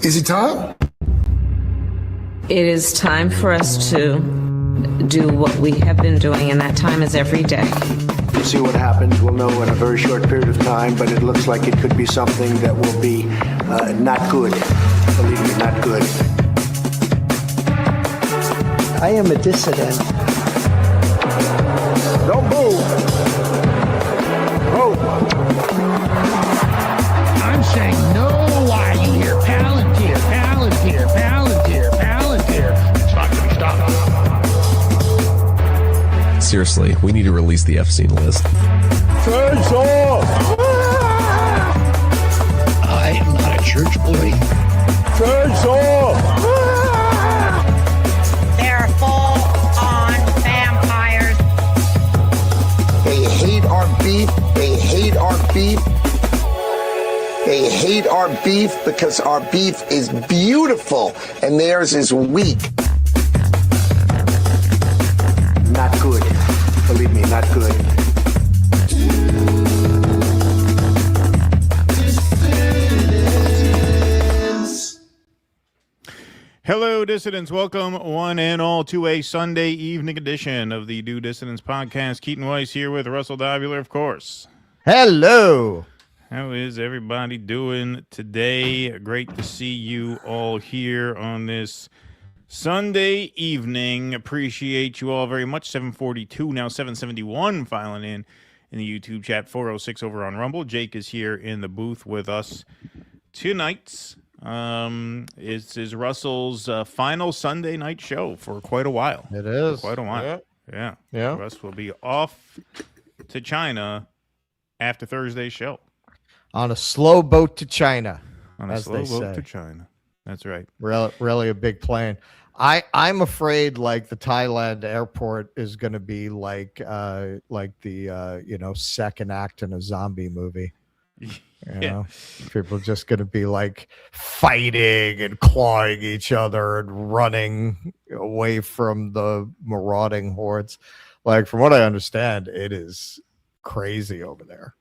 Is it time? It is time for us to do what we have been doing, and that time is every day. We'll see what happens. We'll know in a very short period of time, but it looks like it could be something that will be not good. Believe me, not good. I am a dissident. Don't move. Move. I'm saying no. Why you hear Palantir, Palantir, Palantir, Palantir? It's not going to stop. Seriously, we need to release the F-scene list. Face off! I am not a church boy. Face off! They're full-on vampires. They hate our beef. They hate our beef. They hate our beef because our beef is beautiful and theirs is weak. Not good. Believe me, not good. Hello, dissidents. Welcome, one and all, to a Sunday evening edition of the Do Dissidents podcast. Keaton Weiss here with Russell Dobular, of course. Hello. How is everybody doing today? Great to see you all here on this Sunday evening. Appreciate you all very much. 742, now 771 filing in the YouTube chat. 406 over on Rumble. Jake is here in the booth with us tonight. Is Russell's final Sunday night show for quite a while. It is. For quite a while. Yeah. Russ will be off to China after Thursday's show. On a slow boat to China. On a slow boat to China. That's right. Really a big plane. I'm afraid like the Thailand airport is going to be like the second act in a zombie movie. You know, people are just going to be like fighting and clawing each other and running away from the marauding hordes. Like, from what I understand, it is crazy over there.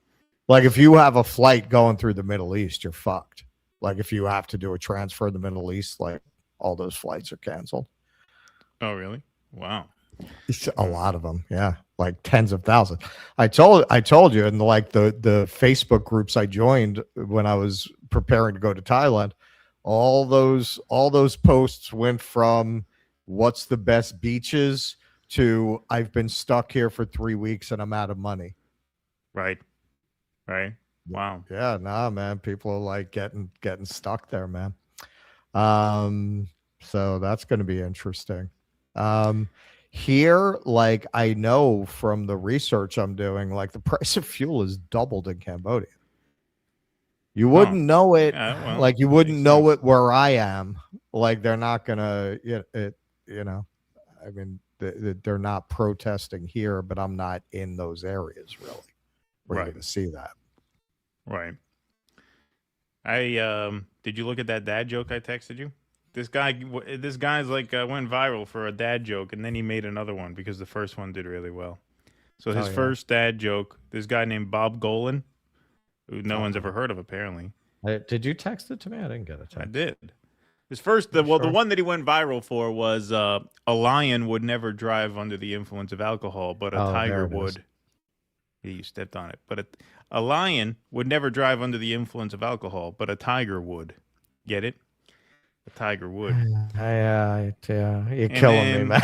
Like, if you have a flight going through the Middle East, you're fucked. Like, if you have to do a transfer in the Middle East, like, all those flights are canceled. Oh, really? Wow. It's a lot of them, yeah, like tens of thousands. I told you, and like the Facebook groups I joined when I was preparing to go to Thailand, all those posts went from what's the best beaches to I've been stuck here for 3 weeks and I'm out of money. Right. Wow. Yeah, nah, man. People are like getting stuck there, man. So that's going to be interesting. Here, like, I know from the research I'm doing, like, the price of fuel has doubled in Cambodia. You wouldn't know it, like, you wouldn't know it where I am. Like, they're not gonna, I mean, they're not protesting here, but I'm not in those areas really. We're going to see that. Right. Did you look at that dad joke I texted you? This guy's like went viral for a dad joke, and then he made another one because the first one did really well. So his first dad joke, this guy named Bob Golan, who no one's ever heard of apparently. Did you text it to me? I didn't get a text. I did. His first, the one that he went viral for was a lion would never drive under the influence of alcohol, but a tiger would. Yeah, you stepped on it. But a lion would never drive under the influence of alcohol, but a tiger would. Get it? A tiger would. You're killing me, man.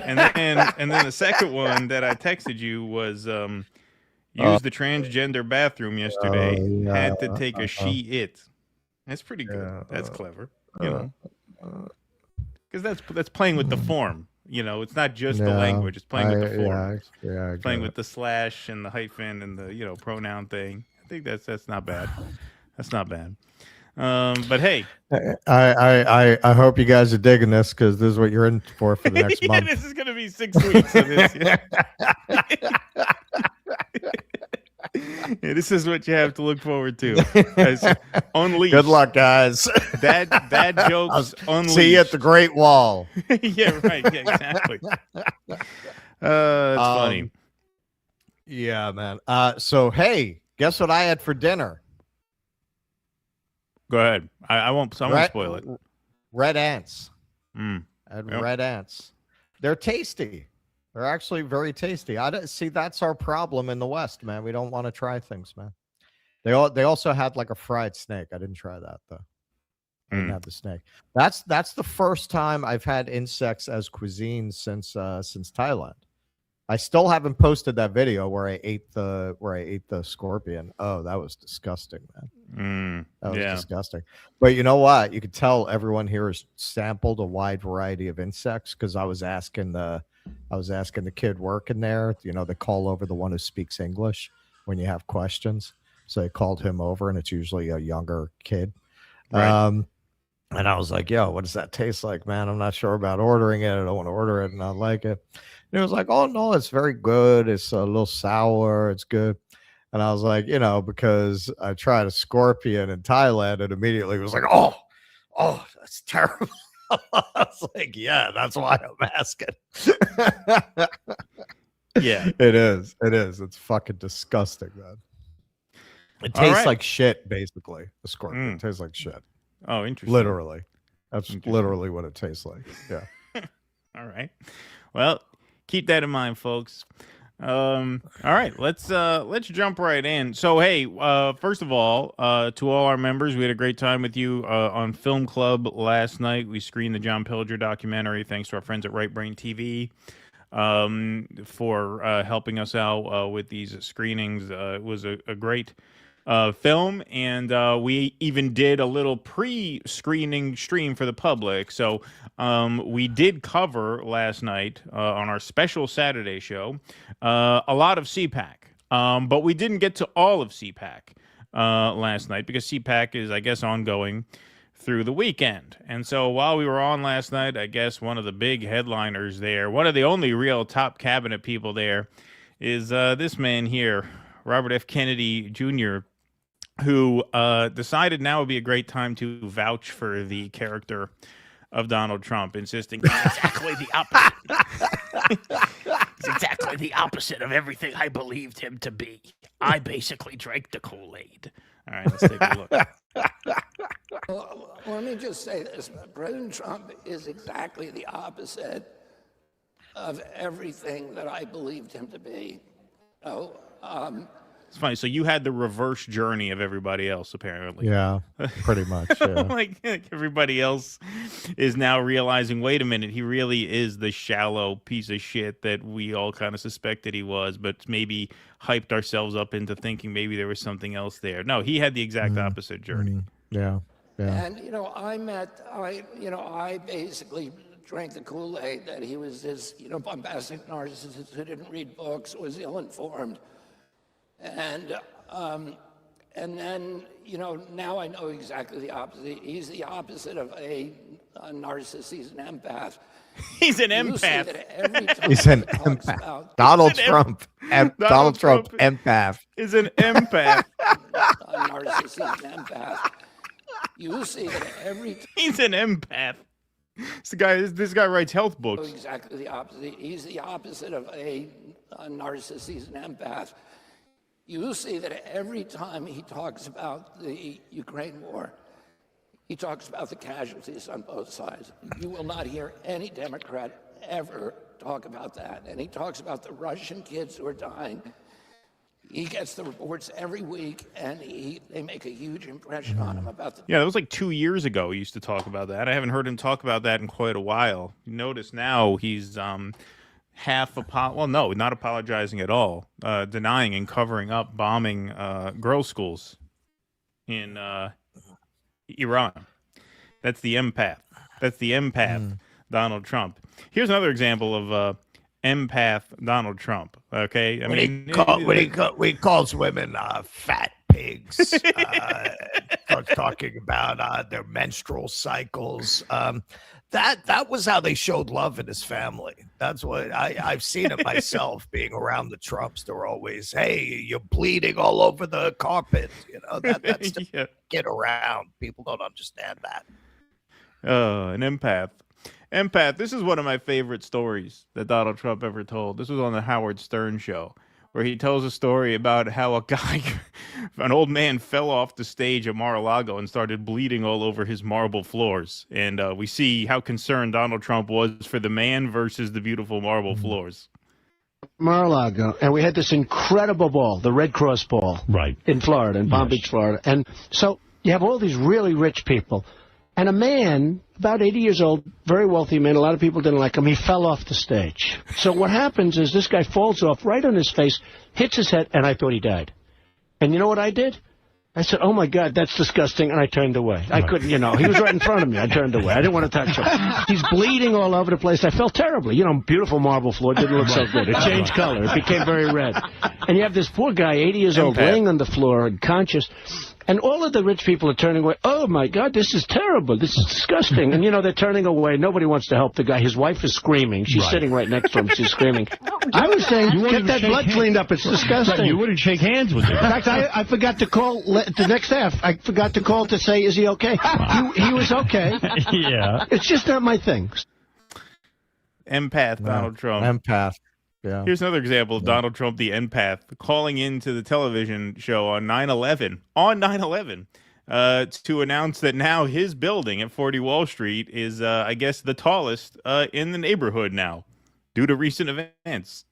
and then the second one that I texted you was used the transgender bathroom yesterday. Had to take a she-it. That's pretty good. That's clever. Because that's playing with the form. You know, it's not just the language; it's playing with the form. It's playing with the slash and the hyphen and the pronoun thing. I think that's not bad. That's not bad. But hey, I hope you guys are digging this, because this is what you're in for the next month. This is gonna be 6 weeks of this. Yeah, this is what you have to look forward to. Guys, Unleashed. Good luck, guys. Dad jokes. Unleashed. See you at the Great Wall. Yeah, right. Yeah, exactly. It's funny. Yeah, man. So hey, guess what I had for dinner? Go ahead. I won't spoil it. Red ants. Mm. Yep. Red ants. They're tasty. They're actually very tasty. I don't see that's our problem in the West, man. We don't want to try things, man. They also had like a fried snake. I didn't try that though. I didn't have the snake. That's the first time I've had insects as cuisine since Thailand. I still haven't posted that video where I ate the scorpion. Oh, that was disgusting, man. That was disgusting. But you know what? You could tell everyone here has sampled a wide variety of insects because I was asking the kid working there. You know, they call over the one who speaks English when you have questions. So they called him over, and it's usually a younger kid. Right. And I was like, yo, what does that taste like, man? I'm not sure about ordering it. I don't want to order it and not like it. And he was like, oh, no, it's very good. It's a little sour. It's good. And I was like, you know, because I tried a scorpion in Thailand and immediately was like, oh, that's terrible. I was like, yeah, that's why I'm asking. Yeah, it is. It's fucking disgusting, man. It tastes like shit, basically. The scorpion tastes like shit. Oh, interesting. Literally. That's literally what it tastes like. Yeah. All right. Well, keep that in mind, folks. All right, let's jump right in. So, hey, first of all, to all our members, we had a great time with you on Film Club last night. We screened the John Pilger documentary. Thanks to our friends at Right Brain TV for helping us out with these screenings. It was a great film, and we even did a little pre-screening stream for the public. So we did cover last night on our special Saturday show a lot of CPAC, but we didn't get to all of CPAC last night because CPAC is, I guess, ongoing through the weekend. And so while we were on last night, I guess one of the big headliners there, one of the only real top cabinet people there, is this man here, Robert F. Kennedy Jr., who decided now would be a great time to vouch for the character of Donald Trump, insisting he's exactly the opposite. He's exactly the opposite of everything I believed him to be. I basically drank the Kool-Aid. All right, let's take a look. Well, let me just say this. President Trump is exactly the opposite of everything that I believed him to be. It's funny. So you had the reverse journey of everybody else, apparently. Yeah, pretty much. Yeah. like everybody else is now realizing, wait a minute, he really is the shallow piece of shit that we all kind of suspected he was, but maybe hyped ourselves up into thinking maybe there was something else there. No, he had the exact opposite journey. Yeah. And, I basically drank the Kool-Aid that he was this, bombastic narcissist who didn't read books, was ill-informed. And then, now I know exactly the opposite. He's the opposite of a narcissist. He's an empath. He's an empath. He's an empath. Donald Trump. Donald Trump, empath. Is an empath. A narcissist, he's an empath. You see that every time. He's an empath. This guy writes health books. Exactly the opposite. He's the opposite of a narcissist. He's an empath. You see that every time he talks about the Ukraine war, he talks about the casualties on both sides. You will not hear any Democrat ever talk about that. And he talks about the Russian kids who are dying. He gets the reports every week, and they make a huge impression on him about the... Yeah, that was like 2 years ago he used to talk about that. I haven't heard him talk about that in quite a while. You notice now he's... not apologizing at all, denying and covering up bombing girls' schools in Iran. That's the empath. Donald Trump. Here's another example of empath Donald Trump. Okay, when he calls women fat pigs, starts talking about their menstrual cycles. That was how they showed love in his family. That's what I've seen it myself being around the Trumps. They're always, hey, you're bleeding all over the carpet. That's to get around. People don't understand that. An empath. Empath. This is one of my favorite stories that Donald Trump ever told. This was on the Howard Stern show, where he tells a story about how a guy, an old man, fell off the stage at Mar-a-Lago and started bleeding all over his marble floors. And we see how concerned Donald Trump was for the man versus the beautiful marble floors. Mar-a-Lago, and we had this incredible ball, the Red Cross ball, right, in Florida, in Palm Beach, Florida. And so you have all these really rich people, and a man, about 80 years old, very wealthy man, a lot of people didn't like him, he fell off the stage. So what happens is this guy falls off right on his face, hits his head, and I thought he died. And you know what I did? I said, oh, my God, that's disgusting, and I turned away. I couldn't, he was right in front of me. I turned away. I didn't want to touch him. He's bleeding all over the place. I felt terribly. Beautiful marble floor. Didn't look so good. It changed color. It became very red. And you have this poor guy, 80 years old, laying on the floor, unconscious. And all of the rich people are turning away. Oh, my God, this is terrible. This is disgusting. And, they're turning away. Nobody wants to help the guy. His wife is screaming. She's sitting right next to him. She's screaming. I was saying, get that blood cleaned up. It's disgusting. You wouldn't shake hands with him. In fact, I forgot to call the next half. I forgot to call to say, is he okay? He was okay. Yeah. It's just not my thing. Empath Donald Trump. Empath. Yeah. Here's another example of Donald Trump, the empath, calling into the television show on 9/11, to announce that now his building at 40 Wall Street is, I guess, the tallest in the neighborhood now, due to recent events.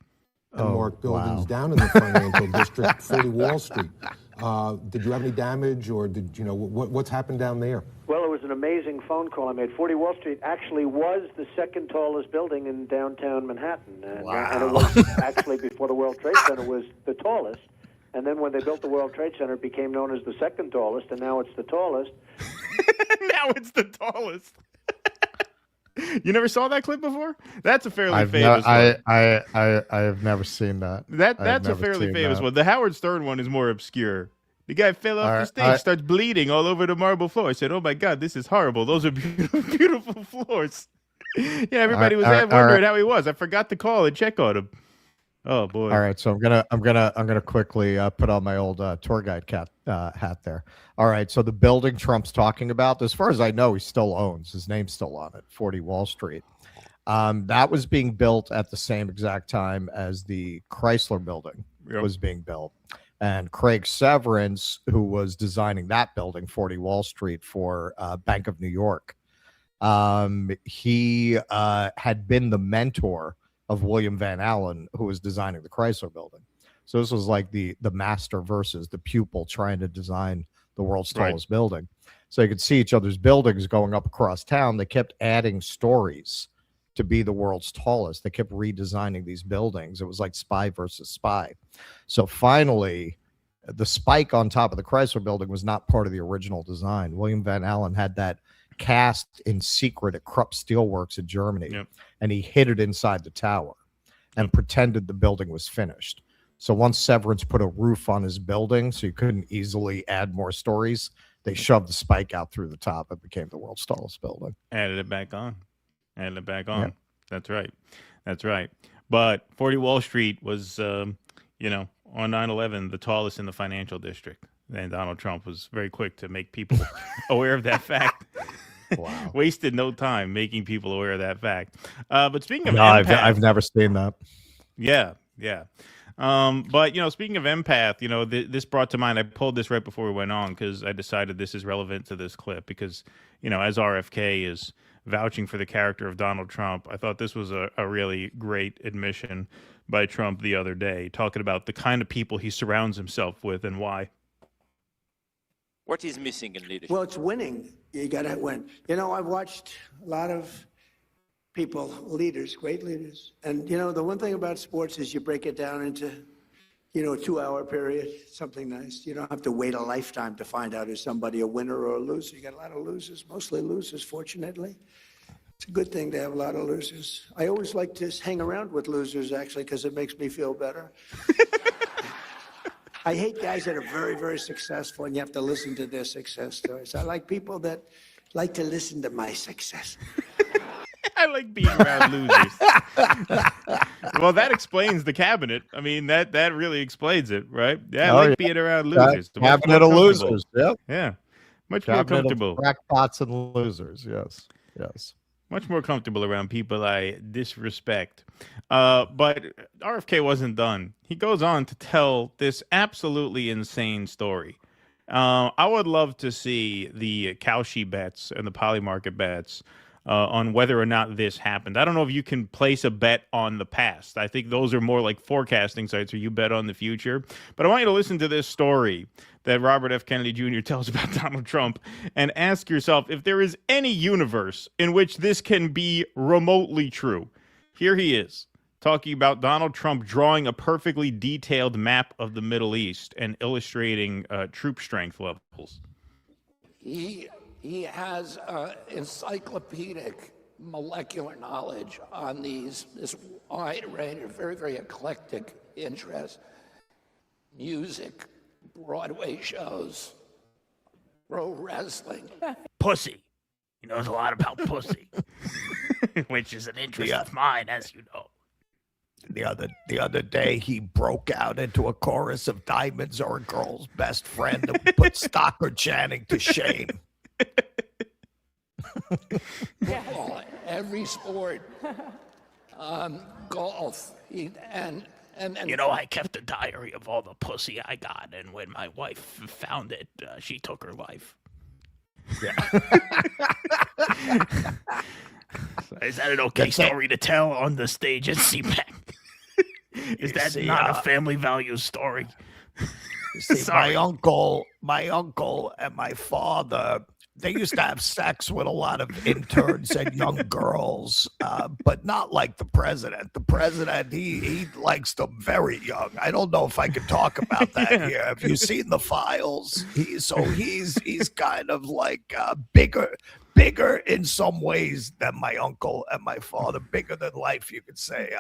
Mark buildings down in the financial district, 40 Wall Street. Did you have any damage, or what's happened down there? Well, it was an amazing phone call I made. 40 Wall Street actually was the second tallest building in downtown Manhattan. And, and it was actually, before the World Trade Center, was the tallest. And then when they built the World Trade Center, it became known as the second tallest, and now it's the tallest. Now it's the tallest. You never saw that clip before? That's a fairly famous one. I have never seen that. That's a fairly famous one. The Howard Stern one is more obscure. The guy fell off the stage, starts bleeding all over the marble floor. I said, oh, my God, this is horrible. Those are beautiful, beautiful floors. Everybody was wondering how he was. I forgot to call and check on him. Oh, boy. All right, so I'm gonna quickly put on my old tour guide hat there. All right, so the building Trump's talking about, as far as I know, he still owns. His name's still on it, 40 Wall Street. That was being built at the same exact time as the Chrysler building was being built. And Craig Severance, who was designing that building, 40 Wall Street, for Bank of New York, he had been the mentor of William Van Allen, who was designing the Chrysler building. So this was like the master versus the pupil trying to design the world's tallest building. So you could see each other's buildings going up across town. They kept adding stories to be the world's tallest. They kept redesigning these buildings. It was like spy versus spy. So finally, the spike on top of the Chrysler building was not part of the original design. William Van Allen had that cast in secret at Krupp Steelworks in Germany, and he hid it inside the tower and pretended the building was finished. So once Severance put a roof on his building so you couldn't easily add more stories, they shoved the spike out through the top. It became the world's tallest building. Added it back on. Yep. That's right. But 40 Wall Street was, on 9/11, the tallest in the financial district. And Donald Trump was very quick to make people aware of that fact. Wow. Wasted no time making people aware of that fact. But speaking of empath, I've never seen that. Yeah. But, speaking of empath, this brought to mind, I pulled this right before we went on because I decided this is relevant to this clip because, as RFK is vouching for the character of Donald Trump, I thought this was a really great admission by Trump the other day, talking about the kind of people he surrounds himself with and why. What is missing in leadership? Well, it's winning. You got to win. I've watched a lot of people, leaders, great leaders. And, the one thing about sports is you break it down into, a 2-hour period, something nice. You don't have to wait a lifetime to find out is somebody a winner or a loser. You got a lot of losers, mostly losers, fortunately. It's a good thing to have a lot of losers. I always like to hang around with losers, actually, because it makes me feel better. I hate guys that are very, very successful, and you have to listen to their success stories. I like people that like to listen to my success. I like being around losers. Well, that explains the cabinet. I mean, that really explains it, right? Yeah, I like being around losers. Cabinet of losers, Yeah, much more comfortable. Crackpots and losers, yes. Much more comfortable around people I disrespect. But RFK wasn't done. He goes on to tell this absolutely insane story. I would love to see the Cauchy bets and the Polymarket bets on whether or not this happened. I don't know if you can place a bet on the past. I think those are more like forecasting sites where you bet on the future. But I want you to listen to this story that Robert F. Kennedy Jr. tells about Donald Trump and ask yourself if there is any universe in which this can be remotely true. Here he is, talking about Donald Trump drawing a perfectly detailed map of the Middle East and illustrating troop strength levels. He has encyclopedic molecular knowledge on this wide range of very, very eclectic interests. Music, Broadway shows, pro wrestling. Pussy. He knows a lot about pussy, which is an interest of mine, as you know. The other day, he broke out into a chorus of "Diamonds Are a Girl's Best Friend" and put Stockard Channing to shame. Football, every sport, golf, and You know, I kept a diary of all the pussy I got, and when my wife found it, she took her life. Yeah. Is that an okay story to tell on the stage at CPAC? Is that not a family values story? See, my uncle and my father, they used to have sex with a lot of interns and young girls, but not like the president. The president, he likes them very young. I don't know if I can talk about that here. Have you seen the files? He's kind of like bigger in some ways than my uncle and my father, bigger than life, you could say.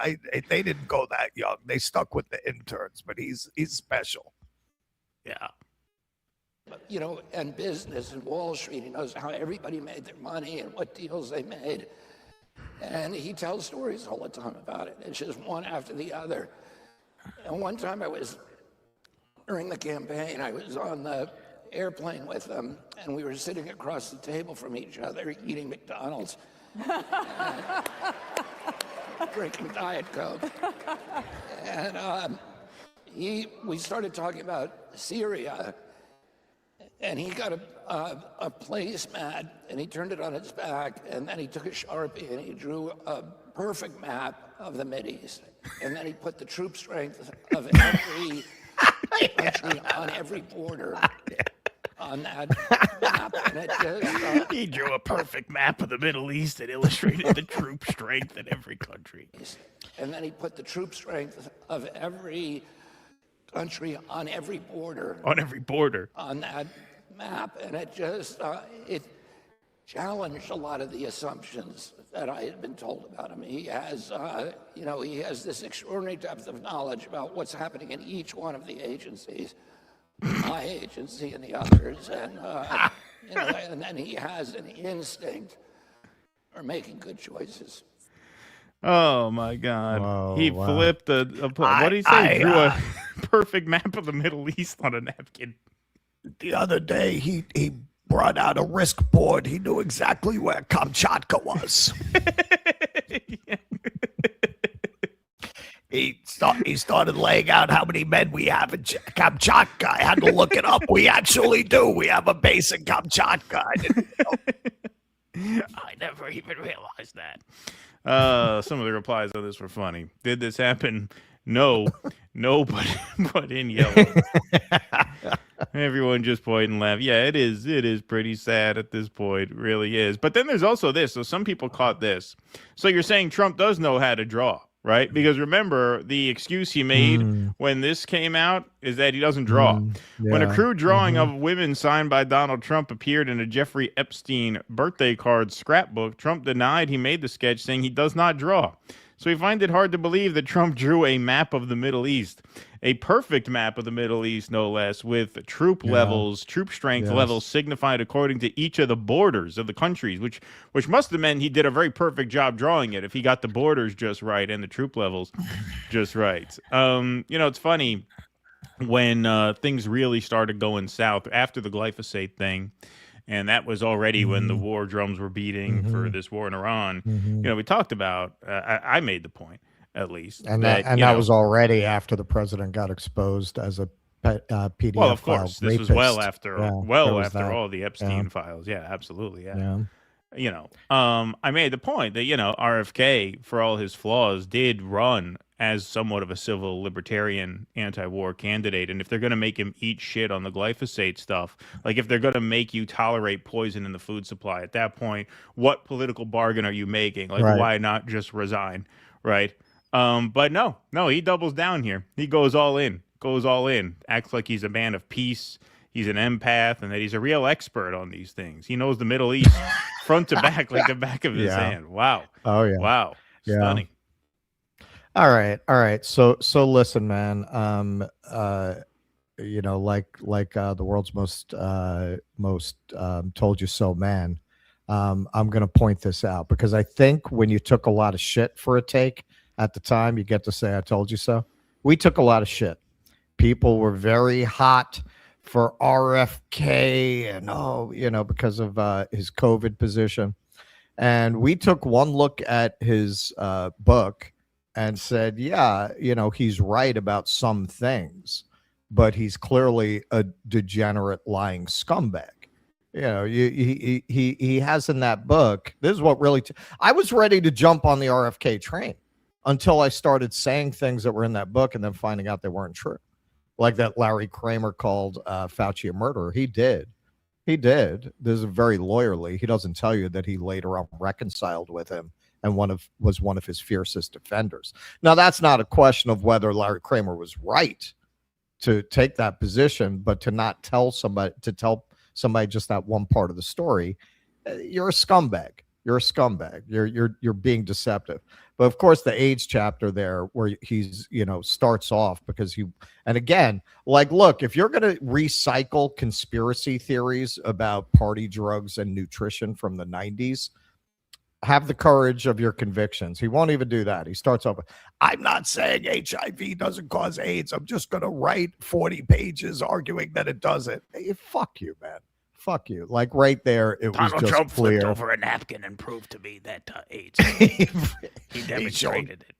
They didn't go that young. They stuck with the interns, but he's special. Yeah. You know, and business and Wall Street. He knows how everybody made their money and what deals they made. And he tells stories all the time about it. It's just one after the other. And one time during the campaign, I was on the airplane with him, and we were sitting across the table from each other eating McDonald's, drinking Diet Coke. And we started talking about Syria. And he got a placemat, and he turned it on its back, and then he took a Sharpie, and he drew a perfect map of the Mideast. And then he put the troop strength of every country on every border on that map. And it just, he drew a perfect map of the Middle East and illustrated the troop strength in every country. And then he put the troop strength of every country on every border. On every border. On that map, and it just it challenged a lot of the assumptions that I had been told about him. He has, he has this extraordinary depth of knowledge about what's happening in each one of the agencies, my agency and the others, and and then he has an instinct for making good choices. Oh my God! Oh, he wow. flipped what did he say? Drew a perfect map of the Middle East on a napkin. The other day, he brought out a risk board. He knew exactly where Kamchatka was. He started laying out how many men we have in Kamchatka. I had to look it up. We actually do. We have a base in Kamchatka. I didn't know. I never even realized that. Some of the replies on this were funny. Did this happen? No, but in yellow. Everyone just point and laugh. Yeah, it is pretty sad at this point. It really is. But then there's also this. So some people caught this. So you're saying Trump does know how to draw, right? Because remember, the excuse he made when this came out is that he doesn't draw. When a crude drawing of women signed by Donald Trump appeared in a Jeffrey Epstein birthday card scrapbook, Trump denied he made the sketch, saying he does not draw. So we find it hard to believe that Trump drew a map of the Middle East, a perfect map of the Middle East, no less, with troop levels, troop strength levels signified according to each of the borders of the countries, which must have meant he did a very perfect job drawing it if he got the borders just right and the troop levels just right. It's funny when things really started going south after the glyphosate thing. And that was already when the war drums were beating for this war in Iran. We talked about, I made the point, at least. And that was already after the president got exposed as a PDF. Well, of course, this was well after that. all the Epstein files. Yeah, absolutely. Yeah. I made the point that, RFK, for all his flaws, did run as somewhat of a civil libertarian anti-war candidate. And if they're going to make him eat shit on the glyphosate stuff, like if they're going to make you tolerate poison in the food supply, at that point, what political bargain are you making? Like, why not just resign? Right. But no, he doubles down here. He goes all in, acts like he's a man of peace. He's an empath, and that he's a real expert on these things. He knows the Middle East front to back, like the back of his hand. Wow. Oh yeah. Wow. Stunning. All right. So listen, man. The world's most told you so man. I'm gonna point this out because I think when you took a lot of shit for a take at the time, you get to say I told you so. We took a lot of shit. People were very hot for RFK and because of his COVID position. And we took one look at his book and said, he's right about some things, but he's clearly a degenerate lying scumbag. He has in that book, this is what really, I was ready to jump on the RFK train until I started saying things that were in that book and then finding out they weren't true. Like that Larry Kramer called Fauci a murderer. He did. This is very lawyerly. He doesn't tell you that he later on reconciled with him and was one of his fiercest defenders. Now, that's not a question of whether Larry Kramer was right to take that position, but to not tell somebody, just that one part of the story, you're a scumbag. You're being deceptive. But of course, the AIDS chapter there, where he's starts off because and again, look, if you're going to recycle conspiracy theories about party drugs and nutrition from the 90s, have the courage of your convictions. He won't even do that. He starts off with, I'm not saying HIV doesn't cause AIDS. I'm just going to write 40 pages arguing that it doesn't. Hey, fuck you, man. Fuck you. Like right there, it was just Trump clear. Flipped over a napkin and proved to me that AIDS. He demonstrated it.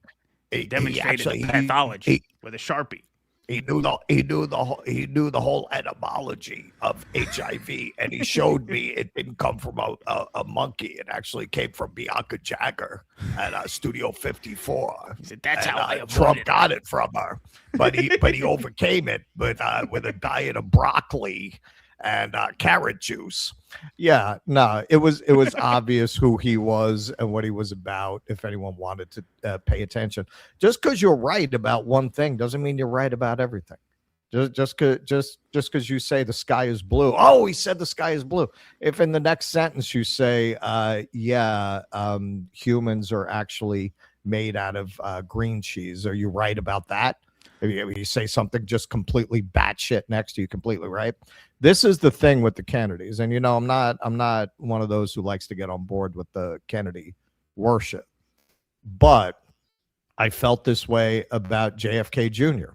He demonstrated the pathology with a Sharpie. He knew the whole etymology of HIV, and he showed me it didn't come from a monkey. It actually came from Bianca Jagger at Studio 54. He said, "That's how Trump got it from her," but he overcame it with a diet of broccoli and carrot juice. Yeah, no, it was obvious who he was and what he was about. If anyone wanted to pay attention, just because you're right about one thing doesn't mean you're right about everything. Just because you say the sky is blue. Oh, he said the sky is blue. If in the next sentence you say, humans are actually made out of green cheese, are you right about that? If you say something just completely batshit next to you, completely right. This is the thing with the Kennedys, and I'm not one of those who likes to get on board with the Kennedy worship, but I felt this way about JFK Jr.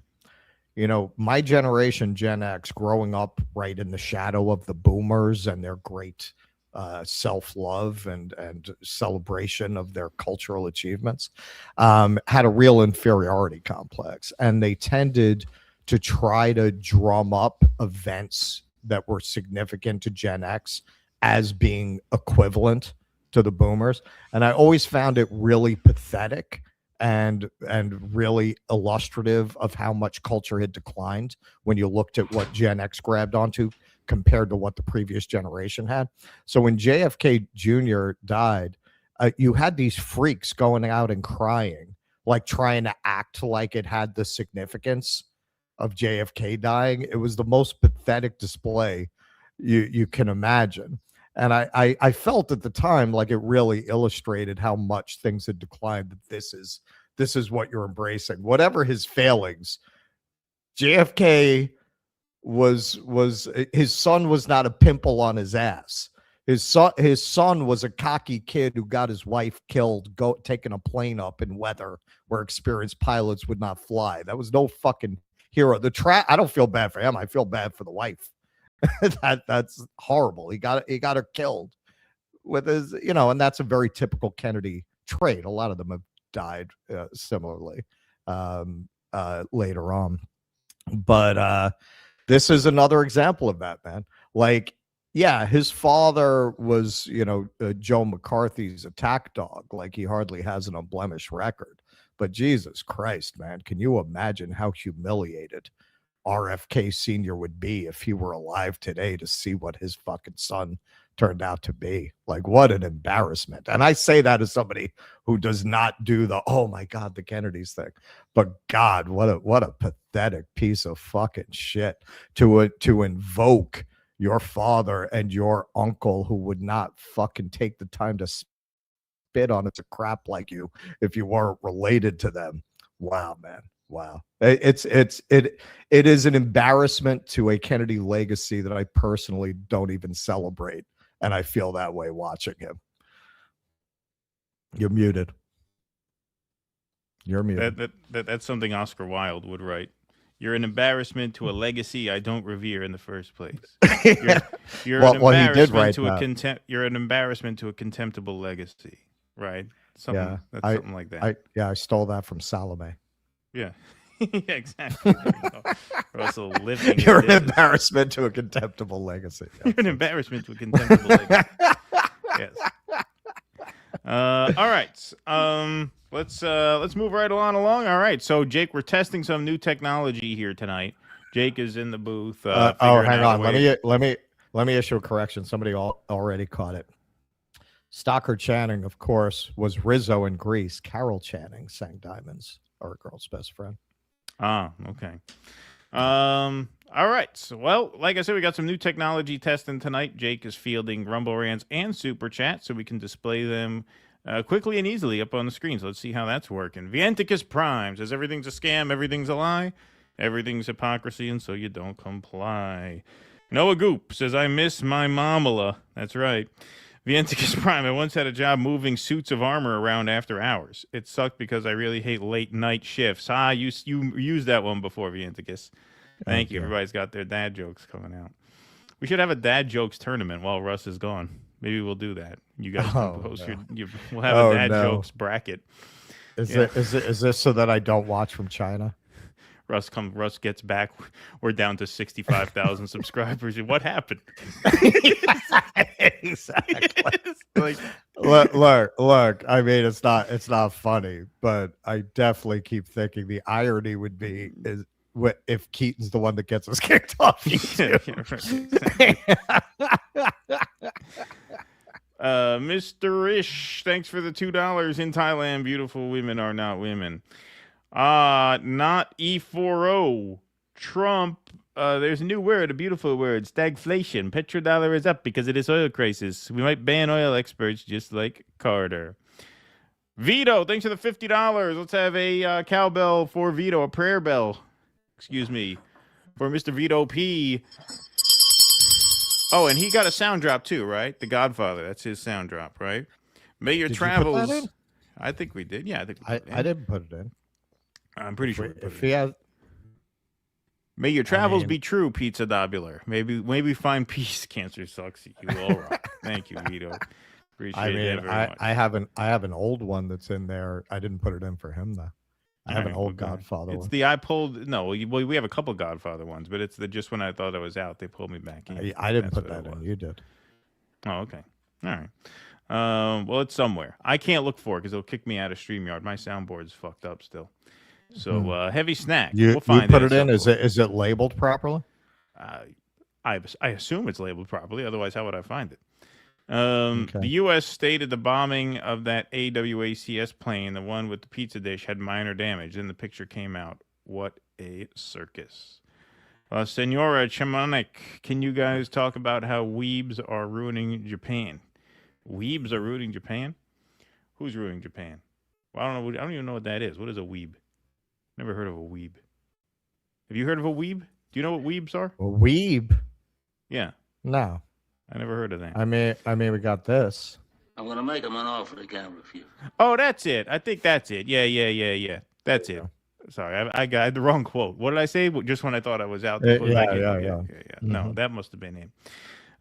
My generation, Gen X, growing up right in the shadow of the boomers and their great self-love and celebration of their cultural achievements, had a real inferiority complex, and they tended to try to drum up events that were significant to Gen X as being equivalent to the boomers. And I always found it really pathetic and really illustrative of how much culture had declined when you looked at what Gen X grabbed onto compared to what the previous generation had. So when JFK Jr. died, you had these freaks going out and crying, like trying to act like it had the significance of JFK dying. It was the most pathetic display you can imagine. And I felt at the time like it really illustrated how much things had declined, that this is what you're embracing. Whatever his failings, JFK was his son was not a pimple on his ass. His son was a cocky kid who got his wife killed taking a plane up in weather where experienced pilots would not fly. That was no fucking hero. I don't feel bad for him. I feel bad for the wife. That's horrible. He got her killed with his, and that's a very typical Kennedy trait. A lot of them have died similarly later on. But this is another example of that, man. Like, yeah, his father was, Joe McCarthy's attack dog. Like, he hardly has an unblemished record. But Jesus Christ, man, can you imagine how humiliated RFK Sr. would be if he were alive today to see what his fucking son turned out to be? Like, what an embarrassment. And I say that as somebody who does not do the, oh my God, the Kennedys thing. But God, what a pathetic piece of fucking shit to invoke your father and your uncle who would not fucking take the time to spit on a crap like you if you weren't related to them. Wow, man. Wow. It is an embarrassment to a Kennedy legacy that I personally don't even celebrate. And I feel that way watching him. You're muted. You're muted. That's something Oscar Wilde would write. You're an embarrassment to a legacy I don't revere in the first place. You're an embarrassment to a You're an embarrassment to a contemptible legacy, right? Something like that. I stole that from Salome. Yeah. Yeah, exactly. Russell living. You're an embarrassment to a contemptible legacy. You're an embarrassment to a contemptible legacy. Yes. All right. Let's move right along. All right. So Jake, we're testing some new technology here tonight. Jake is in the booth. Hang on. Let me issue a correction. Somebody already caught it. Stockard Channing, of course, was Rizzo in Grease. Carol Channing sang Diamonds, our girl's best friend. Ah, okay. All right. So, well, like I said, we got some new technology testing tonight. Jake is fielding Rumble Rants and Super Chat, so we can display them quickly and easily up on the screen. So let's see how that's working. Vienticus Prime says everything's a scam, everything's a lie, everything's hypocrisy, and so you don't comply. Noah Goop says, I miss my mamala. That's right. Vienticus Prime, I once had a job moving suits of armor around after hours. It sucked because I really hate late night shifts. You used that one before, Vienticus. Thank you. Everybody's got their dad jokes coming out. We should have a dad jokes tournament while Russ is gone. Maybe we'll do that. You guys can post we'll have a dad jokes bracket. Is this so that I don't watch from China? Russ gets back. We're down to 65,000 subscribers. What happened? Exactly. Look. I mean, it's not funny, but I definitely keep thinking the irony would be is if Keaton's the one that gets us kicked off. Mr. Ish, thanks for the $2 in Thailand. Beautiful women are not women. Not E40. Trump. There's a new word, a beautiful word, stagflation. Petrodollar is up because of this oil crisis. We might ban oil experts just like Carter. Vito, thanks for the $50. Let's have a cowbell for Vito, a prayer bell. Excuse me, for Mr. Vito P. Oh, and he got a sound drop too, right? The Godfather. That's his sound drop, right? May your travels. You put that in? I think we did. Yeah, I think we put it in. I didn't put it in. I'm pretty sure. If he has. May your travels be true, Pizza Dobular. Maybe find peace. Cancer sucks. You all right. Thank you, Vito. Appreciate it very much. I have an old one that's in there. I didn't put it in for him though. I have an old Godfather one. I pulled. No, we have a couple Godfather ones, but it's just when I thought I was out, they pulled me back in. I didn't put that in. You did. Oh, okay. All right. Well, it's somewhere. I can't look for it because it'll kick me out of StreamYard. My soundboard's fucked up still. So Heavy Snack. We'll find put it in. Is it labeled properly? I assume it's labeled properly. Otherwise, how would I find it? The U.S. stated the bombing of that AWACS plane, the one with the pizza dish, had minor damage. Then the picture came out. What a circus. Senora Chamanik, can you guys talk about how weebs are ruining Japan? Weebs are ruining Japan? Who's ruining Japan? Well, I don't know. I don't even know what that is. What is a weeb? Never heard of a weeb. Have you heard of a weeb? Do you know what weebs are? A weeb? Yeah. No. I never heard of that. I mean, we got this. I'm going to make him an offer he can't refuse. Oh, that's it. I think that's it. Yeah. That's it. Sorry, I got the wrong quote. What did I say? Just when I thought I was out. Yeah. No, that must have been him.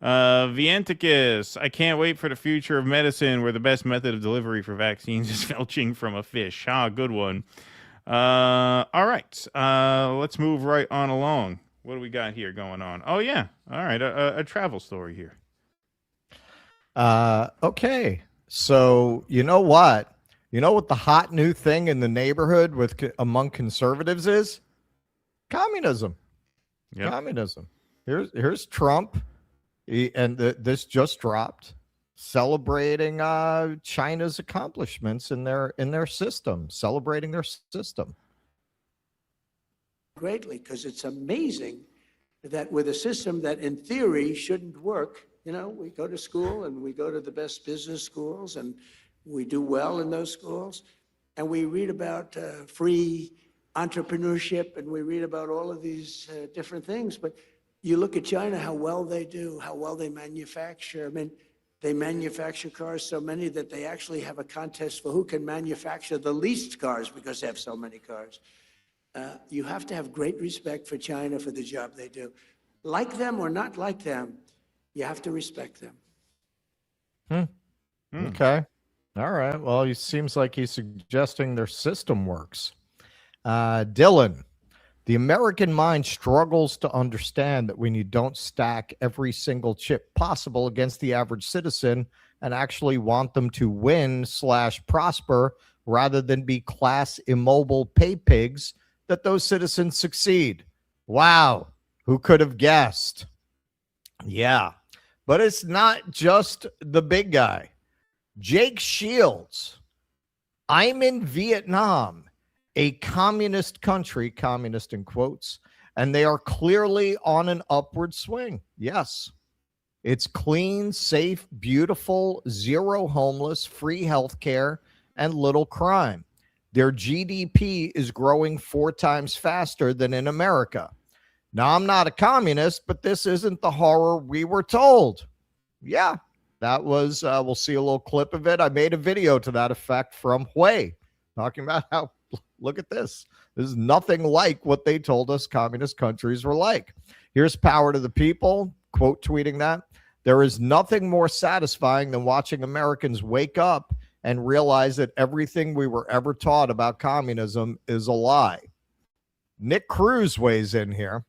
Vienticus, I can't wait for the future of medicine where the best method of delivery for vaccines is felching from a fish. Good one. All right. Let's move right on along. What do we got here going on? Oh, yeah. All right. A travel story here. Okay. So you know what? You know what the hot new thing in the neighborhood among conservatives is? Communism. Yep. Communism. Here's Trump. This just dropped, celebrating China's accomplishments in their system, celebrating their system. Greatly, because it's amazing that with a system that in theory shouldn't work, we go to school and we go to the best business schools and we do well in those schools, and we read about free entrepreneurship and we read about all of these different things, but you look at China, how well they do, how well they manufacture. I mean, they manufacture cars so many that they actually have a contest for who can manufacture the least cars because they have so many cars. You have to have great respect for China for the job they do. Like them or not like them, you have to respect them. Okay. All right. Well, it seems like he's suggesting their system works. Dylan. The American mind struggles to understand that when you don't stack every single chip possible against the average citizen and actually want them to win/prosper rather than be class immobile pay pigs, that those citizens succeed. Wow. Who could have guessed? Yeah. But it's not just the big guy. Jake Shields. I'm in Vietnam, a communist country, communist in quotes, and they are clearly on an upward swing. Yes. It's clean, safe, beautiful, zero homeless, free healthcare, and little crime. Their GDP is growing 4 times faster than in America. Now, I'm not a communist, but this isn't the horror we were told. Yeah, that was, we'll see a little clip of it. I made a video to that effect from Hue, talking about how, look at this. This is nothing like what they told us communist countries were like. Here's power to the people, quote tweeting that. There is nothing more satisfying than watching Americans wake up and realize that everything we were ever taught about communism is a lie. Nick Cruz weighs in here.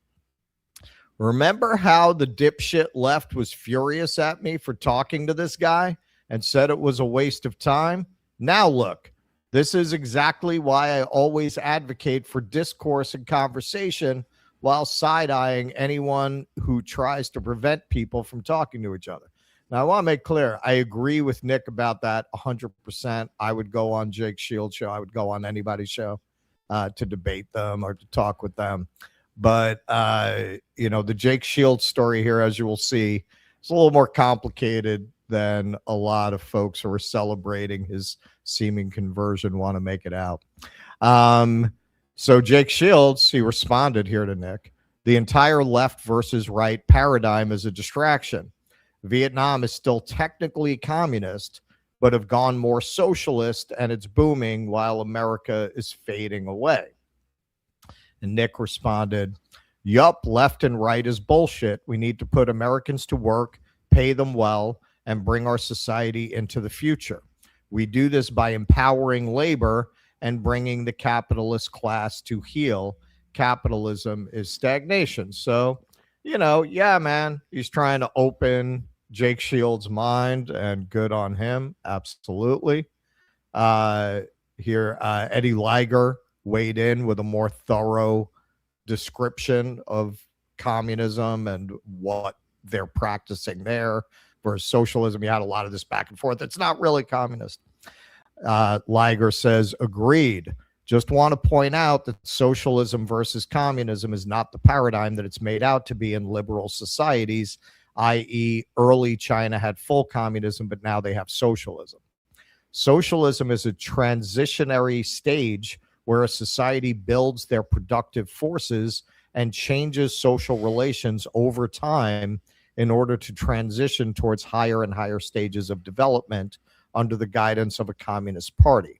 Remember how the dipshit left was furious at me for talking to this guy and said it was a waste of time? Now look, this is exactly why I always advocate for discourse and conversation while side-eyeing anyone who tries to prevent people from talking to each other. Now, I want to make clear, I agree with Nick about that 100%. I would go on Jake Shields' show. I would go on anybody's show to debate them or to talk with them. But, the Jake Shields story here, as you will see, is a little more complicated than a lot of folks who are celebrating his seeming conversion want to make it out. So Jake Shields, he responded here to Nick. The entire left versus right paradigm is a distraction. Vietnam is still technically communist, but have gone more socialist, and it's booming while America is fading away. And Nick responded, yup, left and right is bullshit. We need to put Americans to work, pay them well, and bring our society into the future. We do this by empowering labor and bringing the capitalist class to heel. Capitalism is stagnation. So, yeah, man, he's trying to open Jake Shields' mind, and good on him. Absolutely. Here, Eddie Liger weighed in with a more thorough description of communism and what they're practicing there versus socialism. You had a lot of this back and forth. It's not really communist. Liger says, agreed. Just want to point out that socialism versus communism is not the paradigm that it's made out to be in liberal societies, i.e. early China had full communism, but now they have socialism. Socialism is a transitionary stage where a society builds their productive forces and changes social relations over time in order to transition towards higher and higher stages of development under the guidance of a communist party.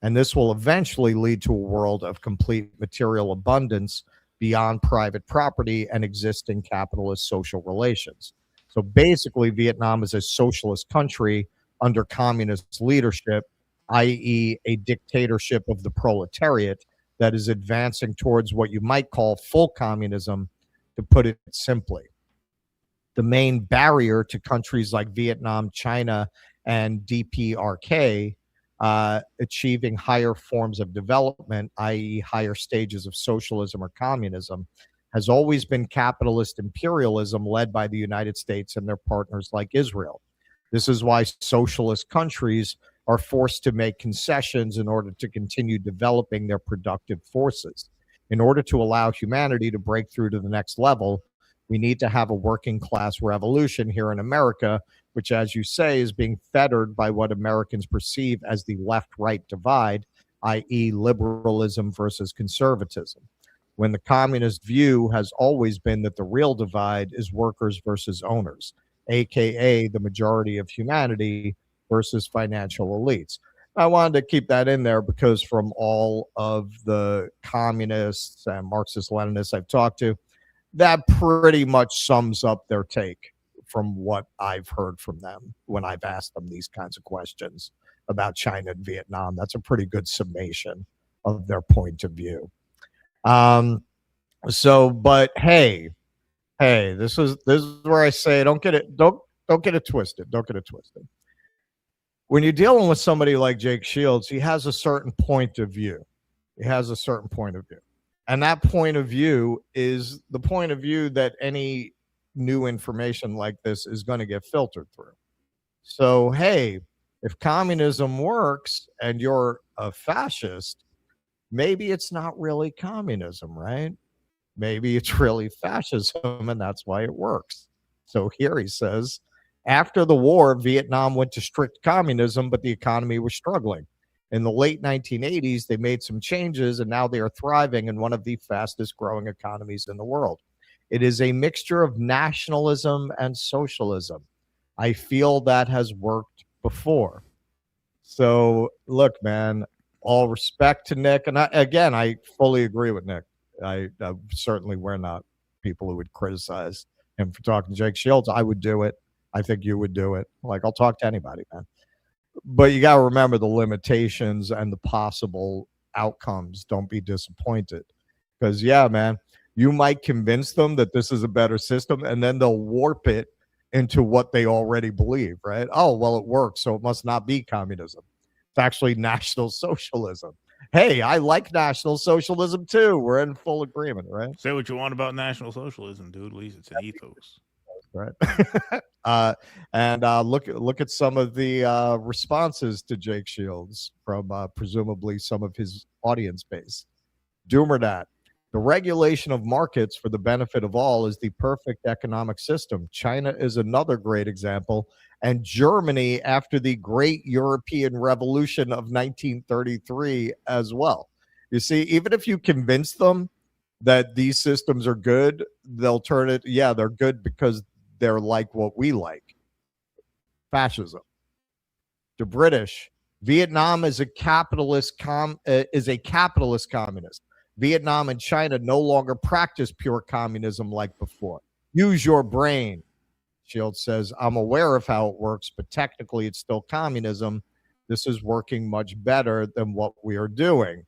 And this will eventually lead to a world of complete material abundance beyond private property and existing capitalist social relations. So basically, Vietnam is a socialist country under communist leadership, i.e., a dictatorship of the proletariat that is advancing towards what you might call full communism, to put it simply. The main barrier to countries like Vietnam, China, and DPRK achieving higher forms of development, i.e., higher stages of socialism or communism, has always been capitalist imperialism led by the United States and their partners like Israel. This is why socialist countries are forced to make concessions in order to continue developing their productive forces. In order to allow humanity to break through to the next level, we need to have a working class revolution here in America, which, as you say, is being fettered by what Americans perceive as the left-right divide, i.e. liberalism versus conservatism, when the communist view has always been that the real divide is workers versus owners, aka the majority of humanity versus financial elites. I wanted to keep that in there because from all of the communists and Marxist-Leninists I've talked to, that pretty much sums up their take from what I've heard from them when I've asked them these kinds of questions about China and Vietnam. That's a pretty good summation of their point of view. But hey, this is where I say don't get it twisted. Don't get it twisted. When you're dealing with somebody like Jake Shields, he has a certain point of view. And that point of view is the point of view that any new information like this is going to get filtered through. So, hey, if communism works and you're a fascist, maybe it's not really communism, right? Maybe it's really fascism, and that's why it works. So here he says, after the war, Vietnam went to strict communism, but the economy was struggling. In the late 1980s, they made some changes, and now they are thriving in one of the fastest growing economies in the world. It is a mixture of nationalism and socialism. I feel that has worked before. So, look, man, all respect to Nick. And I fully agree with Nick. Certainly we're not people who would criticize him for talking to Jake Shields. I would do it. I think you would do it. Like, I'll talk to anybody, man. But you got to remember the limitations and the possible outcomes. Don't be disappointed. Because, yeah, man, you might convince them that this is a better system, and then they'll warp it into what they already believe, right? Oh, well, it works, so it must not be communism. It's actually National Socialism. Hey, I like National Socialism, too. We're in full agreement, right? Say what you want about National Socialism, dude. At least it's an ethos. Right. And look at some of the responses to Jake Shields from presumably some of his audience base. Doomerdat, the regulation of markets for the benefit of all is the perfect economic system. China is another great example, and Germany after the great European Revolution of 1933 as well. You see, even if you convince them that these systems are good, they'll turn it, yeah, they're good because they're like what we like. Fascism. The British, Vietnam is a capitalist communist. Vietnam and China no longer practice pure communism like before. Use your brain. Shields says, I'm aware of how it works, but technically it's still communism. This is working much better than what we are doing.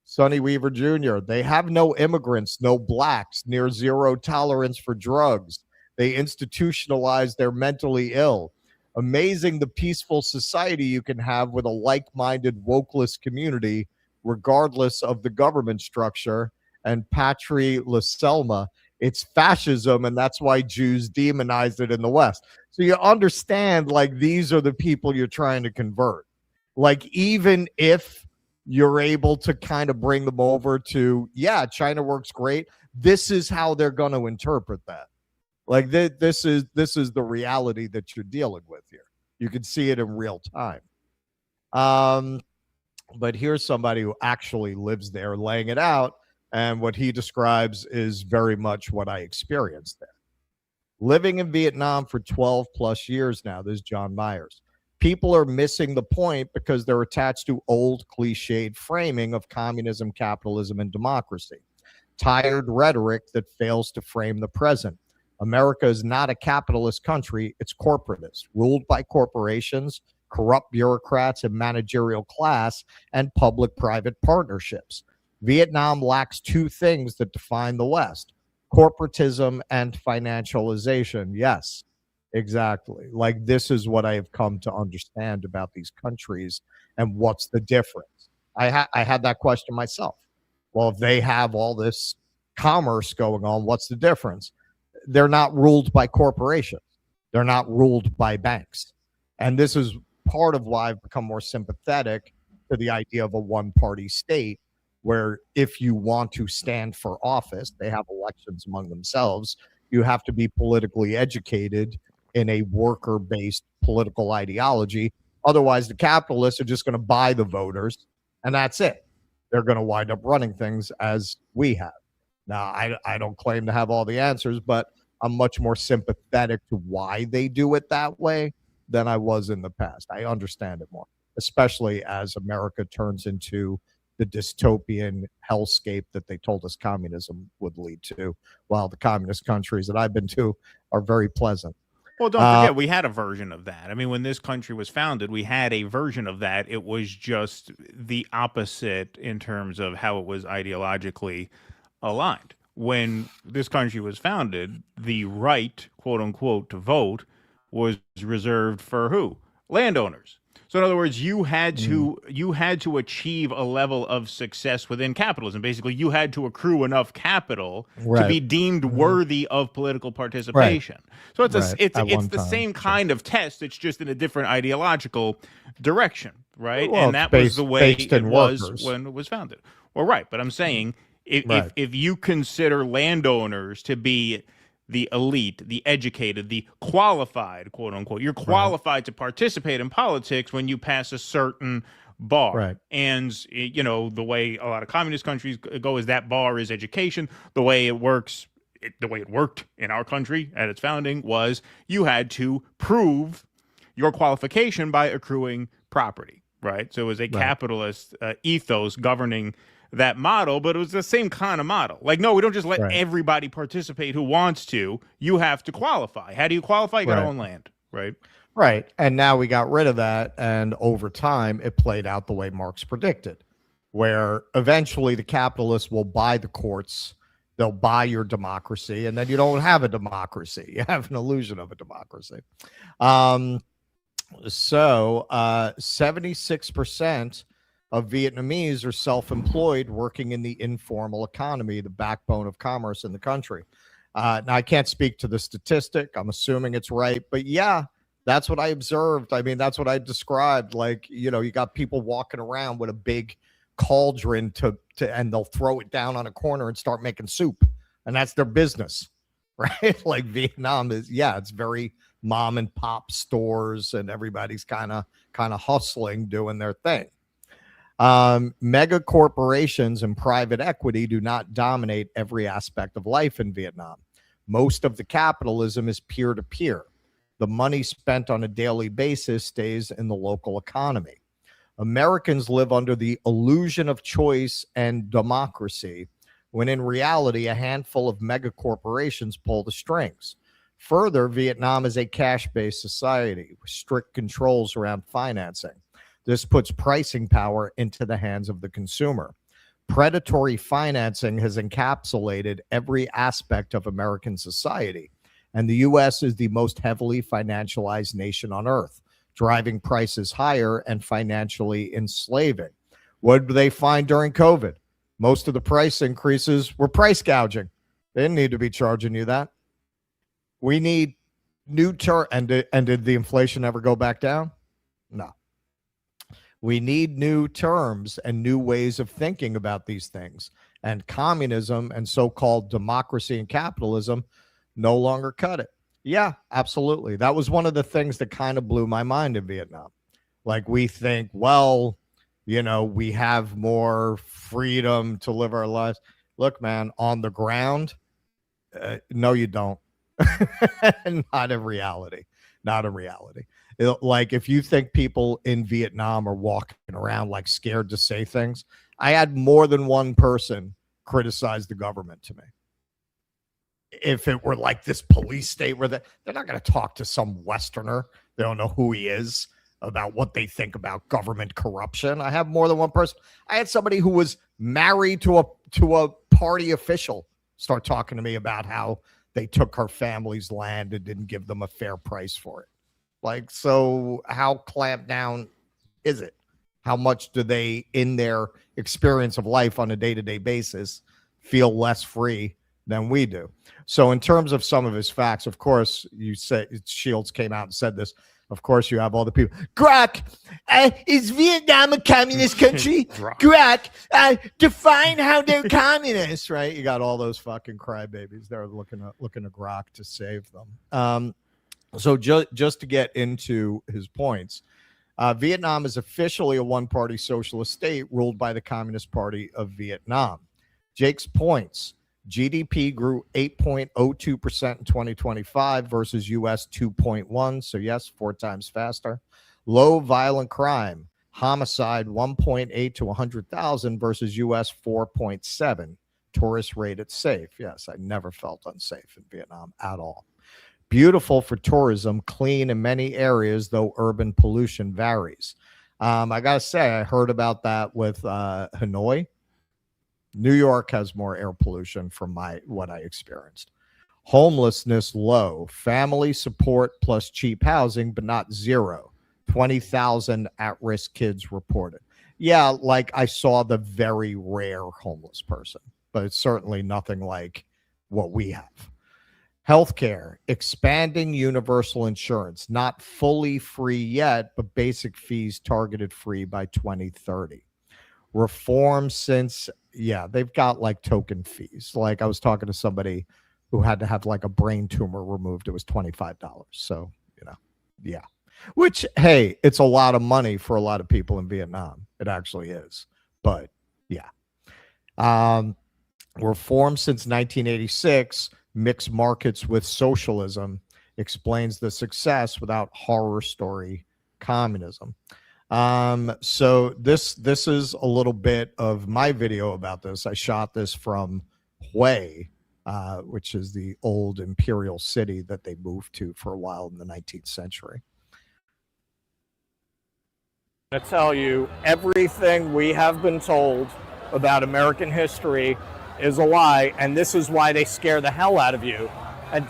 Sonny Weaver Jr., they have no immigrants, no blacks, near zero tolerance for drugs. They institutionalize their mentally ill. Amazing the peaceful society you can have with a like-minded wokeless community, regardless of the government structure. And Patry LaSelma, it's fascism, and that's why Jews demonized it in the West. So you understand, like, these are the people you're trying to convert. Like, even if you're able to kind of bring them over to, yeah, China works great, this is how they're going to interpret that. Like this is the reality that you're dealing with here. You can see it in real time. But here's somebody who actually lives there laying it out, and what he describes is very much what I experienced there. Living in Vietnam for 12 plus years now, this is John Myers. People are missing the point because they're attached to old cliched framing of communism, capitalism, and democracy. Tired rhetoric that fails to frame the present. America is not a capitalist country, it's corporatist, ruled by corporations, corrupt bureaucrats and managerial class, and public-private partnerships. Vietnam lacks two things that define the West: corporatism and financialization. Yes, exactly. Like, this is what I have come to understand about these countries and what's the difference. I had that question myself. Well, if they have all this commerce going on, what's the difference? They're not ruled by corporations. They're not ruled by banks. And this is part of why I've become more sympathetic to the idea of a one-party state, where if you want to stand for office, they have elections among themselves. You have to be politically educated in a worker-based political ideology. Otherwise, the capitalists are just going to buy the voters, and that's it. They're going to wind up running things as we have. Now, I don't claim to have all the answers, but I'm much more sympathetic to why they do it that way than I was in the past. I understand it more, especially as America turns into the dystopian hellscape that they told us communism would lead to, while the communist countries that I've been to are very pleasant. Well, don't forget, we had a version of that. I mean, when this country was founded, we had a version of that. It was just the opposite in terms of how it was ideologically aligned. When this country was founded, the right, quote unquote, to vote was reserved for who? Landowners. So in other words, you had to achieve a level of success within capitalism. Basically, you had to accrue enough capital to be deemed worthy of political participation. So it's the same kind of test. It's just in a different ideological direction, right? Well, and that was the way it was workers. when it was founded. Well, right, but I'm saying if you consider landowners to be the elite, the educated, the qualified, quote unquote, you're qualified to participate in politics when you pass a certain bar. Right. And, you know, the way a lot of communist countries go is that bar is education. The way it works, the way it worked in our country at its founding was you had to prove your qualification by accruing property, right? So it was a capitalist ethos governing that model, but it was the same kind of model. Like, no, we don't just let everybody participate who wants to. You have to qualify. How do you qualify? You got to own land, right? Right. And now we got rid of that. And over time, it played out the way Marx predicted, where eventually the capitalists will buy the courts. They'll buy your democracy. And then you don't have a democracy. You have an illusion of a democracy. So 76% of Vietnamese are self-employed, working in the informal economy, the backbone of commerce in the country. Now, I can't speak to the statistic. I'm assuming it's right. But yeah, that's what I observed. I mean, that's what I described. Like, you know, you got people walking around with a big cauldron and they'll throw it down on a corner and start making soup. And that's their business, right? Like Vietnam is, it's very mom and pop stores and everybody's kind of hustling, doing their thing. Mega corporations and private equity do not dominate every aspect of life in Vietnam. Most of the capitalism is peer-to-peer. The money spent on a daily basis stays in the local economy. Americans live under the illusion of choice and democracy, when in reality, a handful of mega corporations pull the strings. Further, Vietnam is a cash-based society with strict controls around financing. This puts pricing power into the hands of the consumer. Predatory financing has encapsulated every aspect of American society, and the U.S. is the most heavily financialized nation on earth, driving prices higher and financially enslaving. What did they find during COVID? Most of the price increases were price gouging. They didn't need to be charging you that. We need new and did the inflation ever go back down? No. We need new terms and new ways of thinking about these things. And communism and so-called democracy and capitalism no longer cut it. Yeah, absolutely. That was one of the things that kind of blew my mind in Vietnam. Like, we think, well, you know, we have more freedom to live our lives. Look, man, on the ground, no, you don't. Not in reality. Not in reality. Like, if you think people in Vietnam are walking around like scared to say things, I had more than one person criticize the government to me. If it were like this police state where they're not going to talk to some Westerner, they don't know who he is, about what they think about government corruption. I have more than one person. I had somebody who was married to a party official start talking to me about how they took her family's land and didn't give them a fair price for it. Like, so how clamped down is it? How much do they, in their experience of life on a day-to-day basis, feel less free than we do? So in terms of some of his facts, of course, you said Shields came out and said this. Of course, you have all the people. Grok, is Vietnam a communist country? Grok, define how they're communist, right? You got all those fucking crybabies. They're looking to Grok to save them. So just to get into his points, Vietnam is officially a one-party socialist state ruled by the Communist Party of Vietnam. Jake's points. GDP grew 8.02% in 2025 versus US 2.1. So yes, 4 times faster. Low violent crime, homicide 1.8 to 100,000 versus US 4.7. Tourist rated safe. Yes, I never felt unsafe in Vietnam at all. Beautiful for tourism, clean in many areas, though urban pollution varies. I gotta say, I heard about that with Hanoi. New York has more air pollution from what I experienced. Homelessness low, family support plus cheap housing, but not zero. 20,000 at-risk kids reported. Yeah, like I saw the very rare homeless person, but it's certainly nothing like what we have. Healthcare, expanding universal insurance, not fully free yet, but basic fees targeted free by 2030. Reform since, yeah, they've got like token fees. Like I was talking to somebody who had to have like a brain tumor removed. It was $25. So, yeah. Which, hey, it's a lot of money for a lot of people in Vietnam. It actually is. But, yeah. Reform since 1986, mixed markets with socialism, explains the success without horror story communism. So this is a little bit of my video about this. I shot this from Hue, which is the old imperial city that they moved to for a while in the 19th century. To tell you everything we have been told about American history is a lie, and this is why they scare the hell out of you and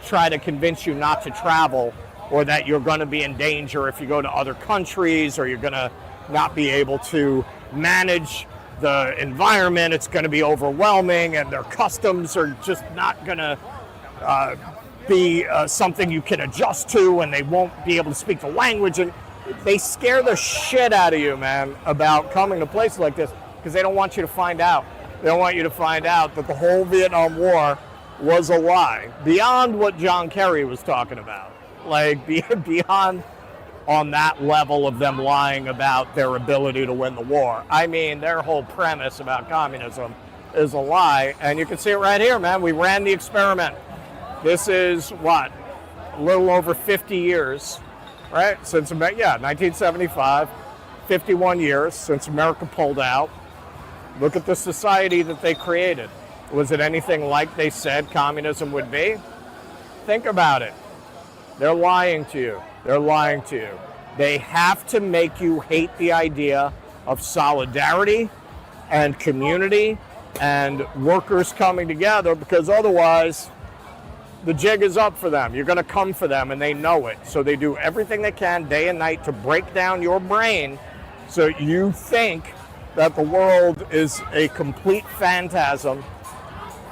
try to convince you not to travel, or that you're going to be in danger if you go to other countries, or you're going to not be able to manage the environment. It's going to be overwhelming, and their customs are just not going to be something you can adjust to, and they won't be able to speak the language. And they scare the shit out of you, man, about coming to places like this, because they don't want you to find out. They don't want you to find out that the whole Vietnam War was a lie, beyond what John Kerry was talking about. Like, beyond on that level of them lying about their ability to win the war. I mean, their whole premise about communism is a lie, and you can see it right here, man. We ran the experiment. This is, what, a little over 50 years, right? Since, 1975, 51 years since America pulled out. Look at the society that they created. Was it anything like they said communism would be? Think about it. They're lying to you. They're lying to you. They have to make you hate the idea of solidarity and community and workers coming together, because otherwise the jig is up for them. You're going to come for them, and they know it. So they do everything they can day and night to break down your brain so you think that the world is a complete phantasm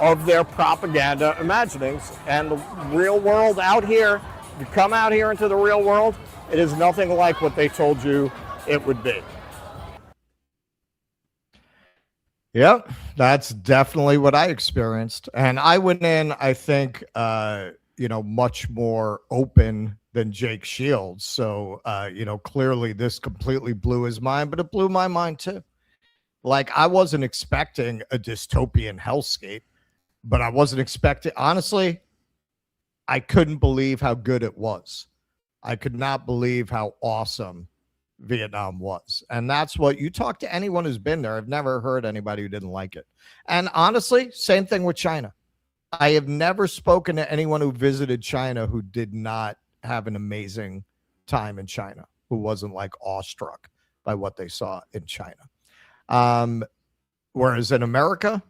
of their propaganda imaginings. And the real world out here, if you come out here into the real world, it is nothing like what they told you it would be. Yep, that's definitely what I experienced. And I went in, I think, much more open than Jake Shields. So, clearly this completely blew his mind, but it blew my mind too. Like, I wasn't expecting a dystopian hellscape, but I wasn't expecting, honestly, I couldn't believe how good it was. I could not believe how awesome Vietnam was. And that's what you talk to anyone who's been there. I've never heard anybody who didn't like it. And honestly, same thing with China. I have never spoken to anyone who visited China who did not have an amazing time in China, who wasn't like awestruck by what they saw in China. Whereas in America,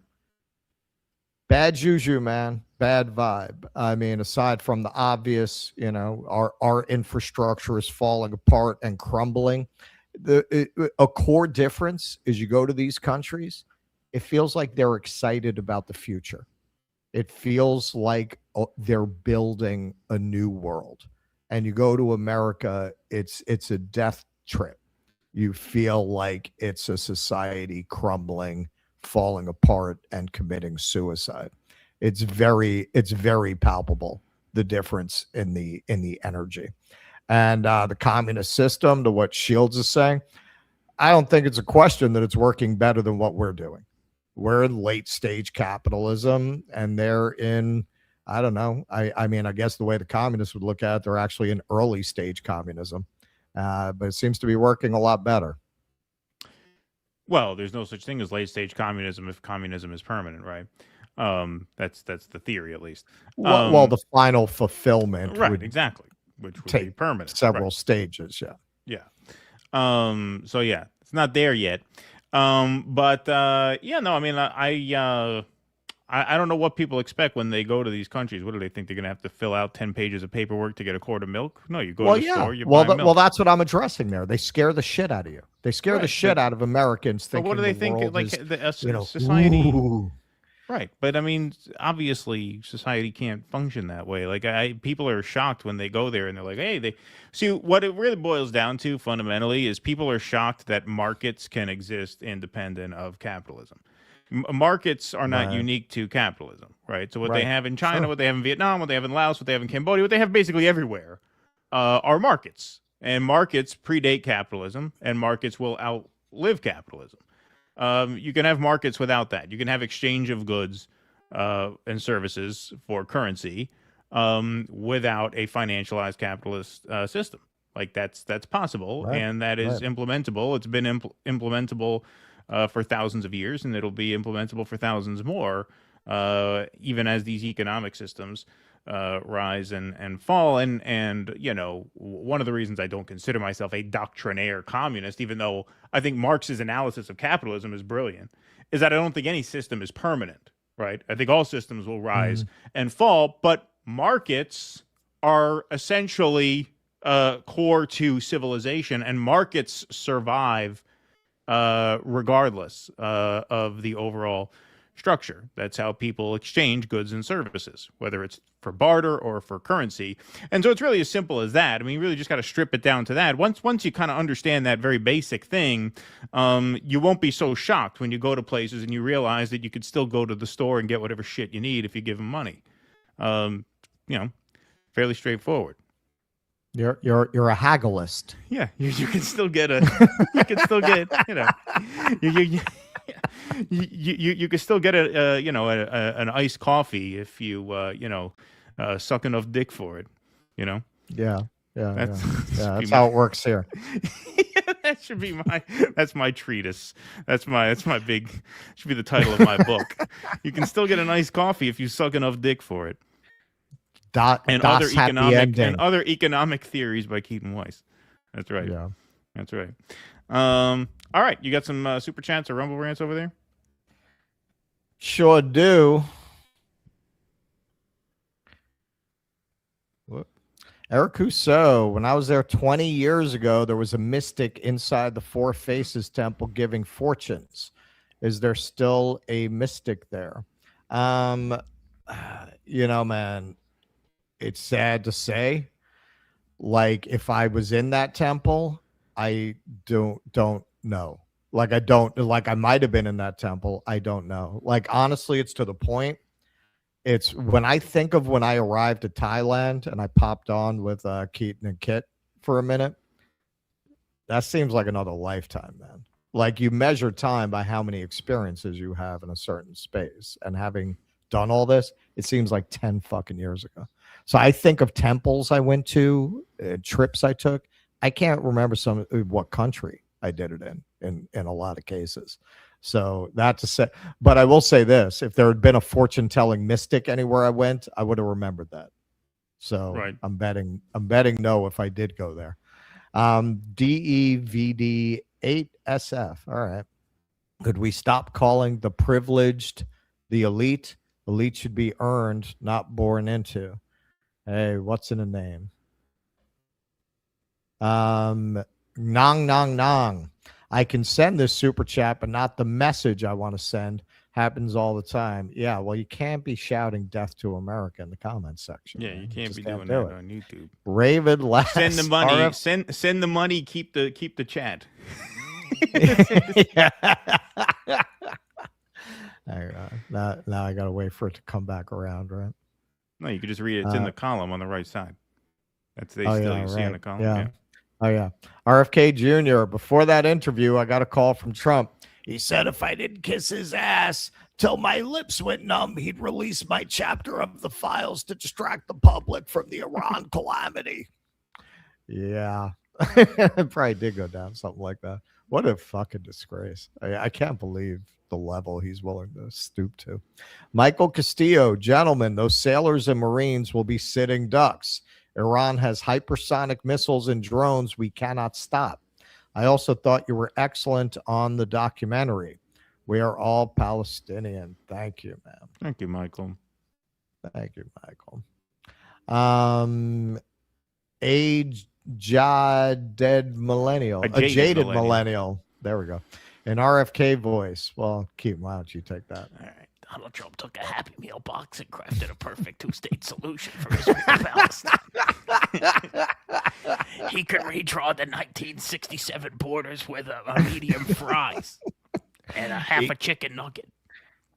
bad juju, man, bad vibe. I mean, aside from the obvious, our infrastructure is falling apart and crumbling. A core difference is you go to these countries, it feels like they're excited about the future. It feels like they're building a new world. And you go to America, it's a death trip. You feel like it's a society crumbling, falling apart, and committing suicide. It's very palpable, the difference in the energy. And the communist system, to what Shields is saying, I don't think it's a question that it's working better than what we're doing. We're in late stage capitalism, and they're in, I don't know. I mean, I guess the way the communists would look at it, they're actually in early stage communism. But it seems to be working a lot better. Well, there's no such thing as late stage communism if communism is permanent, right? That's the theory, at least. Well, the final fulfillment, right? Exactly, which would be permanent. Several stages, yeah. Yeah. So yeah, it's not there yet. But yeah, no, I mean, I don't know what people expect when they go to these countries. What do they think? They're going to have to fill out 10 pages of paperwork to get a quart of milk? No, you go to the store, you buy milk. Well, that's what I'm addressing there. They scare the shit out of you. They scare the shit out of Americans thinking what do they think? Like is, society. Ooh. Right. But I mean, obviously society can't function that way. Like people are shocked when they go there and they're like, hey, they see what it really boils down to fundamentally is people are shocked that markets can exist independent of capitalism. Markets are not unique to capitalism, right? So what they have in China, what they have in Vietnam, what they have in Laos, what they have in Cambodia, what they have basically everywhere are markets. And markets predate capitalism, and markets will outlive capitalism. You can have markets without that. You can have exchange of goods and services for currency without a financialized capitalist system. Like that's possible, and that is implementable. It's been implementable for thousands of years, and it'll be implementable for thousands more, even as these economic systems rise and fall. And you know, one of the reasons I don't consider myself a doctrinaire communist, even though I think Marx's analysis of capitalism is brilliant, is that I don't think any system is permanent, right? I think all systems will rise and fall, but markets are essentially core to civilization, and markets survive regardless of the overall structure. That's how people exchange goods and services, whether it's for barter or for currency. And so it's really as simple as that. I mean, you really just got to strip it down to that. Once you kind of understand that very basic thing, you won't be so shocked when you go to places and you realize that you could still go to the store and get whatever shit you need if you give them money. You know, fairly straightforward. You're a haggleist. Yeah, you can still get you can still get, you know, you can still get an iced coffee if you suck enough dick for it, you know. That's how it works here. That should be that's my treatise. That's my big, should be the title of my book. You can still get an iced coffee if you suck enough dick for it. Other economic theories by Keaton Weiss. That's right. Yeah, that's right. All right, you got some super chats or rumble rants over there? Sure do. What? Eric Rousseau, when I was there 20 years ago, there was a mystic inside the Four Faces Temple giving fortunes. Is there still a mystic there? Man, it's sad to say. Like, if I was in that temple, I don't know. I might have been in that temple. I don't know. Like, honestly, it's to the point. It's when I think of when I arrived to Thailand and I popped on with Keaton and Kit for a minute, that seems like another lifetime, man. Like, you measure time by how many experiences you have in a certain space. And having done all this, it seems like 10 fucking years ago. So I think of temples I went to, trips I took. I can't remember what country I did it in a lot of cases. So that to say, but I will say this: if there had been a fortune-telling mystic anywhere I went, I would have remembered that. So Right. I'm betting no if I did go there. DEVD 8SF. All right. Could we stop calling the privileged the elite? Elite should be earned, not born into. Hey, what's in a name? Nong Nong Nong. I can send this super chat, but not the message I want to send. Happens all the time. Yeah, well, you can't be shouting death to America in the comments section. Yeah, man. you can't just be can't doing do that it. on YouTube. Raven last Send the money. RF Send the money. Keep the chat. Now I gotta wait for it to come back around, right? No, you could just read it. It's in the column on the right side. That's you see in the column. Yeah. Oh yeah. RFK Jr. Before that interview, I got a call from Trump. He said if I didn't kiss his ass till my lips went numb, he'd release my chapter of the files to distract the public from the Iran calamity. Yeah. It probably did go down something like that. What a fucking disgrace. I can't believe the level he's willing to stoop to. Michael Castillo, gentlemen, those sailors and Marines will be sitting ducks. Iran has hypersonic missiles and drones we cannot stop. I also thought you were excellent on the documentary. We are all Palestinian. Thank you, man. Thank you, Michael. Thank you, Michael. Jaded millennial. A jaded millennial. There we go. An RFK voice. Well, Keith, why don't you take that? All right. Donald Trump took a Happy Meal box and crafted a perfect two-state solution for Israel and Palestine. He could redraw the 1967 borders with a medium fries and a half a chicken nugget.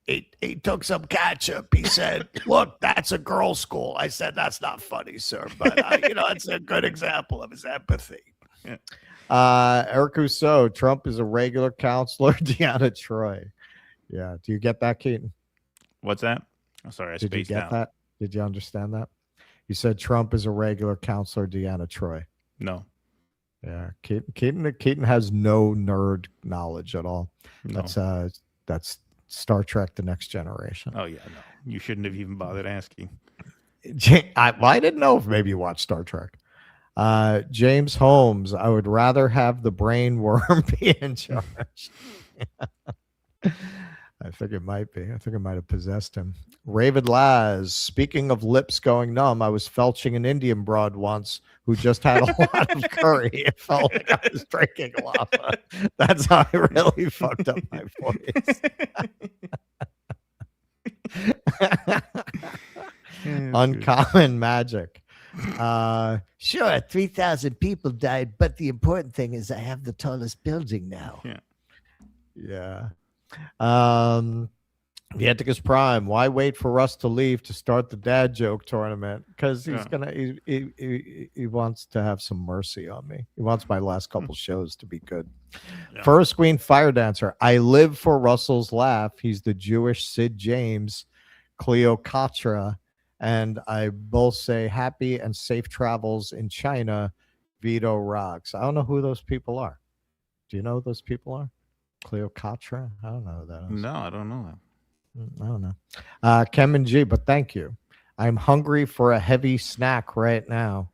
He took some ketchup. He said, look, that's a girls' school. I said, that's not funny, sir. But, it's a good example of his empathy. Yeah. Eric Rousseau, Trump is a regular counselor. Deanna Troy. Yeah. Do you get that, Keaton? What's that? I'm sorry, I Did you spaced get out. that? Did you understand that? You said Trump is a regular counselor. Deanna Troy. No. Yeah. Keaton has no nerd knowledge at all. No. That's Star Trek: The Next Generation. Oh yeah, no. You shouldn't have even bothered asking. I didn't know if maybe you watched Star Trek. James Holmes, I would rather have the brain worm be in charge. I think it might be. I think it might have possessed him. Raven Laz, speaking of lips going numb, I was felching an Indian broad once who just had a lot of curry. It felt like I was drinking lava. That's how I really fucked up my voice. Uncommon magic. Sure, 3,000 people died, but the important thing is I have the tallest building now. Yeah. Vianticus Prime, why wait for Russ to leave to start the dad joke tournament? Because he's he wants to have some mercy on me. He wants my last couple shows to be good. Yeah. First Queen Fire Dancer, I live for Russell's laugh. He's the Jewish Sid James, Cleopatra, and I both say happy and safe travels in China. Vito rocks. I don't know who those people are. Do you know who those people are? Cleopatra? I don't know who that is. No, I don't know that. I don't know. Kem and G, but thank you. I'm hungry for a heavy snack right now.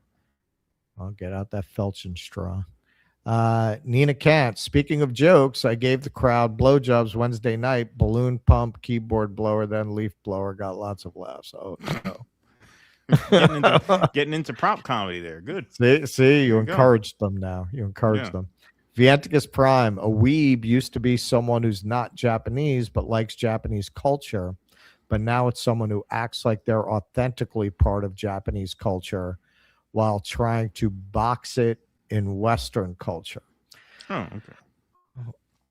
I'll get out that Felchin straw. Nina Kant, speaking of jokes, I gave the crowd blowjobs Wednesday night, balloon pump, keyboard blower, then leaf blower. Got lots of laughs. Oh, no. getting into prop comedy there. Good. See, you encouraged them now. You encouraged them. Vianticus Prime, a weeb used to be someone who's not Japanese but likes Japanese culture, but now it's someone who acts like they're authentically part of Japanese culture while trying to box it in Western culture. Oh,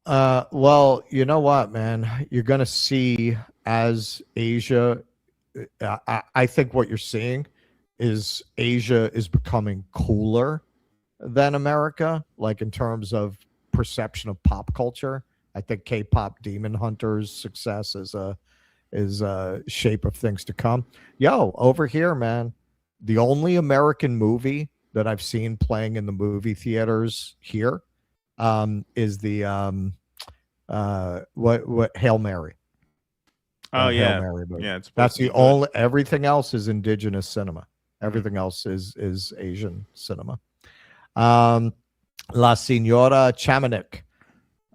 okay. Well, you know what, man? You're going to see as Asia, I think what you're seeing is Asia is becoming cooler than America, like in terms of perception of pop culture. I think K-pop Demon Hunter's success is a shape of things to come. Over here, man, the only American movie that I've seen playing in the movie theaters here is the what Hail Mary. Oh yeah, Hail Mary movie. Yeah. That's the only. Everything else is indigenous cinema. Everything else is Asian cinema. La Senora Chamanik.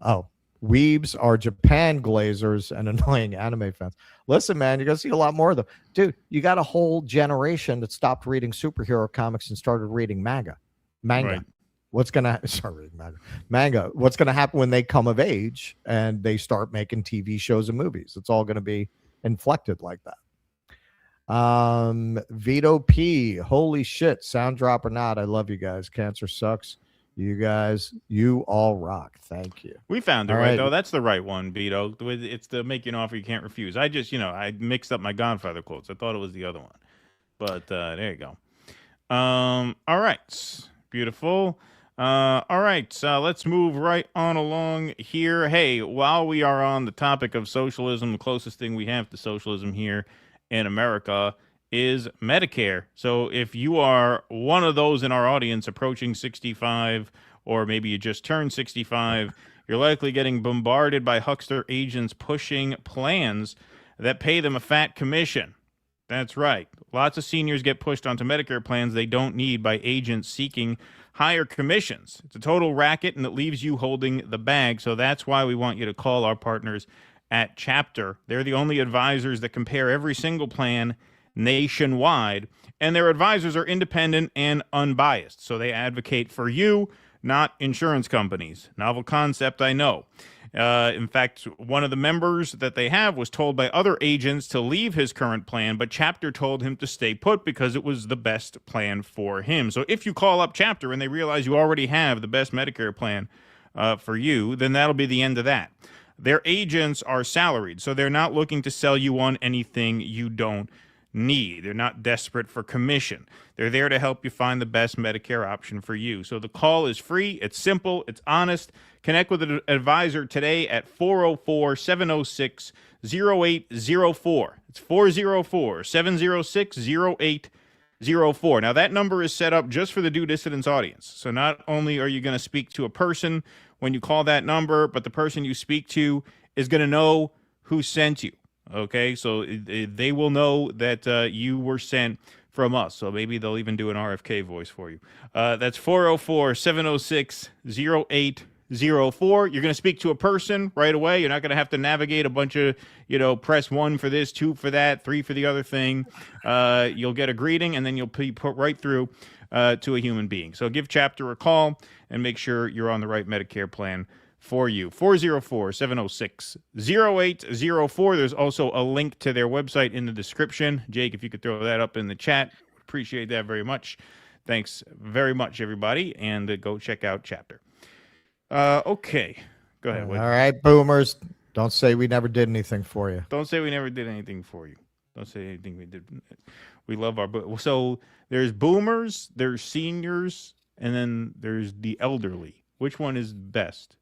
Oh, weebs are Japan glazers and annoying anime fans. Listen, man, you're going to see a lot more of them. Dude, you got a whole generation that stopped reading superhero comics and started reading manga. Right. What's going to start reading manga? What's going to happen when they come of age and they start making TV shows and movies? It's all going to be inflected like that. Vito P. Holy shit. Sound drop or not. I love you guys. Cancer sucks. You guys, you all rock. Thank you. We found it All right, right. though. That's the right one, Vito. It's the make you an offer you can't refuse. I just, I mixed up my Godfather quotes. I thought it was the other one. But there you go. All right. Beautiful. All right. Let's move right on along here. Hey, while we are on the topic of socialism, the closest thing we have to socialism here in America is Medicare. So if you are one of those in our audience approaching 65, or maybe you just turned 65, you're likely getting bombarded by huckster agents pushing plans that pay them a fat commission. That's right. Lots of seniors get pushed onto Medicare plans they don't need by agents seeking higher commissions. It's a total racket, and it leaves you holding the bag. So that's why we want you to call our partners at Chapter. They're the only advisors that compare every single plan nationwide, and their advisors are independent and unbiased. So they advocate for you, not insurance companies. Novel concept, I know. In fact, one of the members that they have was told by other agents to leave his current plan, but Chapter told him to stay put because it was the best plan for him. So if you call up Chapter and they realize you already have the best Medicare plan for you, then that'll be the end of that. Their agents are salaried, so they're not looking to sell you on anything you don't need. They're not desperate for commission. They're there to help you find the best Medicare option for you. So the call is free. It's simple. It's honest. Connect with an advisor today at 404-706-0804. It's 404-706-0804. Now, that number is set up just for the due dissidence audience. So not only are you going to speak to a person when you call that number, but the person you speak to is going to know who sent you. Okay, so they will know that you were sent from us. So maybe they'll even do an RFK voice for you. That's 404-706-0804. You're going to speak to a person right away. You're not going to have to navigate a bunch of, press 1 for this, 2 for that, 3 for the other thing. You'll get a greeting, and then you'll be put right through to a human being. So give Chapter a call and make sure you're on the right Medicare plan for you. 404-706-0804. There's also a link to their website in the description. Jake, if you could throw that up in the chat, appreciate that very much. Thanks very much, everybody, and go check out Chapter. Okay, go ahead. All right, boomers. Don't say we never did anything for you. Don't say we never did anything for you. Don't say anything we did. We love our... So there's boomers, there's seniors, and then there's the elderly. Which one is best?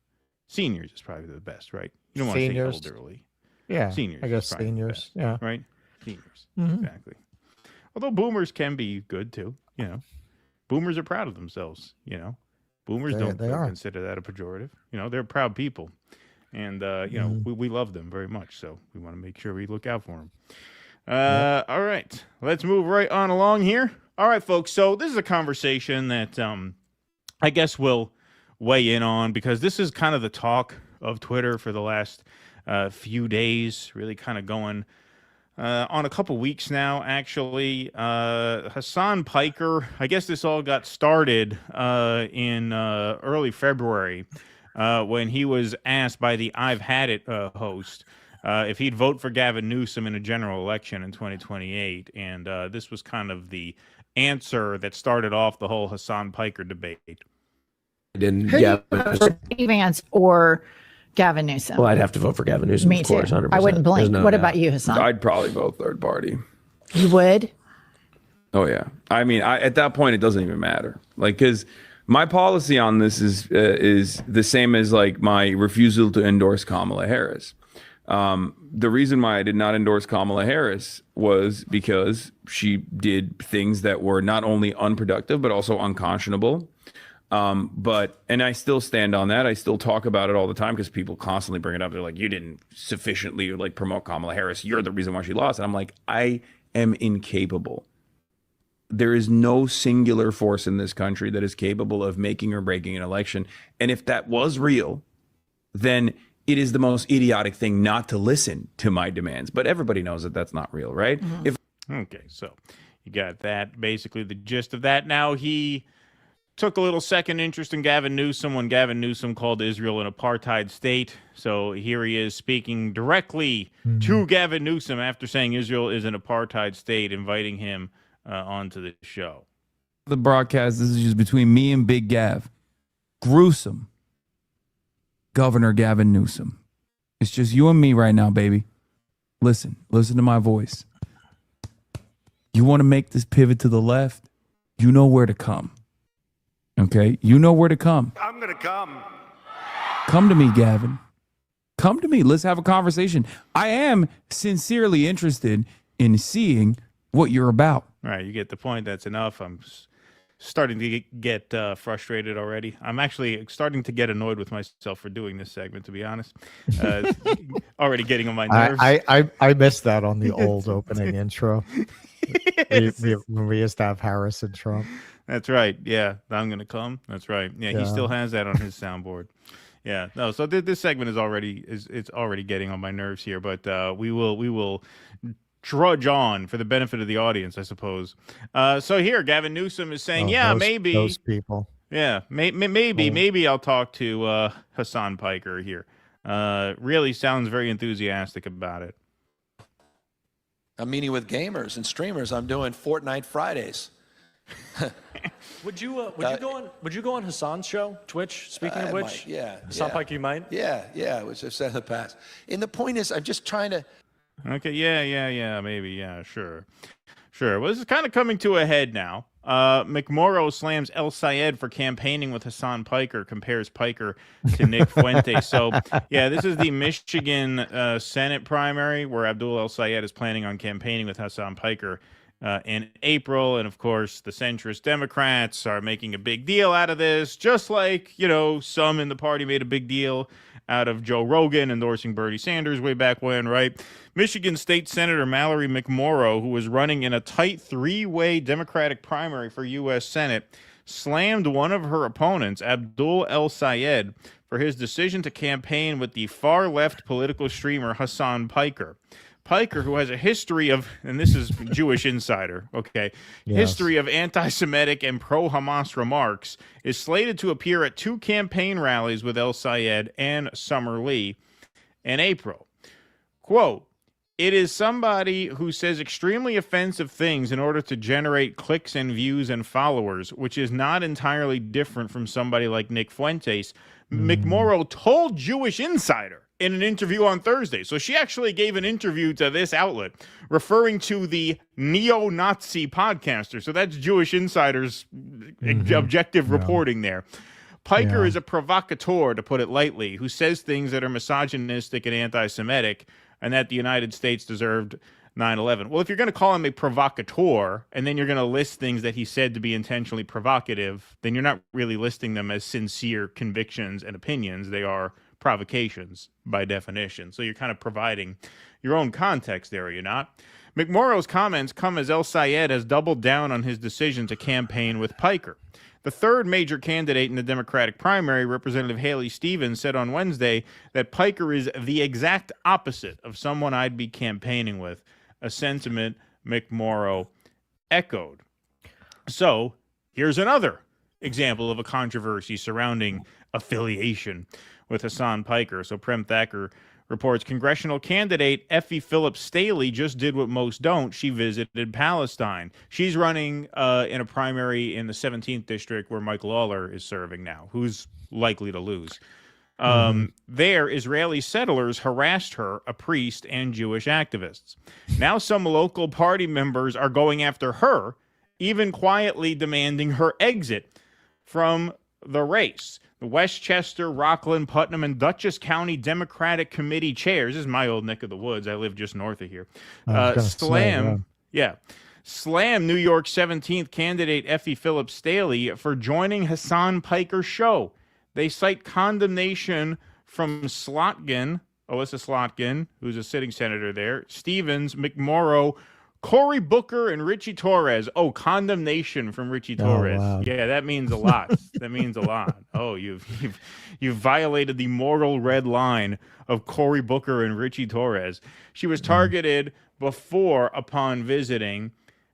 Seniors is probably the best, right? You don't want to say elderly. Yeah, seniors. I guess seniors. Yeah, right. Seniors, Mhm. exactly. Although boomers can be good too. Boomers are proud of themselves. Boomers They don't are. consider that a pejorative. They're proud people, and we love them very much. So we want to make sure we look out for them. All right, let's move right on along here. All right, folks. So this is a conversation that I guess we'll weigh in on, because this is kind of the talk of Twitter for the last few days, really kind of going on a couple weeks now, actually. Hasan Piker, I guess this all got started in early February when he was asked by the I've Had It host if he'd vote for Gavin Newsom in a general election in 2028. And this was kind of the answer that started off the whole Hasan Piker debate. Didn't Vance or Gavin Newsom? Well, I'd have to vote for Gavin Newsom. Me of course, too. 100%. I wouldn't blink. There's no What doubt. about you, Hasan? I'd probably vote third party. You would? Oh yeah. I mean, at that point, it doesn't even matter. Because my policy on this is the same as like my refusal to endorse Kamala Harris. The reason why I did not endorse Kamala Harris was because she did things that were not only unproductive, but also unconscionable. And I still stand on that. I still talk about it all the time because people constantly bring it up. They're like, you didn't sufficiently like promote Kamala Harris. You're the reason why she lost. And I'm like, I am incapable. There is no singular force in this country that is capable of making or breaking an election. And if that was real, then it is the most idiotic thing not to listen to my demands. But everybody knows that that's not real, right? Okay, so you got that, basically the gist of that. Now, he took a little second interest in Gavin Newsom when Gavin Newsom called Israel an apartheid state. So here he is speaking directly to Gavin Newsom after saying Israel is an apartheid state, inviting him onto the show. The broadcast, this is just between me and Big Gav. Gruesome. Governor Gavin Newsom. It's just you and me right now, baby. Listen to my voice. You want to make this pivot to the left? You know where to come. Okay? You know where to come. I'm going to come. Come to me, Gavin. Come to me. Let's have a conversation. I am sincerely interested in seeing what you're about. All right, you get the point. That's enough. I'm starting to get frustrated already. I'm actually starting to get annoyed with myself for doing this segment, to be honest. Already getting on my nerves. I missed that on the old opening intro. When we used to have Harris and Trump. That's right. Yeah, I'm going to come. That's right. Yeah, he still has that on his soundboard. Yeah. No, so this segment is already getting on my nerves here, but we will trudge on for the benefit of the audience, I suppose. So here, Gavin Newsom is saying, maybe those people. Yeah, maybe I'll talk to Hasan Piker here. Really sounds very enthusiastic about it. I'm meeting with gamers and streamers. I'm doing Fortnite Fridays. Would you go on Hasan's show, Twitch? Speaking of which, Hasan Piker, you might. Yeah, which I've said in the past. And the point is, I'm just trying to. Okay, maybe, sure. Well, this is kind of coming to a head now. McMorrow slams El Sayed for campaigning with Hasan Piker, compares Piker to Nick Fuentes. So, this is the Michigan Senate primary where Abdul El Sayed is planning on campaigning with Hasan Piker in April. And, of course, the centrist Democrats are making a big deal out of this, just like, some in the party made a big deal out of Joe Rogan endorsing Bernie Sanders way back when, right? Michigan State Senator Mallory McMorrow, who was running in a tight three-way Democratic primary for U.S. Senate, slammed one of her opponents, Abdul El Sayed, for his decision to campaign with the far-left political streamer Hasan Piker. Piker, who has a history of, and this is Jewish Insider, okay, history of anti-Semitic and pro-Hamas remarks, is slated to appear at 2 campaign rallies with El Sayed and Summer Lee in April. Quote, "It is somebody who says extremely offensive things in order to generate clicks and views and followers, which is not entirely different from somebody like Nick Fuentes," McMorrow told Jewish Insider in an interview on Thursday. So she actually gave an interview to this outlet referring to the neo-Nazi podcaster. So that's Jewish Insider's objective reporting there. Piker is a provocateur, to put it lightly, who says things that are misogynistic and anti-Semitic, and that the United States deserved 9/11. Well, if you're going to call him a provocateur, and then you're going to list things that he said to be intentionally provocative, then you're not really listing them as sincere convictions and opinions. They are provocations by definition. So you're kind of providing your own context there, are you not? McMorrow's comments come as El Sayed has doubled down on his decision to campaign with Piker. The third major candidate in the Democratic primary, Representative Haley Stevens, said on Wednesday that Piker is the exact opposite of someone I'd be campaigning with, a sentiment McMorrow echoed. So here's another example of a controversy surrounding affiliation with Hasan Piker. So Prem Thacker reports congressional candidate Effie Phillips Staley just did what most don't. She visited Palestine. She's running in a primary in the 17th district where Mike Lawler is serving now, who's likely to lose. There, Israeli settlers harassed her, a priest, and Jewish activists. Now some local party members are going after her, even quietly demanding her exit from the race. The Westchester, Rockland, Putnam, and Dutchess County Democratic Committee chairs, this is my old neck of the woods, I live just north of here, slam New York 17th candidate Effie Phillips Staley for joining Hasan Piker's show. They cite condemnation from Alyssa Slotkin, who's a sitting senator there, Stevens, McMorrow, Cory Booker, and Richie Torres. Oh, condemnation from Richie Torres. wow. Yeah, that means a lot. That means a lot. Oh, you've violated the moral red line of Cory Booker and Richie Torres. She was targeted upon visiting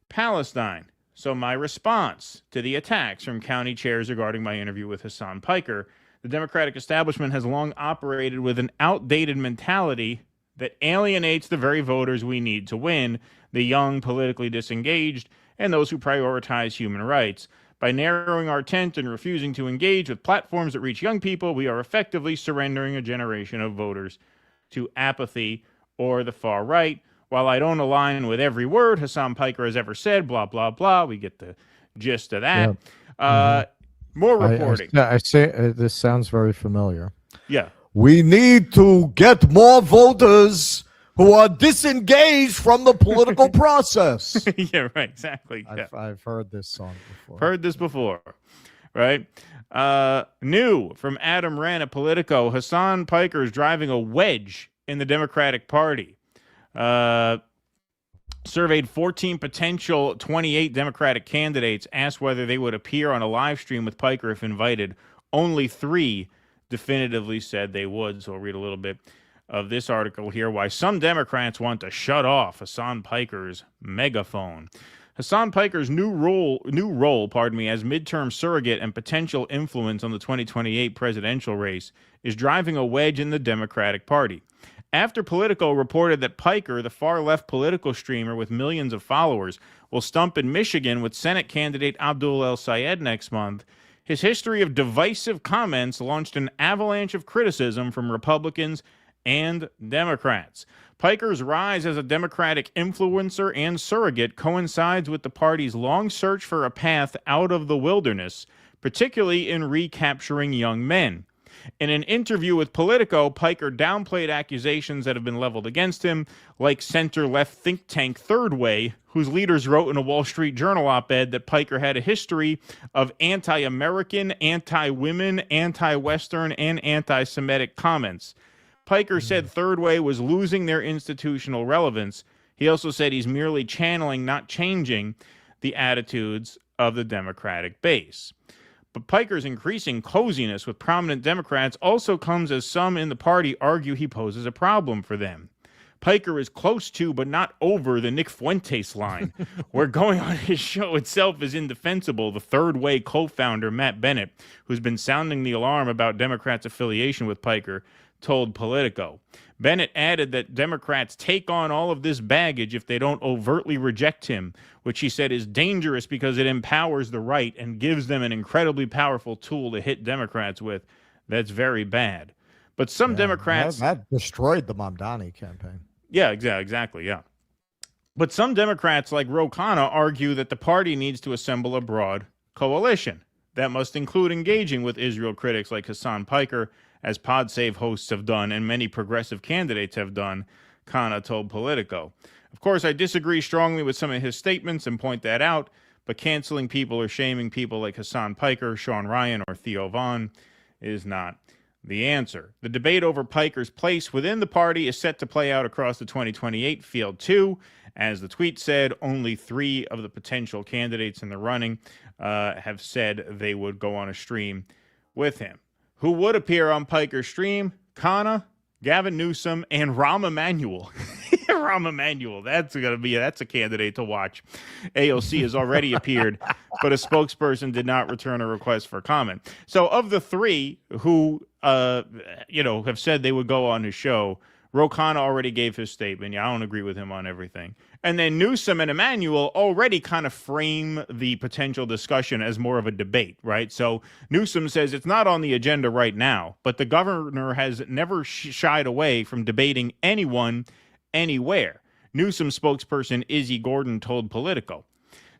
Palestine. So my response to the attacks from county chairs regarding my interview with Hasan Piker: the Democratic establishment has long operated with an outdated mentality that alienates the very voters we need to win, the young, politically disengaged, and those who prioritize human rights. By narrowing our tent and refusing to engage with platforms that reach young people, we are effectively surrendering a generation of voters to apathy or the far right. While I don't align with every word Hasan Piker has ever said, blah, blah, blah, we get the gist of that. More reporting. I say this sounds very familiar. Yeah. We need to get more voters who are disengaged from the political process. Yeah, right, exactly. I've heard this song before. Heard this before, right? New from Adam Wren at Politico: Hasan Piker is driving a wedge in the Democratic Party. Surveyed 14 potential 28 Democratic candidates, asked whether they would appear on a live stream with Piker if invited. Only 3 definitively said they would. So I'll read a little bit of this article here: why some Democrats want to shut off Hasan Piker's megaphone. Hasan Piker's new role, as midterm surrogate and potential influence on the 2028 presidential race is driving a wedge in the Democratic Party. After Politico reported that Piker, the far-left political streamer with millions of followers, will stump in Michigan with Senate candidate Abdul El-Sayed next month, his history of divisive comments launched an avalanche of criticism from Republicans and Democrats. Piker's rise as a Democratic influencer and surrogate coincides with the party's long search for a path out of the wilderness, particularly in recapturing young men. In an interview with Politico, Piker downplayed accusations that have been leveled against him, like center-left think tank Third Way, whose leaders wrote in a Wall Street Journal op-ed that Piker had a history of anti-American, anti-women, anti-Western, and anti-Semitic comments. Piker said Third Way was losing their institutional relevance. He also said he's merely channeling, not changing, the attitudes of the Democratic base. But Piker's increasing coziness with prominent Democrats also comes as some in the party argue he poses a problem for them. Piker is close to, but not over, the Nick Fuentes line, where going on his show itself is indefensible. The Third Way co-founder, Matt Bennett, who's been sounding the alarm about Democrats' affiliation with Piker, told Politico. Bennett added that Democrats take on all of this baggage if they don't overtly reject him, which he said is dangerous because it empowers the right and gives them an incredibly powerful tool to hit Democrats with. That's very bad. But some Democrats... That destroyed the Mamdani campaign. Yeah, exactly, yeah. But some Democrats, like Ro Khanna, argue that the party needs to assemble a broad coalition. That must include engaging with Israel critics like Hasan Piker, as PodSave hosts have done and many progressive candidates have done, Khanna told Politico. Of course, I disagree strongly with some of his statements and point that out, but canceling people or shaming people like Hasan Piker, Sean Ryan, or Theo Vaughn is not the answer. The debate over Piker's place within the party is set to play out across the 2028 field too. As the tweet said, only 3 of the potential candidates in the running have said they would go on a stream with him. Who would appear on Piker's stream? Khanna, Gavin Newsom, and Rahm Emanuel. Rahm Emanuel, that's a candidate to watch. AOC has already appeared, but a spokesperson did not return a request for comment. So of the 3 who have said they would go on his show, Ro Khanna already gave his statement. Yeah, I don't agree with him on everything. And then Newsom and Emanuel already kind of frame the potential discussion as more of a debate, right? So Newsom says it's not on the agenda right now, but the governor has never shied away from debating anyone, anywhere. Newsom spokesperson Izzy Gordon told Politico.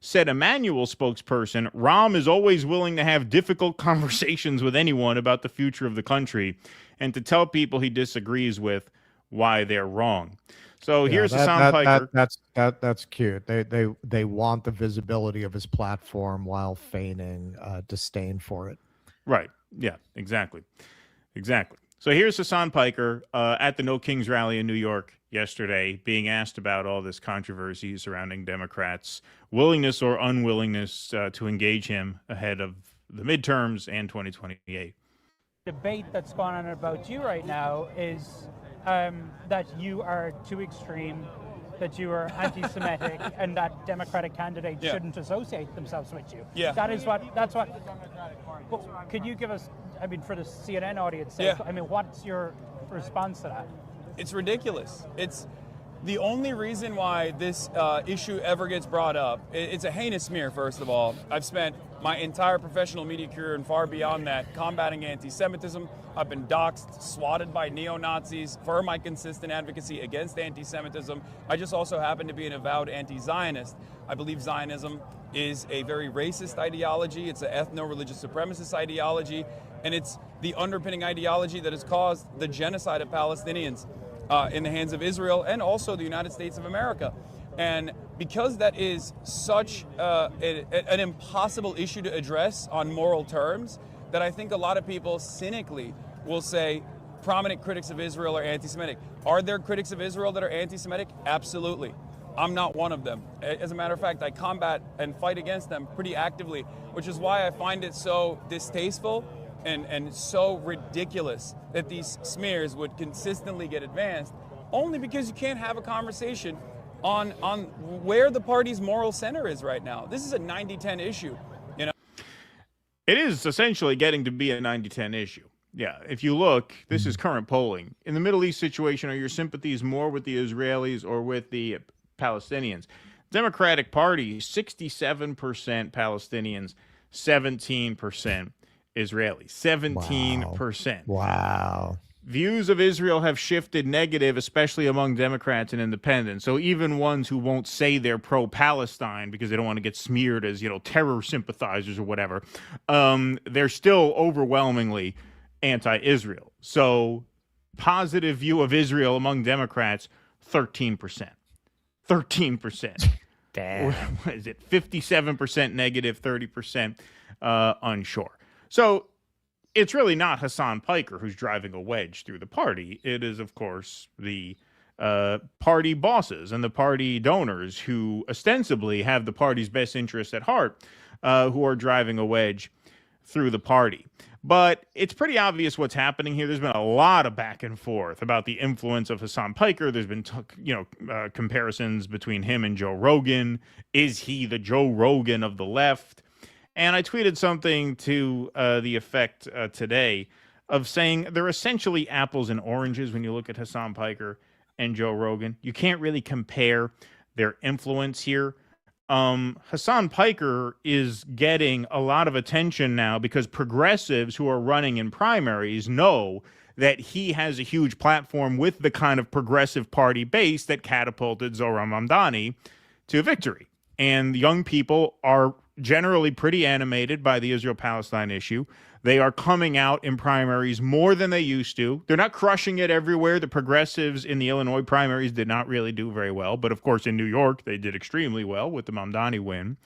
Said Emmanuel spokesperson, Rahm is always willing to have difficult conversations with anyone about the future of the country and to tell people he disagrees with why they're wrong. So here's Hasan Piker. That's cute. They want the visibility of his platform while feigning disdain for it. Right. Yeah, exactly. Exactly. So here's Hasan Piker at the No Kings rally in New York yesterday being asked about all this controversy surrounding Democrats' willingness or unwillingness to engage him ahead of the midterms and 2028. Debate that's going on about you right now is that you are too extreme, that you are anti-Semitic, and that Democratic candidates shouldn't associate themselves with you. Yeah. That's what. But could you give us, I mean, for the CNN audience, I mean, what's your response to that? It's ridiculous. It's the only reason why this issue ever gets brought up. It's a heinous smear, first of all. I've spent my entire professional media career and far beyond that combating anti-Semitism. I've been doxxed, swatted by neo-Nazis for my consistent advocacy against anti-Semitism. I just also happen to be an avowed anti-Zionist. I believe Zionism is a very racist ideology. It's an ethno-religious supremacist ideology, and it's the underpinning ideology that has caused the genocide of Palestinians in the hands of Israel and also the United States of America. And because that is such an impossible issue to address on moral terms, that I think a lot of people cynically will say prominent critics of Israel are anti-Semitic. Are there critics of Israel that are anti-Semitic? Absolutely. I'm not one of them. As a matter of fact, I combat and fight against them pretty actively, which is why I find it so distasteful and so ridiculous that these smears would consistently get advanced, only because you can't have a conversation on where the party's moral center is right now. This is a 90-10 issue, you know? It is essentially getting to be a 90-10 issue. Yeah, if you look, this is current polling. In the Middle East situation, are your sympathies more with the Israelis or with the Palestinians? Democratic Party, 67% Palestinians, 17% Israelis. 17%. Wow. Views of Israel have shifted negative, especially among Democrats and independents. So even ones who won't say they're pro-Palestine because they don't want to get smeared as, terror sympathizers or whatever, they're still overwhelmingly anti-Israel. So positive view of Israel among Democrats, 13%. 13%. Damn. Or what is it? 57% negative, 30% unsure. So it's really not Hasan Piker who's driving a wedge through the party. It is, of course, the party bosses and the party donors who ostensibly have the party's best interests at heart, who are driving a wedge through the party. But it's pretty obvious what's happening here. There's been a lot of back and forth about the influence of Hasan Piker. There's been, comparisons between him and Joe Rogan. Is he the Joe Rogan of the left? And I tweeted something to the effect today of saying they're essentially apples and oranges when you look at Hasan Piker and Joe Rogan. You can't really compare their influence here. Hasan Piker is getting a lot of attention now because progressives who are running in primaries know that he has a huge platform with the kind of progressive party base that catapulted Zohran Mamdani to victory. And young people are generally pretty animated by the Israel-Palestine issue. They are coming out in primaries more than they used to. They're not crushing it everywhere. The progressives in the Illinois primaries did not really do very well. But, of course, in New York, they did extremely well with the Mamdani win.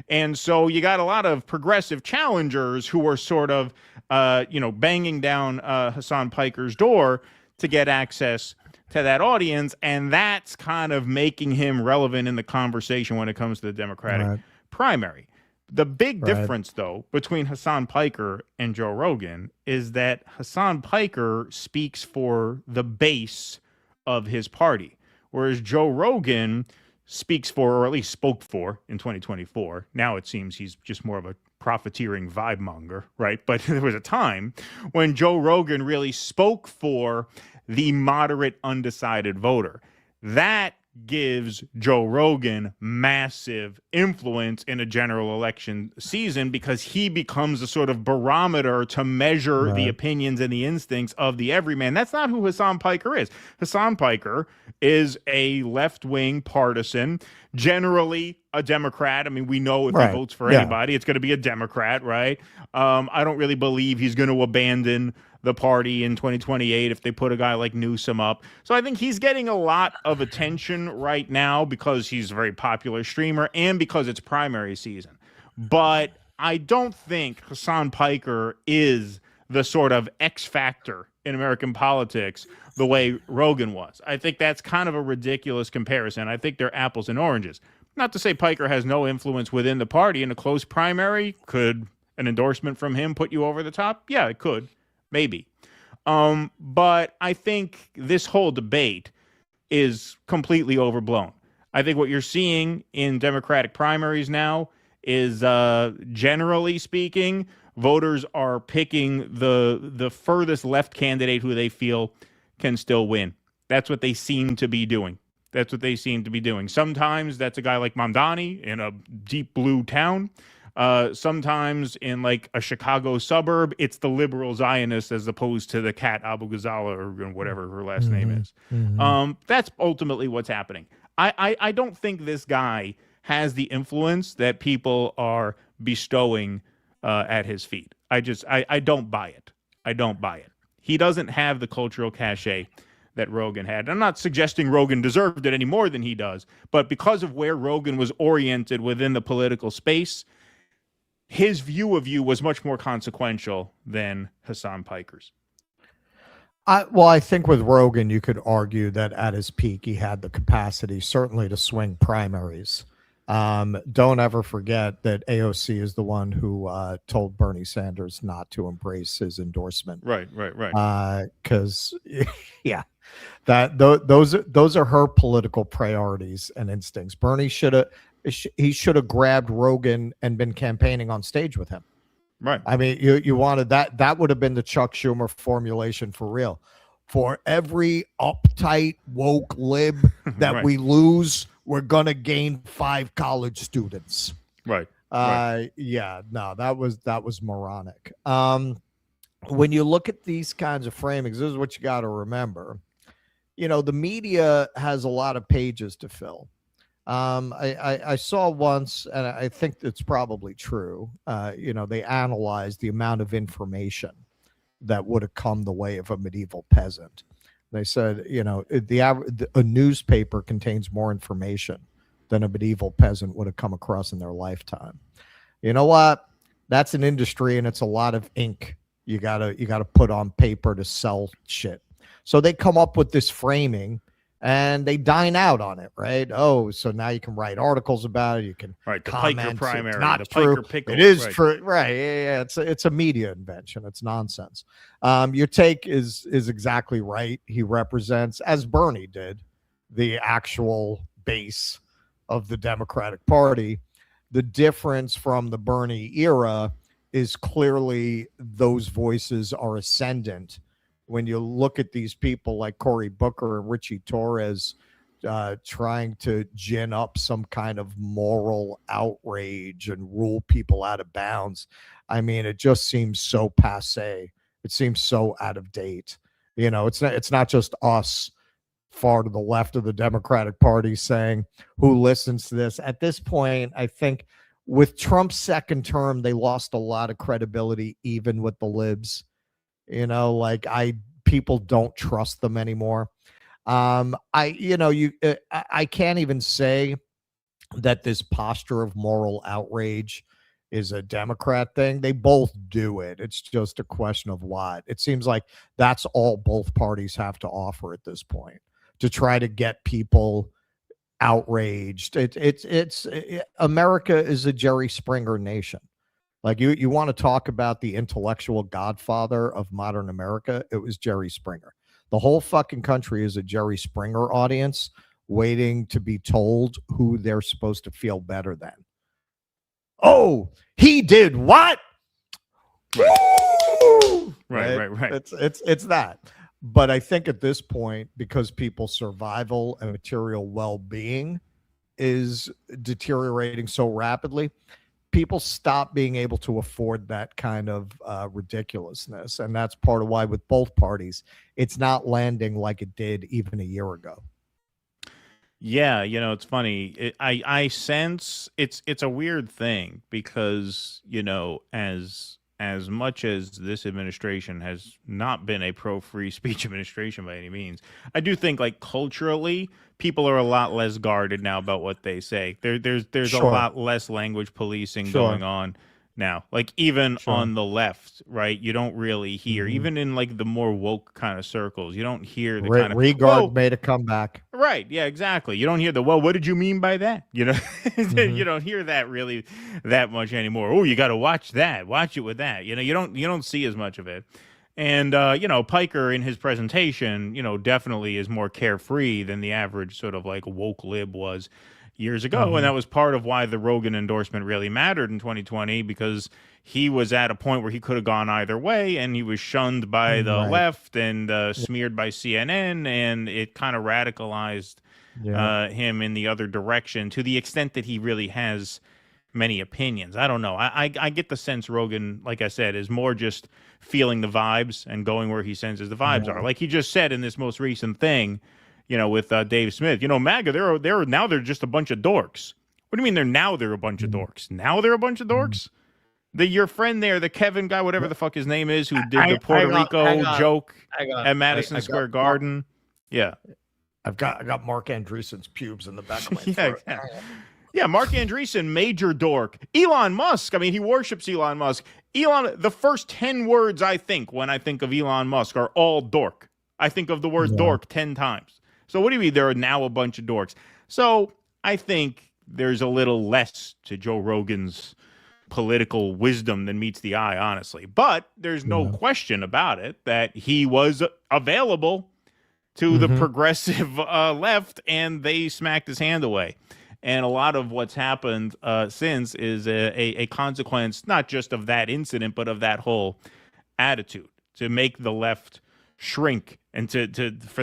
And so you got a lot of progressive challengers who are sort of, banging down Hasan Piker's door to get access to that audience. And that's kind of making him relevant in the conversation when it comes to the Democratic primary. The big difference, though, between Hasan Piker and Joe Rogan is that Hasan Piker speaks for the base of his party, whereas Joe Rogan speaks for, or at least spoke for, in 2024. Now it seems he's just more of a profiteering vibe monger, right? But there was a time when Joe Rogan really spoke for the moderate, undecided voter. That gives Joe Rogan massive influence in a general election season because he becomes a sort of barometer to measure the opinions and the instincts of the everyman. That's not who Hasan Piker is. Hasan Piker is a left-wing partisan, generally a Democrat. I mean, we know if he votes for anybody, it's going to be a Democrat, right? I don't really believe he's going to abandon the party in 2028 if they put a guy like Newsom up. So I think he's getting a lot of attention right now because he's a very popular streamer and because it's primary season. But I don't think Hasan Piker is the sort of X factor in American politics the way Rogan was. I think that's kind of a ridiculous comparison. I think they're apples and oranges. Not to say Piker has no influence within the party. In a close primary, could an endorsement from him put you over the top? Yeah, it could. Maybe. But I think this whole debate is completely overblown. I think what you're seeing in Democratic primaries now is, generally speaking, voters are picking the furthest left candidate who they feel can still win. That's what they seem to be doing. Sometimes that's a guy like Mamdani in a deep blue town. Sometimes in like a Chicago suburb, it's the liberal Zionist as opposed to the Kat Abu Ghazala or whatever her last name is. That's ultimately what's happening. I don't think this guy has the influence that people are bestowing at his feet. I don't buy it. I don't buy it. He doesn't have the cultural cachet that Rogan had. I'm not suggesting Rogan deserved it any more than he does, but because of where Rogan was oriented within the political space, his view of you was much more consequential than Hasan Piker's. I think with Rogan, you could argue that at his peak, he had the capacity certainly to swing primaries. Don't ever forget that AOC is the one who told Bernie Sanders not to embrace his endorsement. Right. Because, yeah, those are her political priorities and instincts. Bernie should have grabbed Rogan and been campaigning on stage with him. Right. I mean, you wanted that. That would have been the Chuck Schumer formulation for real. For every uptight woke lib that we lose, we're gonna gain 5 college students. Right. Yeah. No, that was moronic. When you look at these kinds of framings, this is what you got to remember. You know, the media has a lot of pages to fill. I saw once, and I think it's probably true, they analyzed the amount of information that would have come the way of a medieval peasant. They said, a newspaper contains more information than a medieval peasant would have come across in their lifetime. You know what? That's an industry, and it's a lot of ink you gotta put on paper to sell shit. So they come up with this framing, and they dine out on it, right? Oh, so now you can write articles about it. You can the comment. Piker primary, it's not the true. Piker pickle. It is right. true, right? Yeah. It's a media invention. It's nonsense. Your take is exactly right. He represents, as Bernie did, the actual base of the Democratic Party. The difference from the Bernie era is clearly those voices are ascendant. When you look at these people like Cory Booker and Richie Torres trying to gin up some kind of moral outrage and rule people out of bounds, I mean, it just seems so passé. It seems so out of date. You know, it's not just us far to the left of the Democratic Party saying who listens to this. At this point, I think with Trump's second term, they lost a lot of credibility, even with the libs. People don't trust them anymore. I can't even say that this posture of moral outrage is a Democrat thing. They both do it. It's just a question of what. It seems like that's all both parties have to offer at this point to try to get people outraged. America is a Jerry Springer nation. Like you want to talk about the intellectual godfather of modern America, it was Jerry Springer. The whole fucking country is a Jerry Springer audience waiting to be told who they're supposed to feel better than. Oh, he did what? Right. It's that. But I think at this point, because people's survival and material well-being is deteriorating so rapidly, people stop being able to afford that kind of ridiculousness. And that's part of why with both parties, it's not landing like it did even a year ago. Yeah, it's funny. I sense it's a weird thing because, as much as this administration has not been a pro-free speech administration by any means, I do think like culturally, people are a lot less guarded now about what they say. There's Sure. a lot less language policing Sure. going on now. Like even on the left, right? You don't really hear, even in like the more woke kind of circles, you don't hear the kind of Regard made a comeback. Right. Yeah, exactly. You don't hear what did you mean by that? You don't hear that really that much anymore. Oh, you got to watch that. Watch it with that. You don't see as much of it. And, Piker in his presentation, definitely is more carefree than the average sort of like woke lib was years ago. And that was part of why the Rogan endorsement really mattered in 2020, because he was at a point where he could have gone either way, and he was shunned by the left and smeared by CNN, and it kind of radicalized him in the other direction to the extent that he really has many opinions. I don't know. I get the sense Rogan, like I said, is more just feeling the vibes and going where he senses the vibes are. Like he just said in this most recent thing, with Dave Smith, MAGA, they're just a bunch of dorks. What do you mean they're a bunch of dorks? Now they're a bunch of dorks? Your friend there, the Kevin guy, whatever the fuck his name is, who did the Puerto Rico joke at Madison Square Garden. Yeah. I got Mark Andreessen's pubes in the back of my throat. Yeah, Mark Andreessen, major dork. Elon Musk, I mean, he worships Elon Musk. The first 10 words I think when I think of Elon Musk are all dork. I think of the word dork 10 times. So what do you mean there are now a bunch of dorks? So I think there's a little less to Joe Rogan's political wisdom than meets the eye, honestly. But there's no question about it that he was available to the progressive left, and they smacked his hand away. And a lot of what's happened since is a consequence, not just of that incident, but of that whole attitude to make the left shrink and for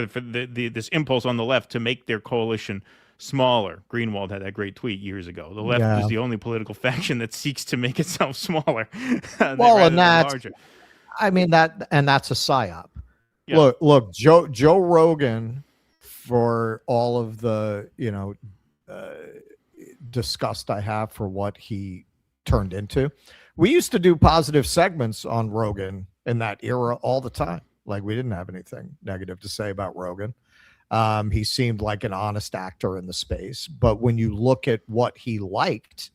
this impulse on the left to make their coalition smaller. Greenwald had that great tweet years ago. The left is the only political faction that seeks to make itself smaller. And that's a psyop. Yeah. Look, Joe Rogan, for all of the disgust I have for what he turned into, we used to do positive segments on Rogan in that era all the time. Like, we didn't have anything negative to say about Rogan. He seemed like an honest actor in the space. But when you look at what he liked,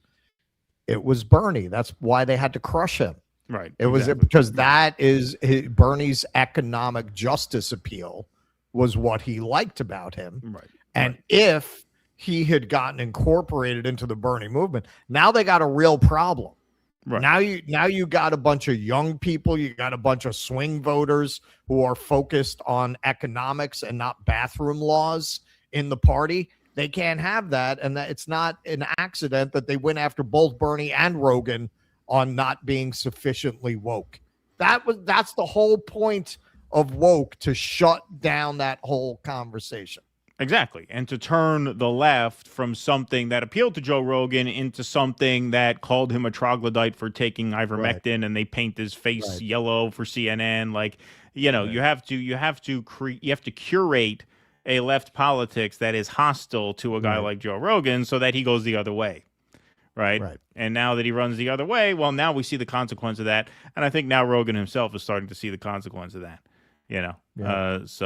it was Bernie. That's why they had to crush him. Right. It was because that is Bernie's economic justice appeal was what he liked about him. Right. And if he had gotten incorporated into the Bernie movement, now they got a real problem. Right. Now you got a bunch of young people, you got a bunch of swing voters who are focused on economics and not bathroom laws in the party. They can't have that, and that it's not an accident that they went after both Bernie and Rogan on not being sufficiently woke. That's the whole point of woke, to shut down that whole conversation. Exactly. And to turn the left from something that appealed to Joe Rogan into something that called him a troglodyte for taking ivermectin, and they paint his face yellow for CNN. Like, you have to curate a left politics that is hostile to a guy like Joe Rogan so that he goes the other way. Right. And now that he runs the other way, well, now we see the consequence of that. And I think now Rogan himself is starting to see the consequence of that. That's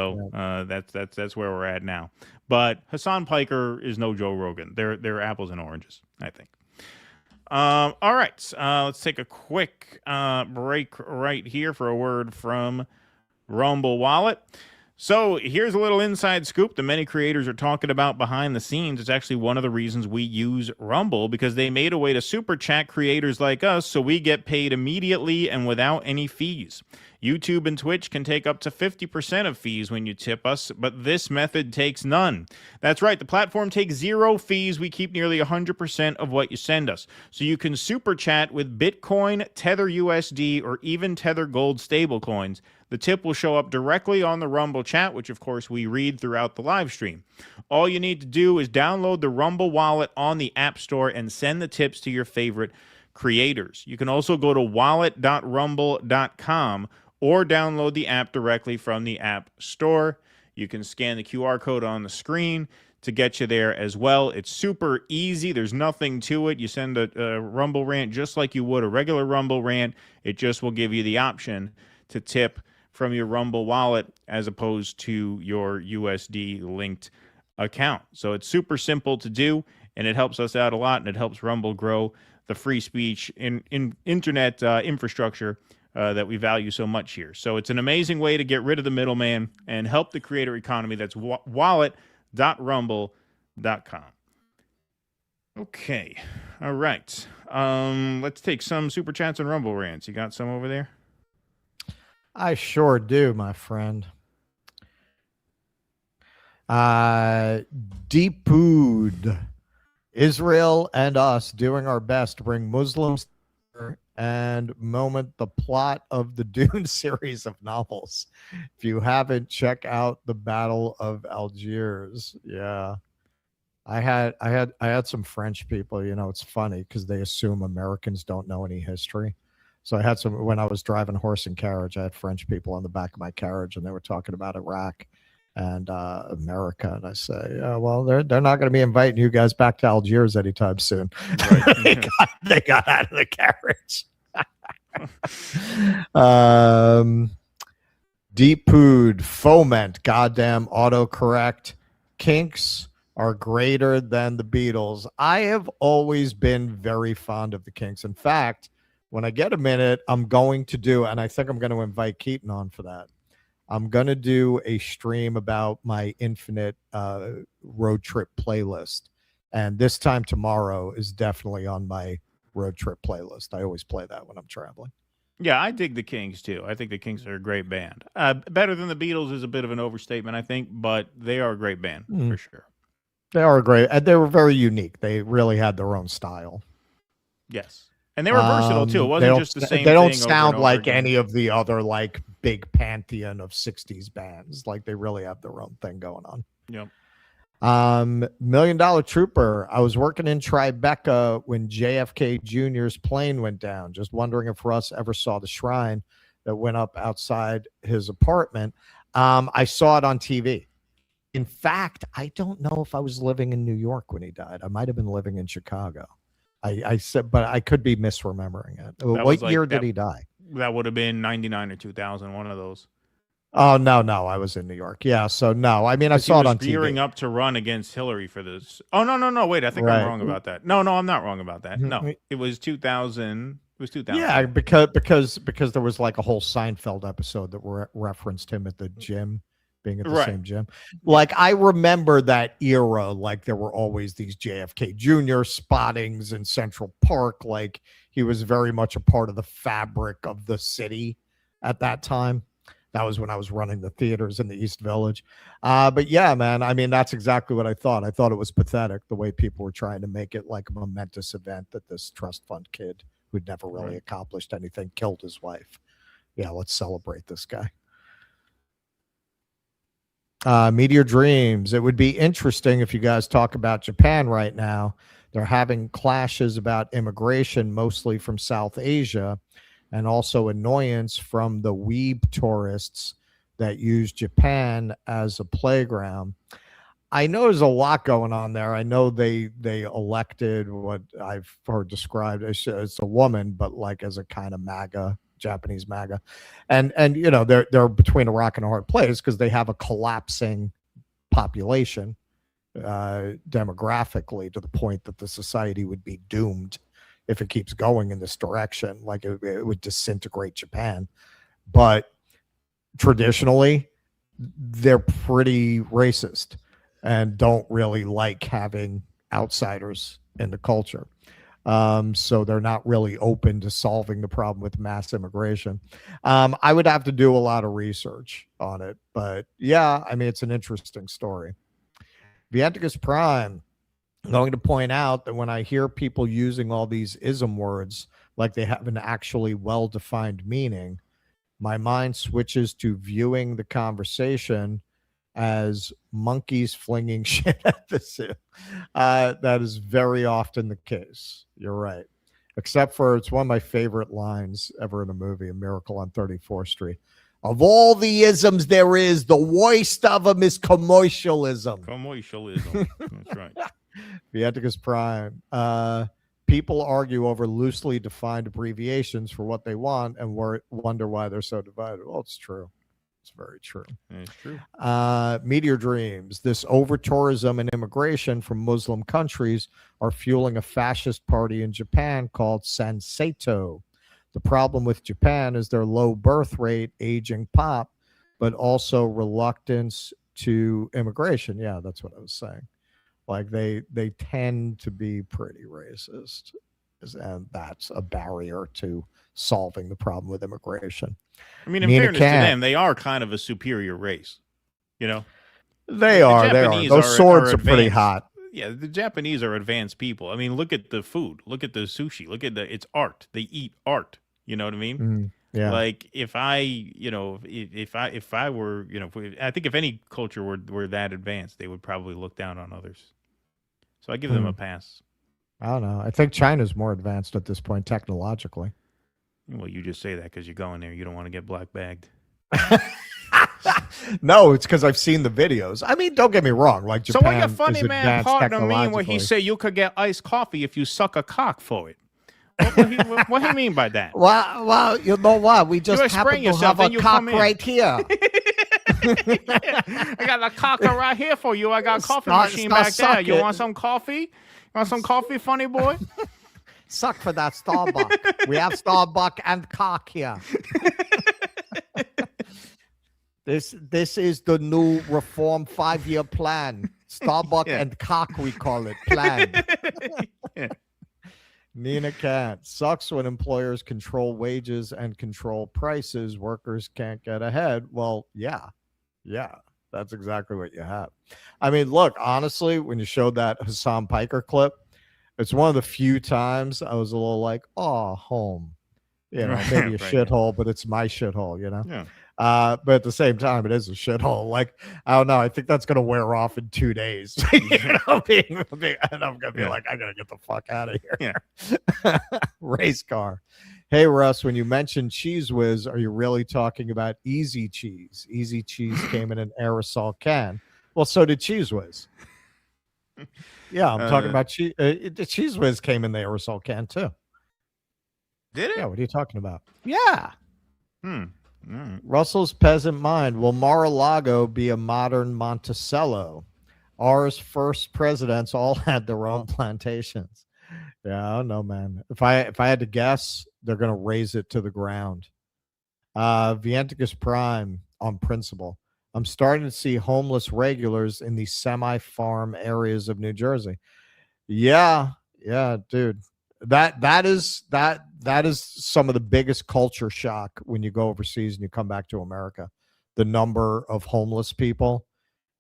where we're at now. But Hasan Piker is no Joe Rogan. They're apples and oranges, I think. All right, let's take a quick break right here for a word from Rumble Wallet. So here's a little inside scoop that many creators are talking about behind the scenes. It's actually one of the reasons we use Rumble, because they made a way to super chat creators like us so we get paid immediately and without any fees. YouTube and Twitch can take up to 50% of fees when you tip us, but this method takes none. That's right, the platform takes 0 fees. We keep nearly 100% of what you send us. So you can super chat with Bitcoin, Tether USD, or even Tether Gold stablecoins. The tip will show up directly on the Rumble chat, which of course we read throughout the live stream. All you need to do is download the Rumble wallet on the App Store and send the tips to your favorite creators. You can also go to wallet.rumble.com or download the app directly from the App Store. You can scan the QR code on the screen to get you there as well. It's super easy. There's nothing to it. You send a Rumble rant just like you would a regular Rumble rant. It just will give you the option to tip from your Rumble wallet as opposed to your USD linked account. So it's super simple to do, and it helps us out a lot, and it helps Rumble grow the free speech in internet infrastructure that we value so much here. So it's an amazing way to get rid of the middleman and help the creator economy. That's wallet.rumble.com. Okay. All right. Let's take some super chats and Rumble rants. You got some over there? I sure do, my friend. Deepud. Israel and us doing our best to bring Muslims and moment the plot of the Dune series of novels. If you haven't, check out the Battle of Algiers. Yeah. I had some French people, you know, it's funny because they assume Americans don't know any history. So I had some, when I was driving horse and carriage, I had French people on the back of my carriage and they were talking about Iraq and America, and I say, well, they're not going to be inviting you guys back to Algiers anytime soon. Right. they got out of the carriage. Deep Pood, Foment, goddamn autocorrect. Kinks are greater than the Beatles. I have always been very fond of the Kinks. In fact, when I get a minute, I'm going to do, and I think I'm going to invite Keaton on for that. I'm going to do a stream about my infinite road trip playlist. And this time tomorrow is definitely on my road trip playlist. I always play that when I'm traveling. Yeah, I dig the Kinks, too. I think the Kinks are a great band. Better than the Beatles is a bit of an overstatement, I think, but they are a great band, for sure. They are great. And they were very unique. They really had their own style. Yes. And they were versatile, too. It wasn't just the same thing. They don't over sound and over like again. any of the other, like, big pantheon of 60s bands. Like, they really have their own thing going on. Yep. $1 Million Trooper. I was working in Tribeca when JFK Jr.'s plane went down. Just wondering if Russ ever saw the shrine that went up outside his apartment. I saw it on TV. In fact, I don't know if I was living in New York when he died. I might have been living in Chicago. I said, but I could be misremembering it. What year did he die? That would have been 99 or 2000, one of those. Oh, no, I was in New York. Yeah, so no. I mean, I saw it on TV. Gearing up to run against Hillary for this. Oh, no. Wait, I think I'm wrong about that. No, I'm not wrong about that. No, it was 2000. It was 2000. Yeah, because there was like a whole Seinfeld episode that referenced him at the gym, being at the same gym. Like, I remember that era. Like, there were always these JFK Jr. spottings in Central Park. Like, he was very much a part of the fabric of the city at that time. That was when I was running the theaters in the East Village. But yeah, man, I mean, that's exactly what I thought. I thought it was pathetic the way people were trying to make it like a momentous event that this trust fund kid who'd never really accomplished anything killed his wife. Yeah, let's celebrate this guy. Meteor Dreams. It would be interesting if you guys talk about Japan right now. They're having clashes about immigration, mostly from South Asia, and also annoyance from the weeb tourists that use Japan as a playground. I know there's a lot going on there. I know they elected what I've heard described as a woman, but like as a kind of MAGA, Japanese MAGA. And you know, they're between a rock and a hard place because they have a collapsing population demographically to the point that the society would be doomed if it keeps going in this direction. Like it would disintegrate Japan. But traditionally, they're pretty racist and don't really like having outsiders in the culture. So they're not really open to solving the problem with mass immigration. I would have to do a lot of research on it, but yeah, I mean, it's an interesting story. Vienticus Prime, I'm going to point out that when I hear people using all these ism words like they have an actually well-defined meaning, my mind switches to viewing the conversation as monkeys flinging shit at the zoo. That is very often the case. You're right. Except for it's one of my favorite lines ever in a movie, A Miracle on 34th Street. Of all the isms there is, the worst of them is commercialism. Commercialism. That's right. Vienticus Prime. People argue over loosely defined abbreviations for what they want and wonder why they're so divided. Well, it's true. It's very true. It's true. Meteor Dreams. This over-tourism and immigration from Muslim countries are fueling a fascist party in Japan called Sanseito. The problem with Japan is their low birth rate, aging pop, but also reluctance to immigration. Yeah, that's what I was saying. Like they tend to be pretty racist, and that's a barrier to solving the problem with immigration. I mean, in fairness to them, they are kind of a superior race. You know, they are. Those swords are pretty hot. Yeah, the Japanese are advanced people. I mean, look at the food. Look at the sushi. Look at it's art. They eat art. You know what I mean? Yeah. Like if I were, I think if any culture were that advanced, they would probably look down on others. So I give them a pass. I don't know. I think China's more advanced at this point technologically. Well, you just say that because you're going there. You don't want to get black bagged. No, it's because I've seen the videos. I mean, don't get me wrong. Like Japan, so what your funny man partner mean when he technologically. say you could get iced coffee if you suck a cock for it? What he mean by that? Well, you know what? We just happen to have a cock right here. I got a cocker right here for you. I got a coffee machine back there. You want some coffee? You want some coffee, funny boy? Suck for that Starbucks. We have Starbucks and cock here. This is the new reform 5-year plan. Starbucks and cock, we call it. Plan. Yeah. Nina Cat. Sucks when employers control wages and control prices. Workers can't get ahead. Well, yeah. That's exactly what you have. I mean, look, honestly, when you showed that Hasan Piker clip, it's one of the few times I was a little like, oh, home. Maybe a shithole, but it's my shithole, Yeah. But at the same time, it is a shithole. Like, I don't know. I think that's going to wear off in 2 days. And I'm going to be like, I got to get the fuck out of here. Yeah. Race car. Hey, Russ, when you mentioned Cheese Whiz, are you really talking about Easy Cheese? Easy Cheese came in an aerosol can. Well, so did Cheese Whiz. Yeah, I'm talking about the Cheese Whiz came in the aerosol can too. Did it? Yeah, what are you talking about? Yeah. Right. Russell's Peasant Mind. Will Mar-a-Lago be a modern Monticello? Ours first presidents all had their own plantations. Yeah, I don't know, man. If I had to guess, they're going to raise it to the ground. Vienticus Prime on principle. I'm starting to see homeless regulars in the semi-farm areas of New Jersey. Yeah, dude. That is some of the biggest culture shock when you go overseas and you come back to America. The number of homeless people.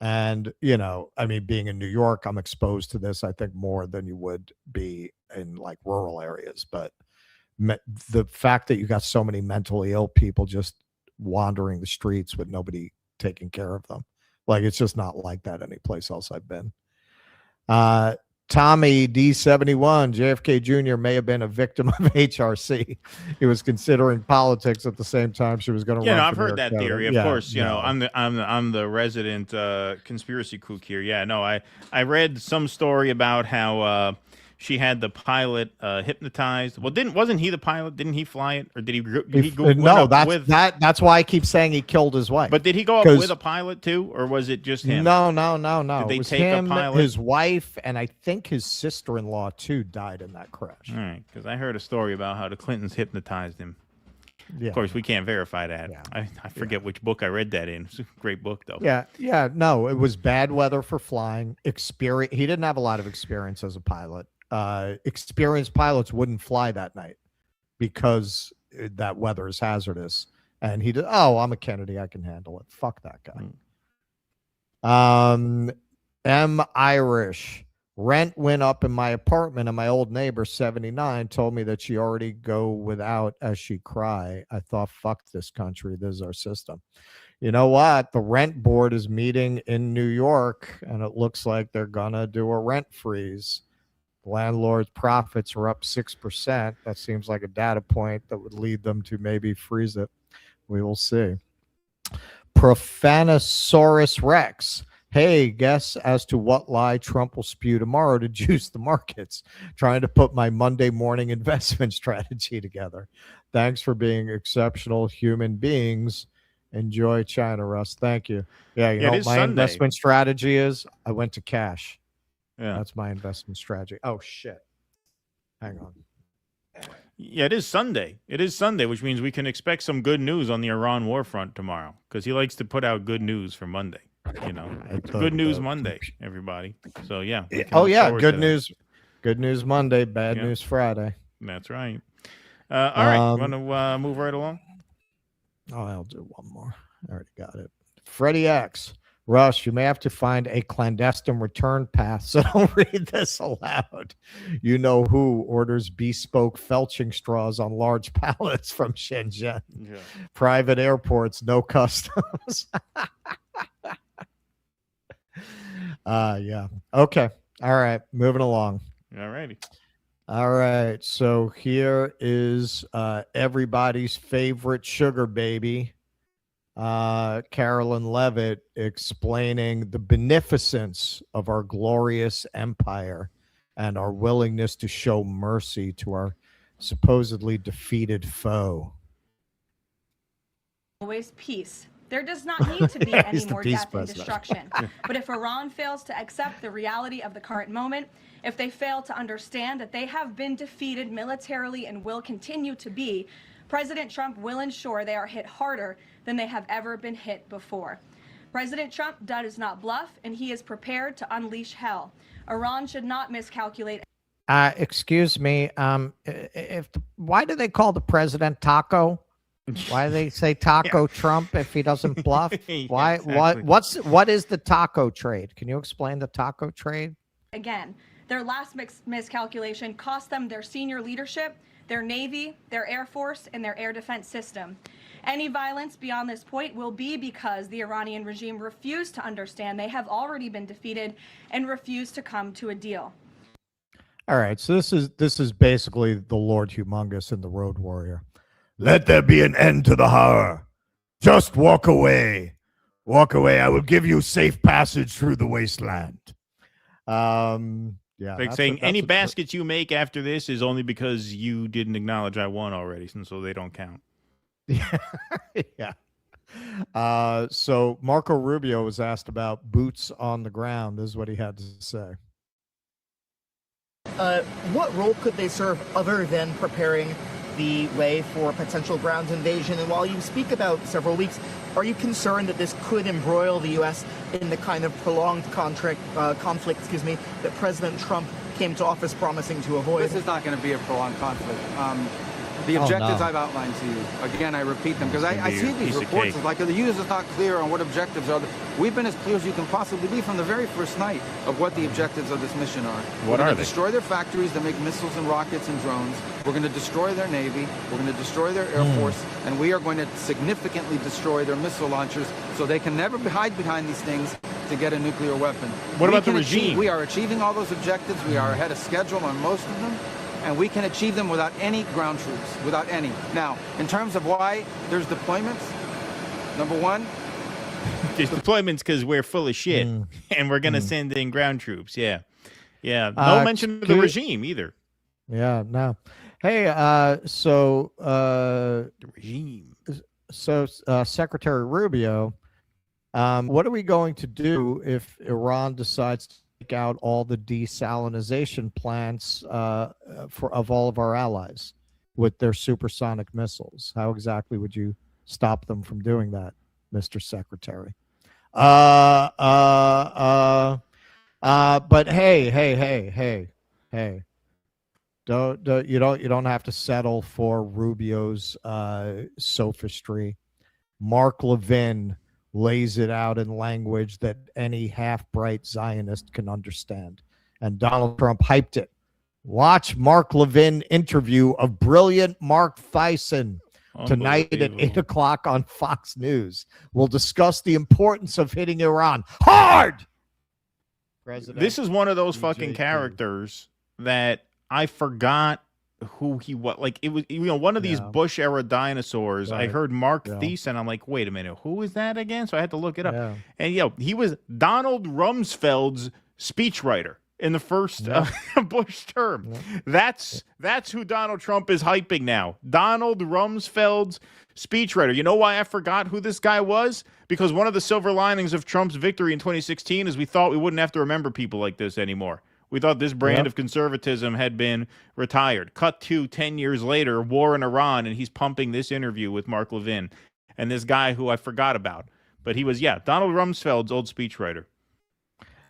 And, I mean, being in New York, I'm exposed to this, I think, more than you would be in like rural areas. But the fact that you got so many mentally ill people just wandering the streets with nobody taking care of them. Like, it's just not like that anyplace else I've been. Tommy D71, JFK Jr. may have been a victim of HRC. He was considering politics at the same time she was going to run. I've heard that theory. Of course, I'm the resident conspiracy kook here. Yeah, no, I read some story about how she had the pilot hypnotized. Well, wasn't he the pilot? Didn't he fly it, or did he go? No, that's why I keep saying he killed his wife. But did he go up with a pilot too, or was it just him? No. Did they it was take him, a pilot? his wife, and I think his sister-in-law too died in that crash. All right, because I heard a story about how the Clintons hypnoptized him. Yeah. Of course, we can't verify that. Yeah. I forget which book I read that in. It's a great book, though. Yeah. No, it was bad weather for flying. He didn't have a lot of experience as a pilot. experienced pilots wouldn't fly that night because that weather is hazardous. And he did, oh, I'm a Kennedy, I can handle it. Fuck that guy. M. Irish. Rent went up in my apartment, and my old neighbor, 79, told me that she already go without as she cry. I thought, fuck this country. This is our system. You know what? The rent board is meeting in New York, and it looks like they're going to do a rent freeze. Landlords' profits are up 6%. That seems like a data point that would lead them to maybe freeze it. We will see. Profanosaurus Rex. Hey, guess as to what lie Trump will spew tomorrow to juice the markets. Trying to put my Monday morning investment strategy together. Thanks for being exceptional human beings. Enjoy China, Russ. Thank you. Yeah, you know what my investment strategy is? I went to cash. Yeah. That's my investment strategy. Oh, shit. Hang on. Yeah, it is Sunday. It is Sunday, which means we can expect some good news on the Iran war front tomorrow because he likes to put out good news for Monday. You know, good news Monday, everybody. So yeah. Oh yeah, good news. Good news Monday, bad news Friday. That's right. All right, want to move right along? Oh, I'll do one more. I already got it. Freddie X. Russ, you may have to find a clandestine return path, so don't read this aloud. You know who orders bespoke felching straws on large pallets from Shenzhen. Yeah. Private airports, no customs. Yeah. Okay. All right. Moving along. All righty. All right. So here is everybody's favorite sugar baby, Carolyn Levitt, explaining the beneficence of our glorious empire and our willingness to show mercy to our supposedly defeated foe. Always peace. There does not need to be any more death and destruction. But if Iran fails to accept the reality of the current moment, if they fail to understand that they have been defeated militarily and will continue to be, President Trump will ensure they are hit harder than they have ever been hit before. President Trump does not bluff, and he is prepared to unleash hell. Iran should not miscalculate. Excuse me. Why do they call the president Taco? Why do they say Taco Trump if he doesn't bluff? Why? Exactly. What is the taco trade? Can you explain the taco trade? Again, their last miscalculation cost them their senior leadership, their Navy, their Air Force, and their air defense system. Any violence beyond this point will be because the Iranian regime refused to understand they have already been defeated and refused to come to a deal. All right, so this is basically the Lord Humongous and the Road Warrior. Let there be an end to the horror. Just walk away. Walk away. I will give you safe passage through the wasteland. Yeah. Like saying any baskets you make after this is only because you didn't acknowledge I won already, and so they don't count. Yeah. So Marco Rubio was asked about boots on the ground. This is what he had to say. What role could they serve other than preparing the way for potential ground invasion? And while you speak about several weeks, are you concerned that this could embroil the U.S. in the kind of prolonged conflict, that President Trump came to office promising to avoid? This is not going to be a prolonged conflict. The objectives I've outlined to you, again, I repeat them, because I see these reports, it's like the news is not clear on what objectives are. We've been as clear as you can possibly be from the very first night of what the objectives of this mission are. We're going to destroy their factories that make missiles and rockets and drones. We're going to destroy their Navy. We're going to destroy their Air Force. And we are going to significantly destroy their missile launchers so they can never hide behind these things to get a nuclear weapon. What about the regime? We are achieving all those objectives. We are ahead of schedule on most of them. And we can achieve them without any ground troops, without any. Now, in terms of why there's deployments, number one. There's deployments because we're full of shit, and we're going to send in ground troops. Yeah. Yeah. No mention of the regime either. Yeah, no. Hey, the regime. So, Secretary Rubio, what are we going to do if Iran decides to out all the desalinization plants of all of our allies with their supersonic missiles? How exactly would you stop them from doing that, Mr. Secretary? But hey, You don't have to settle for Rubio's sophistry. Mark Levin lays it out in language that any half-bright Zionist can understand. And Donald Trump hyped it. Watch Mark Levin interview of brilliant Mark Thyssen tonight at 8 o'clock on Fox News. We'll discuss the importance of hitting Iran hard. President This is one of those fucking characters that I forgot who he was. Like, it was, one of these Bush era dinosaurs. I heard Mark Thiessen. I'm like, wait a minute, who is that again? So I had to look it up. And he was Donald Rumsfeld's speechwriter in the first Bush term. That's who Donald Trump is hyping now. Donald Rumsfeld's speechwriter. You know why I forgot who this guy was? Because one of the silver linings of Trump's victory in 2016 is we thought we wouldn't have to remember people like this anymore. We thought this brand of conservatism had been retired. Cut to 10 years later, war in Iran, and he's pumping this interview with Mark Levin and this guy who I forgot about. But he was, Donald Rumsfeld's old speechwriter.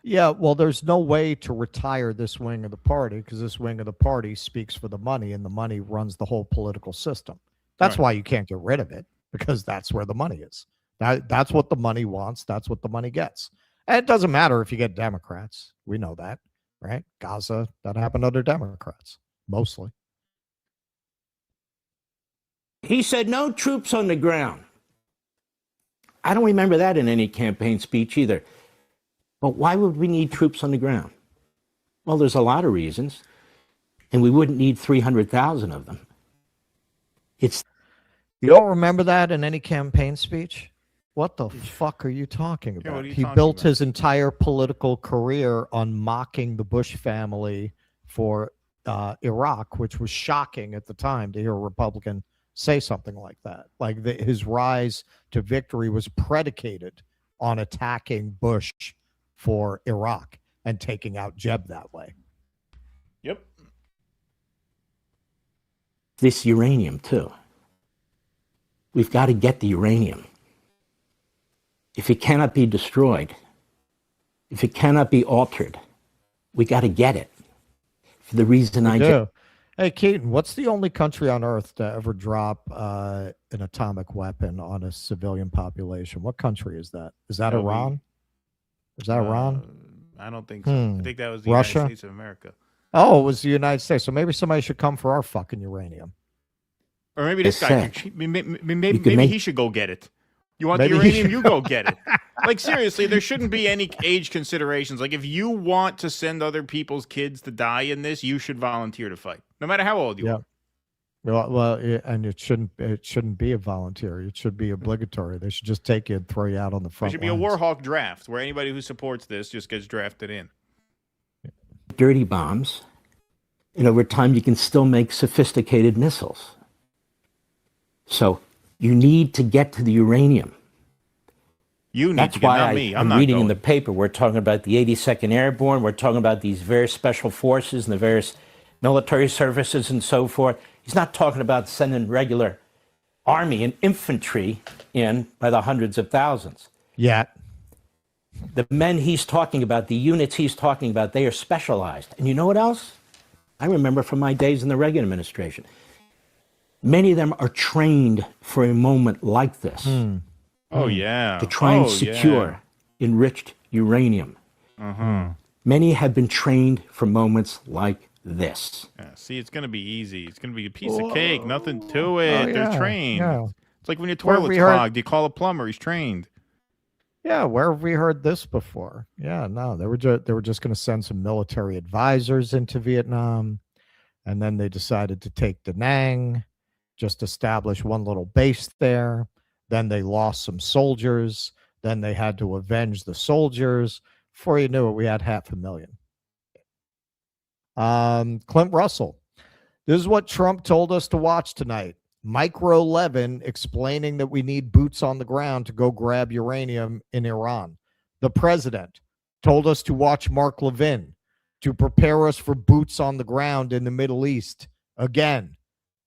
Yeah, well, there's no way to retire this wing of the party because this wing of the party speaks for the money, and the money runs the whole political system. That's why you can't get rid of it, because that's where the money is. That's what the money wants. That's what the money gets. And it doesn't matter if you get Democrats. We know that. Right? Gaza, that happened under Democrats, mostly. He said no troops on the ground. I don't remember that in any campaign speech either. But why would we need troops on the ground? Well, there's a lot of reasons, and we wouldn't need 300,000 of them. You don't remember that in any campaign speech? What the fuck are you talking about? He built his entire political career on mocking the Bush family for Iraq, which was shocking at the time to hear a Republican say something like that. Like his rise to victory was predicated on attacking Bush for Iraq and taking out Jeb that way. Yep. This uranium, too. We've got to get the uranium. If it cannot be destroyed, if it cannot be altered, we got to get it. For the reason I do. Hey, Keaton, what's the only country on Earth to ever drop an atomic weapon on a civilian population? What country is that? Is that Iran? Is that Iran? I don't think so. I think that was the Russia? United States of America. Oh, it was the United States. So maybe somebody should come for our fucking uranium. Or maybe this guy, maybe he should go get it. You want the uranium, you go get it. Like, seriously, there shouldn't be any age considerations. Like, if you want to send other people's kids to die in this, you should volunteer to fight, no matter how old you are. Well, and it shouldn't be a volunteer. It should be obligatory. They should just take you and throw you out on the front. There should be a Warhawk draft where anybody who supports this just gets drafted in. Dirty bombs, and over time you can still make sophisticated missiles. So you need to get to the uranium. You need That's to get, why not me. I'm reading in the paper. We're talking about the 82nd Airborne. We're talking about these various special forces and the various military services and so forth. He's not talking about sending regular army and infantry in by the hundreds of thousands. Yeah. The men he's talking about, the units he's talking about, they are specialized. And you know what else? I remember from my days in the Reagan administration. Many of them are trained for a moment like this. Oh, yeah. To try and secure enriched uranium. Many have been trained for moments like this. Yeah, see, it's going to be easy. It's going to be a piece of cake. Nothing to it. They're trained. Yeah. It's like when your toilet's clogged, you call a plumber. He's trained. Yeah, where have we heard this before? Yeah, no, they were just going to send some military advisors into Vietnam, and then they decided to take Da Nang, just establish one little base there. Then they lost some soldiers. Then they had to avenge the soldiers. Before you knew it, we had 500,000. Clint Russell. This is what Trump told us to watch tonight. Mark Levin explaining that we need boots on the ground to go grab uranium in Iran. The president told us to watch Mark Levin to prepare us for boots on the ground in the Middle East. Again,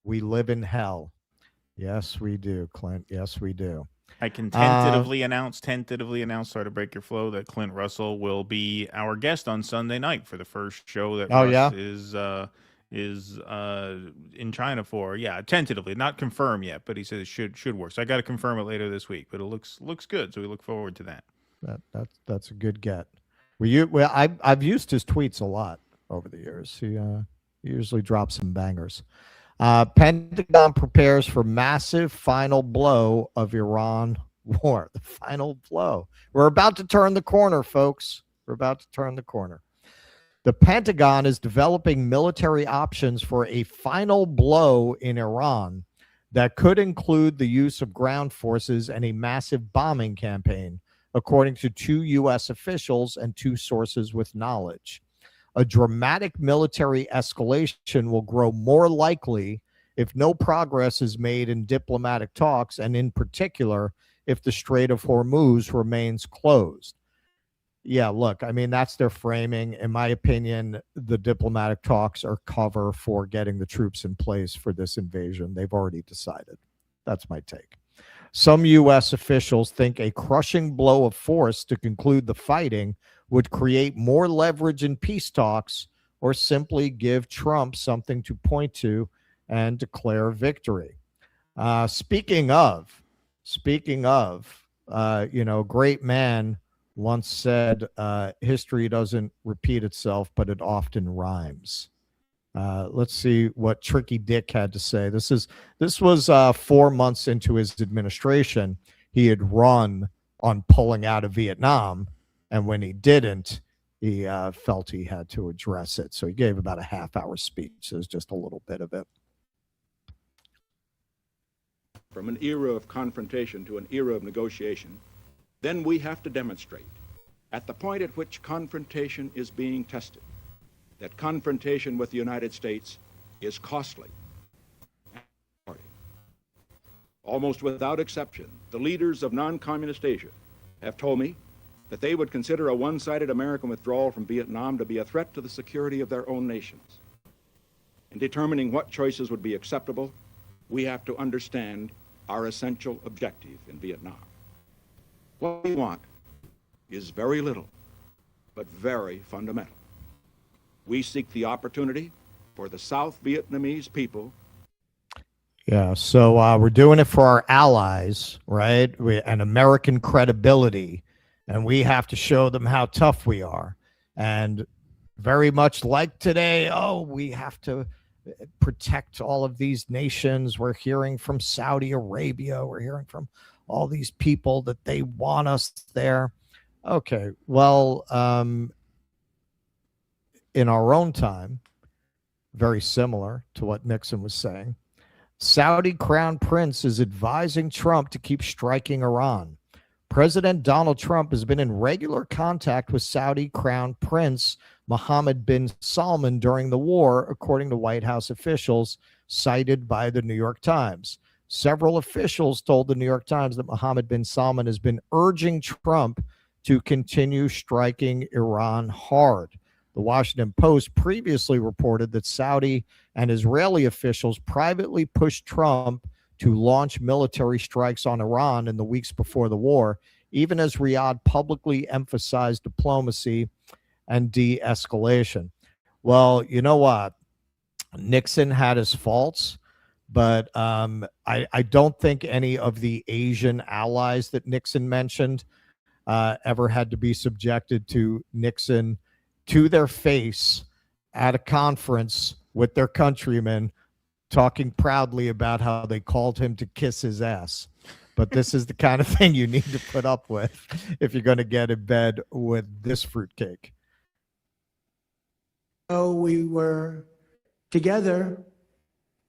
we live in hell. Yes, we do, Clint. Yes, we do. I can tentatively announce, sorry to break your flow, that Clint Russell will be our guest on Sunday night for the first show that Russ is in China for, tentatively, not confirmed yet, but he says it should work. So I got to confirm it later this week, but it looks good. So we look forward to that. That's a good get. I've used his tweets a lot over the years. He usually drops some bangers. Pentagon prepares for massive final blow of Iran war. The final blow. We're about to turn the corner, folks. We're about to turn the corner. The Pentagon is developing military options for a final blow in Iran that could include the use of ground forces and a massive bombing campaign, according to 2 U.S. officials and 2 sources with knowledge. A dramatic military escalation will grow more likely if no progress is made in diplomatic talks, and in particular, if the Strait of Hormuz remains closed. Yeah, look, I mean, that's their framing. In my opinion, the diplomatic talks are cover for getting the troops in place for this invasion. They've already decided. That's my take. Some U.S. officials think a crushing blow of force to conclude the fighting would create more leverage in peace talks, or simply give Trump something to point to and declare victory. Speaking of, great man once said, history doesn't repeat itself, but it often rhymes. Let's see what Tricky Dick had to say. This was 4 months into his administration. He had run on pulling out of Vietnam, and when he didn't, he felt he had to address it. So he gave about a half-hour speech. There's just a little bit of it. From an era of confrontation to an era of negotiation, then we have to demonstrate, at the point at which confrontation is being tested, that confrontation with the United States is costly. Almost without exception, the leaders of non-communist Asia have told me that they would consider a one-sided American withdrawal from Vietnam to be a threat to the security of their own nations. In determining what choices would be acceptable, we have to understand our essential objective in Vietnam. What we want is very little, but very fundamental. We seek the opportunity for the South Vietnamese people. Yeah, so we're doing it for our allies, right? And American credibility, and we have to show them how tough we are. And very much like today, we have to protect all of these nations. We're hearing from Saudi Arabia. We're hearing from all these people that they want us there. Okay, well, in our own time, very similar to what Nixon was saying, Saudi Crown Prince is advising Trump to keep striking Iran. President Donald Trump has been in regular contact with Saudi Crown Prince Mohammed bin Salman during the war, according to White House officials cited by the New York Times. Several officials told the New York Times that Mohammed bin Salman has been urging Trump to continue striking Iran hard. The Washington Post previously reported that Saudi and Israeli officials privately pushed Trump to launch military strikes on Iran in the weeks before the war, even as Riyadh publicly emphasized diplomacy and de-escalation. Well, you know what? Nixon had his faults, but I don't think any of the Asian allies that Nixon mentioned ever had to be subjected to Nixon to their face at a conference with their countrymen, talking proudly about how they called him to kiss his ass. But this is the kind of thing you need to put up with if you're going to get in bed with this fruitcake. So we were together,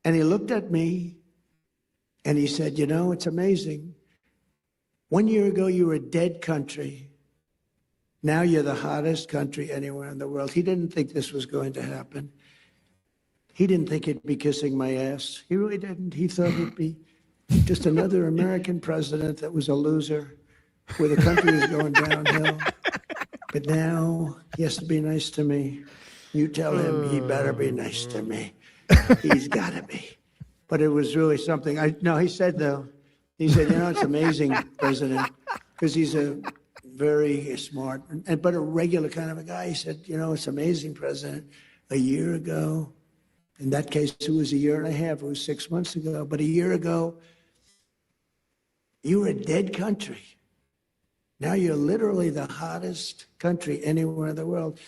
and he looked at me, and he said, you know, it's amazing. 1 year ago, you were a dead country. Now you're the hottest country anywhere in the world. He didn't think this was going to happen. He didn't think he'd be kissing my ass. He really didn't. He thought he'd be just another American president that was a loser, where the country was going downhill. But now he has to be nice to me. You tell him he better be nice to me. He's got to be. But it was really something. He said, you know, it's amazing, President, because he's a very smart, but a regular kind of a guy. He said, you know, it's amazing, President. A year ago, In that case, it was a year and a half. It was 6 months ago. But a year ago, you were a dead country. Now you're literally the hottest country anywhere in the world.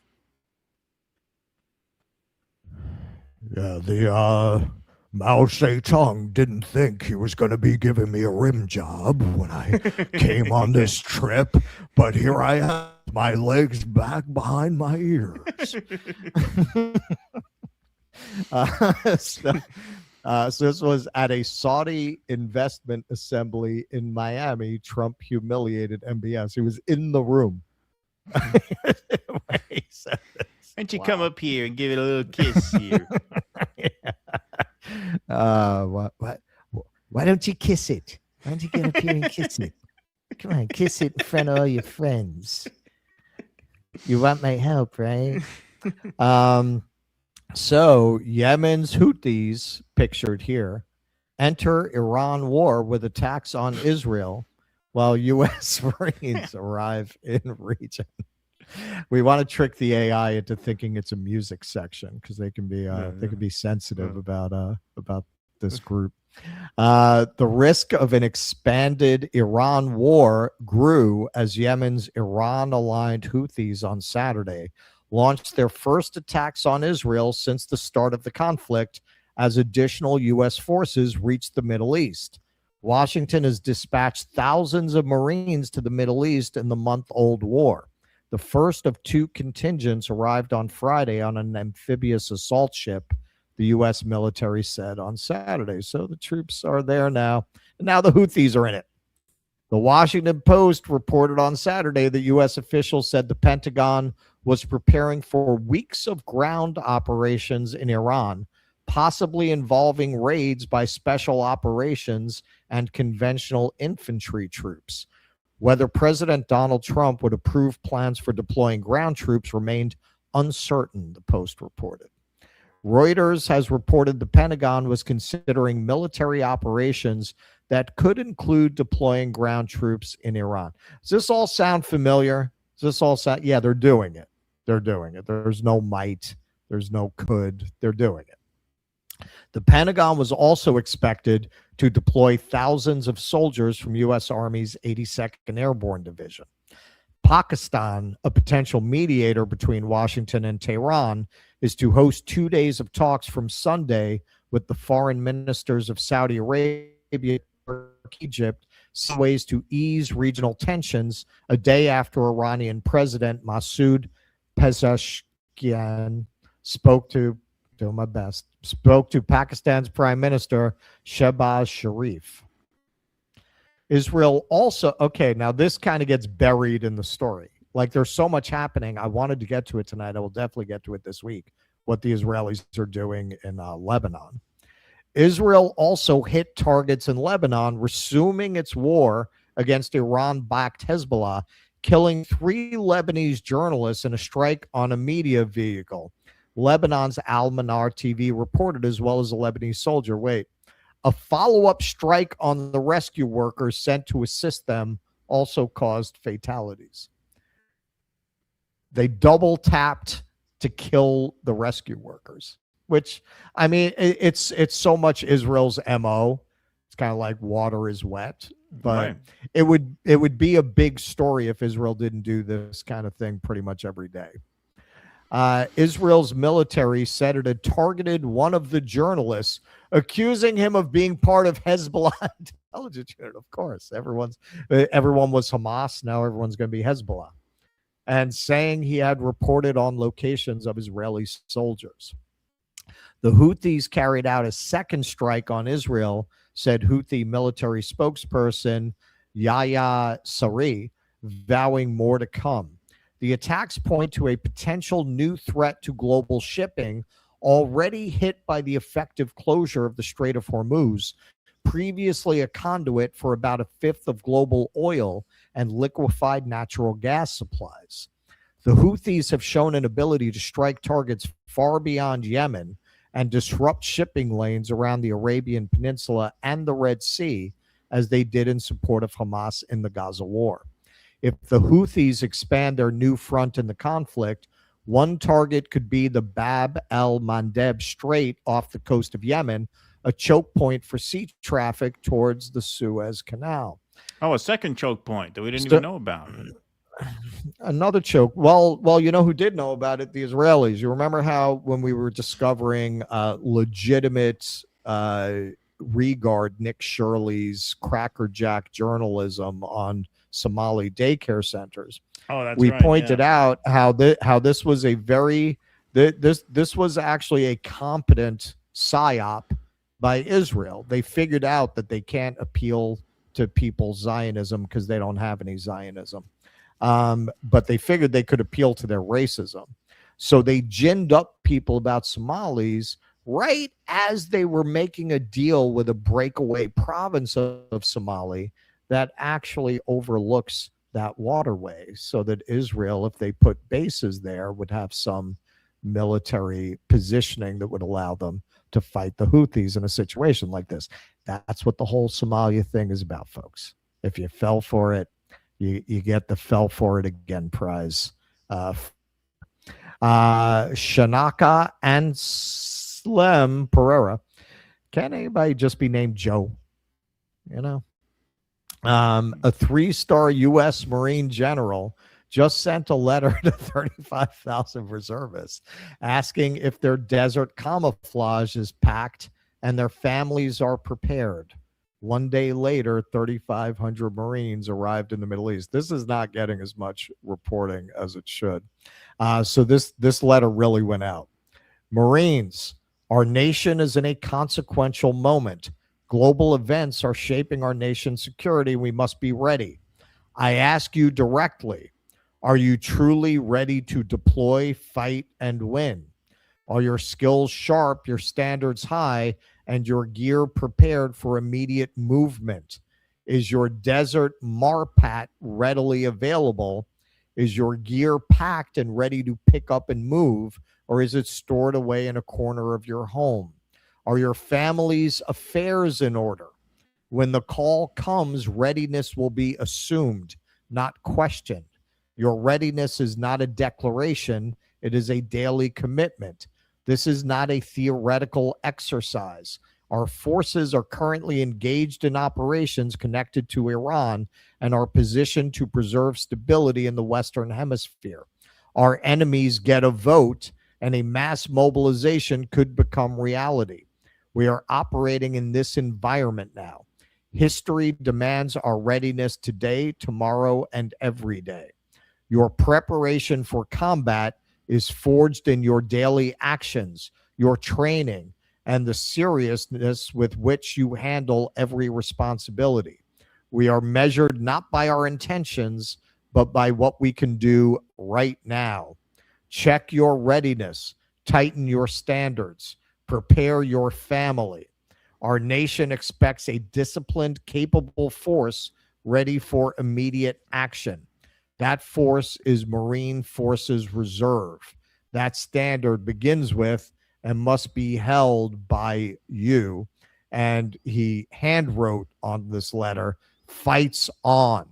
Yeah, the Mao Zedong didn't think he was going to be giving me a rim job when I came on this trip, but here I am, my legs back behind my ears. So this was at a Saudi investment assembly in Miami. Trump humiliated MBS. He was in the room. He said this. Why don't you come up here and give it a little kiss here? Why don't you kiss it? Why don't you get up here and kiss it? Come on, kiss it in front of all your friends. You want my help, right? So Yemen's Houthis, pictured here, enter Iran war with attacks on Israel while U.S. Marines arrive in region. We want to trick the AI into thinking it's a music section because they can be sensitive about this group. The risk of an expanded Iran war grew as Yemen's Iran-aligned Houthis on Saturday launched their first attacks on Israel since the start of the conflict as additional U.S. forces reached the Middle East. Washington has dispatched thousands of Marines to the Middle East in the month-old war. The first of two contingents arrived on Friday on an amphibious assault ship, the U.S. military said on Saturday. So the troops are there now, and now the Houthis are in it. The Washington Post reported on Saturday that U.S. officials said the Pentagon was preparing for weeks of ground operations in Iran, possibly involving raids by special operations and conventional infantry troops. Whether President Donald Trump would approve plans for deploying ground troops remained uncertain, the Post reported. Reuters has reported the Pentagon was considering military operations that could include deploying ground troops in Iran. Does this all sound familiar? Does this all sound? Yeah, they're doing it. They're doing it. There's no might. There's no could. They're doing it. The Pentagon was also expected to deploy thousands of soldiers from U.S. Army's 82nd Airborne Division. Pakistan, a potential mediator between Washington and Tehran, is to host 2 days of talks from Sunday with the foreign ministers of Saudi Arabia, Egypt, some ways to ease regional tensions a day after Iranian President Masoud Pezeshkian spoke to Pakistan's Prime Minister Shehbaz Sharif. Israel also, okay, now this kind of gets buried in the story. Like there's so much happening. I wanted to get to it tonight. I will definitely get to it this week, what the Israelis are doing in Lebanon. Israel also hit targets in Lebanon, resuming its war against Iran-backed Hezbollah, killing 3 Lebanese journalists in a strike on a media vehicle. Lebanon's Al-Manar TV reported, as well as a Lebanese soldier. A follow-up strike on the rescue workers sent to assist them also caused fatalities. They double tapped to kill the rescue workers, which, I mean, it's so much Israel's MO. It's kind of like water is wet, but it would be a big story if Israel didn't do this kind of thing pretty much every day. Israel's military said it had targeted one of the journalists, accusing him of being part of Hezbollah intelligence unit. Of course, everyone was Hamas. Now everyone's going to be Hezbollah, and saying he had reported on locations of Israeli soldiers. The Houthis carried out a second strike on Israel, said Houthi military spokesperson Yahya Saree, vowing more to come. The attacks point to a potential new threat to global shipping, already hit by the effective closure of the Strait of Hormuz, previously a conduit for about a fifth of global oil and liquefied natural gas supplies. The Houthis have shown an ability to strike targets far beyond Yemen and disrupt shipping lanes around the Arabian Peninsula and the Red Sea, as they did in support of Hamas in the Gaza war. If the Houthis expand their new front in the conflict, One target could be the Bab el-Mandeb Strait off the coast of Yemen, a choke point for sea traffic towards the Suez Canal. Oh, a second choke point that we didn't even know about. Another choke. Well, you know who did know about it? The Israelis. You remember how when we were discovering legitimate regard Nick Shirley's crackerjack journalism on Somali daycare centers. Oh, that's we right, pointed out how this was a very this was actually a competent psyop by Israel. They figured out that they can't appeal to people's Zionism because they don't have any Zionism. But they figured they could appeal to their racism. So they ginned up people about Somalis right as they were making a deal with a breakaway province of Somali that actually overlooks that waterway, so that Israel, if they put bases there, would have some military positioning that would allow them to fight the Houthis in a situation like this. That's what the whole Somalia thing is about, folks. If you fell for it, you get the fell for it again prize. Shanaka and Slem Pereira. Can anybody just be named Joe? You know? A 3-star U.S. Marine general just sent a letter to 35,000 reservists asking if their desert camouflage is packed and their families are prepared. One day later, 3,500 Marines arrived in the Middle East. This is not getting as much reporting as it should. So this letter really went out. Marines, our nation is in a consequential moment. Global events are shaping our nation's security. We must be ready. I ask you directly, are you truly ready to deploy, fight, and win? Are your skills sharp, your standards high, and your gear prepared for immediate movement? Is your desert Marpat readily available? Is your gear packed and ready to pick up and move, or is it stored away in a corner of your home? Are your family's affairs in order? When the call comes, readiness will be assumed, not questioned. Your readiness is not a declaration, it is a daily commitment. This is not a theoretical exercise. Our forces are currently engaged in operations connected to Iran and are positioned to preserve stability in the Western Hemisphere. Our enemies get a vote, and a mass mobilization could become reality. We are operating in this environment now. History demands our readiness today, tomorrow, and every day. Your preparation for combat is forged in your daily actions, your training, and the seriousness with which you handle every responsibility. We are measured not by our intentions, but by what we can do right now. Check your readiness, tighten your standards, prepare your family. Our nation expects a disciplined, capable force ready for immediate action. That force is Marine Forces Reserve. That standard begins with and must be held by you. And he hand wrote on this letter, "Fights on!"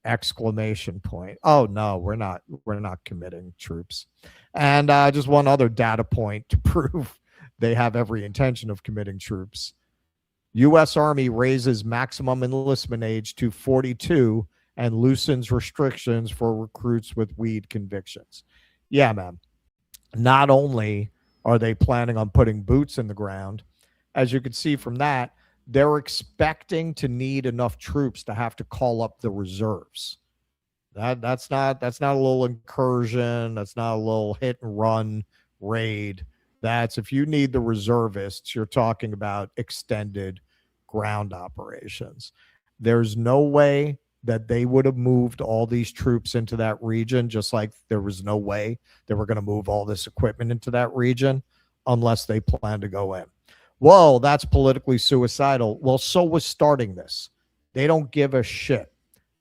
exclamation point. Oh no, we're not committing troops. And just one other data point to prove they have every intention of committing troops. U.S. Army raises maximum enlistment age to 42 and loosens restrictions for recruits with weed convictions. Yeah, man. Not only are they planning on putting boots in the ground, as you can see from that, they're expecting to need enough troops to have to call up the reserves. That's not a little incursion. That's not a little hit and run raid. That's if you need the reservists, you're talking about extended ground operations. There's no way that they would have moved all these troops into that region, just like there was no way they were going to move all this equipment into that region unless they plan to go in. Whoa, that's politically suicidal. Well, so was starting this. They don't give a shit.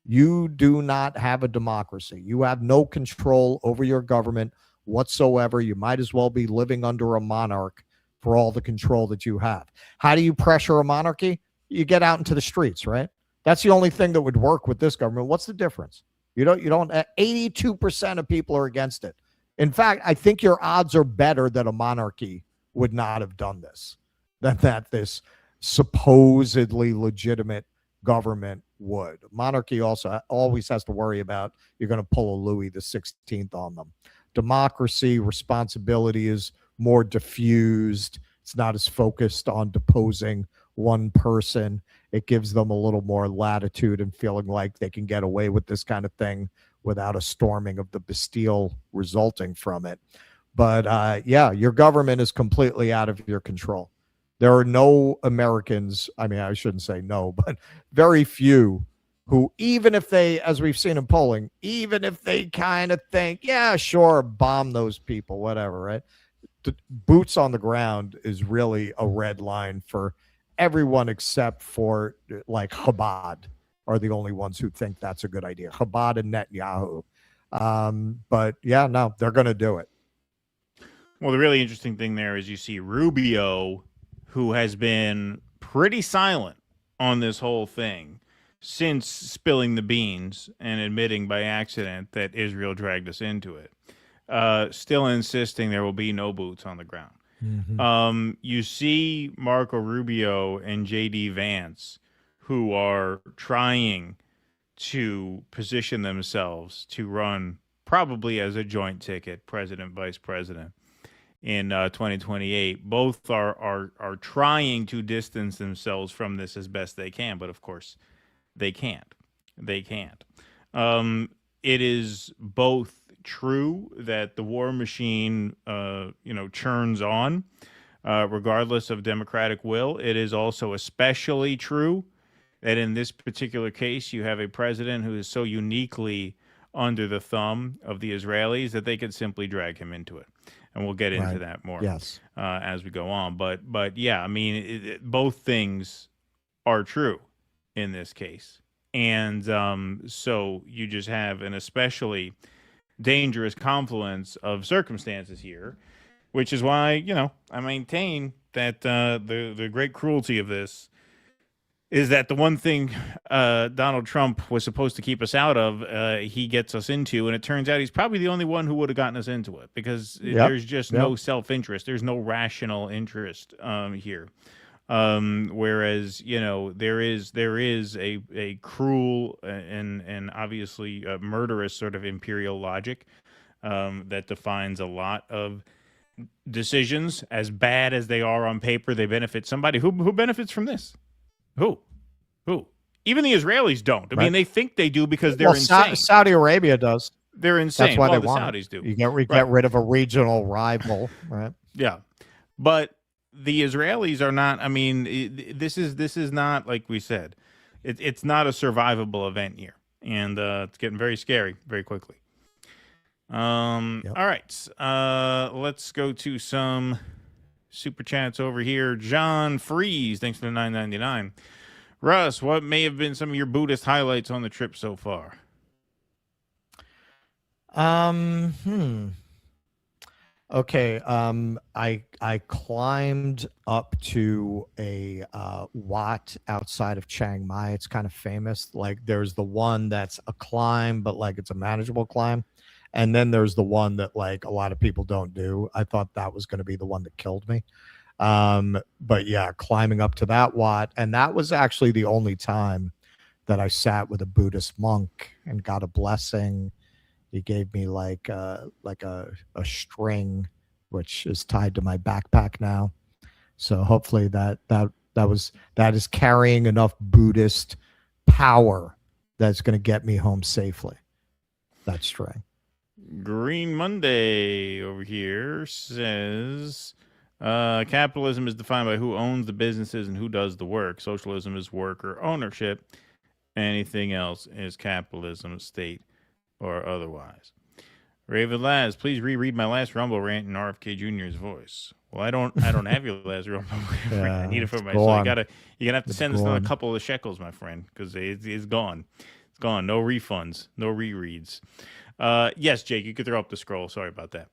You do not have a democracy. You have no control over your government whatsoever. You might as well be living under a monarch for all the control that you have. How do you pressure a monarchy? You get out into the streets, right? That's the only thing that would work with this government. What's the difference? You don't 82% of people are against it. In fact, I think your odds are better that a monarchy would not have done this, than that this supposedly legitimate government would. Monarchy also always has to worry about you're going to pull a Louis the 16th on them. Democracy, responsibility is more diffused. It's not as focused on deposing one person. It gives them a little more latitude and feeling like they can get away with this kind of thing without a storming of the Bastille resulting from it. But yeah, your government is completely out of your control. There are no Americans, I mean, I shouldn't say no, but very few who, even if they, as we've seen in polling, even if they kind of think, yeah, sure, bomb those people, whatever, right? The boots on the ground is really a red line for everyone except for like Chabad are the only ones who think that's a good idea. Chabad and Netanyahu. But yeah, no, they're going to do it. Well, the really interesting thing there is you see Rubio, who has been pretty silent on this whole thing since spilling the beans and admitting by accident that Israel dragged us into it, still insisting there will be no boots on the ground. Mm-hmm. You see Marco Rubio and J.D. Vance, who are trying to position themselves to run probably as a joint ticket, president, vice president, in 2028. Both are trying to distance themselves from this as best they can, but of course they can't. They can't. It is both true that the war machine, churns on, regardless of Democratic will. It is also especially true that in this particular case, you have a president who is so uniquely under the thumb of the Israelis that they could simply drag him into it. And we'll get into that more as we go on. But yeah, I mean, both things are true in this case. And so you just have an especially dangerous confluence of circumstances here, which is why, I maintain that the great cruelty of this is that the one thing Donald Trump was supposed to keep us out of, he gets us into, and it turns out he's probably the only one who would have gotten us into it, because there's just no self-interest. There's no rational interest here. Whereas, there is a cruel and obviously murderous sort of imperial logic that defines a lot of decisions. As bad as they are on paper, they benefit somebody. Who benefits from this? Who? Even the Israelis don't. I mean, they think they do because they're insane. Saudi Arabia does. They're insane. That's why well, they want the Saudis do. You get rid of a regional rival, right? Yeah, but the Israelis are not. I mean, this is not, like we said. It's not a survivable event here, and it's getting very scary very quickly. All right, let's go to some super chats over here. John Freeze, thanks for the $9.99. Russ, what may have been some of your Buddhist highlights on the trip so far? Okay. I climbed up to a Wat outside of Chiang Mai. It's kind of famous. Like, there's the one that's a climb, but like it's a manageable climb. And then there's the one that like a lot of people don't do. I thought that was going to be the one that killed me. But yeah, climbing up to that Wat, and that was actually the only time that I sat with a Buddhist monk and got a blessing. He gave me like a string, which is tied to my backpack now. So hopefully that is carrying enough Buddhist power that's going to get me home safely. That string. Green Monday over here says capitalism is defined by who owns the businesses and who does the work. Socialism is worker ownership. Anything else is capitalism, state or otherwise. Raven Laz, please reread my last Rumble rant in RFK Jr.'s voice. Well, I don't have your last Rumble rant. I need it for myself. You're gonna have to send us another couple of shekels, my friend, because it's gone. It's gone. No refunds. No rereads. Yes, Jake, you could throw up the scroll. Sorry about that.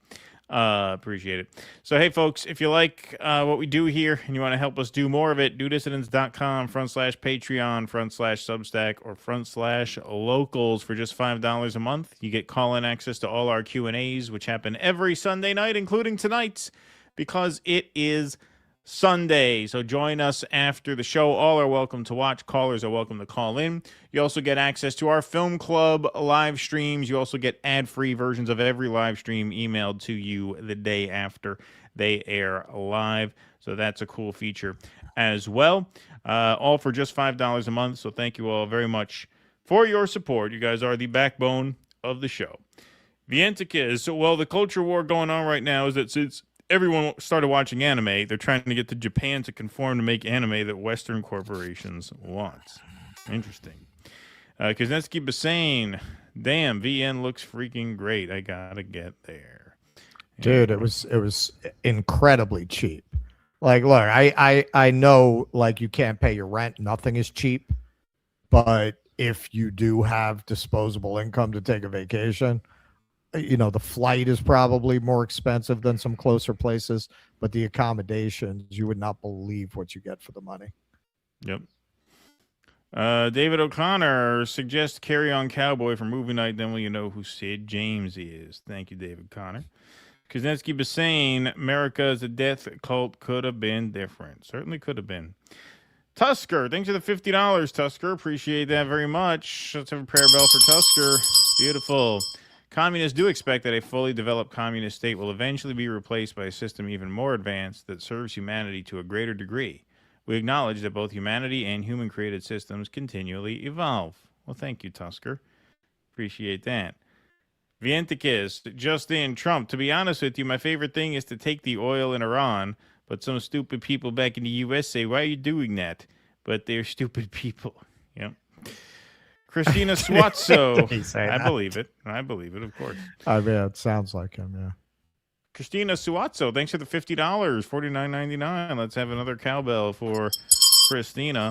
Appreciate it. So, hey, folks, if you like what we do here and you want to help us do more of it, dudissidents.com/Patreon/Substack or /locals for just $5 a month. You get call-in access to all our Q&As, which happen every Sunday night, including tonight's, because it is Sunday. So join us after the show. All are welcome to watch. Callers are welcome to call in. You also get access to our film club live streams. You also get ad-free versions of every live stream emailed to you the day after they air live. So that's a cool feature as well. All for just $5 a month. So thank you all very much for your support. You guys are the backbone of the show. Vientikis. So, well, the culture war going on right now is that since everyone started watching anime, they're trying to get to Japan to conform to make anime that Western corporations want. Interesting. Kuznetsky Bassane, damn, VN looks freaking great. I gotta get there. Dude, it was incredibly cheap. Like, look, I know, like, you can't pay your rent. Nothing is cheap. But if you do have disposable income to take a vacation, you know, the flight is probably more expensive than some closer places, but the accommodations, you would not believe what you get for the money. Yep. David O'Connor suggests Carry On Cowboy for movie night, then will you know who Sid James is. Thank you, David Connor. Kuznetsky Bassane, America's a death cult could have been different. Certainly could have been. Tusker, thanks for the $50, Tusker. Appreciate that very much. Let's have a prayer bell for Tusker. Beautiful. Communists do expect that a fully developed communist state will eventually be replaced by a system even more advanced that serves humanity to a greater degree. We acknowledge that both humanity and human-created systems continually evolve. Well, thank you, Tusker. Appreciate that. Vientikis, just in, Trump. To be honest with you, my favorite thing is to take the oil in Iran, but some stupid people back in the U.S. say, why are you doing that? But they're stupid people. Yep. Christina Swatso. I believe it. I believe it, of course. I mean, it sounds like him, yeah. Christina Suazzo, thanks for the $50, $49.99. Let's have another cowbell for Christina.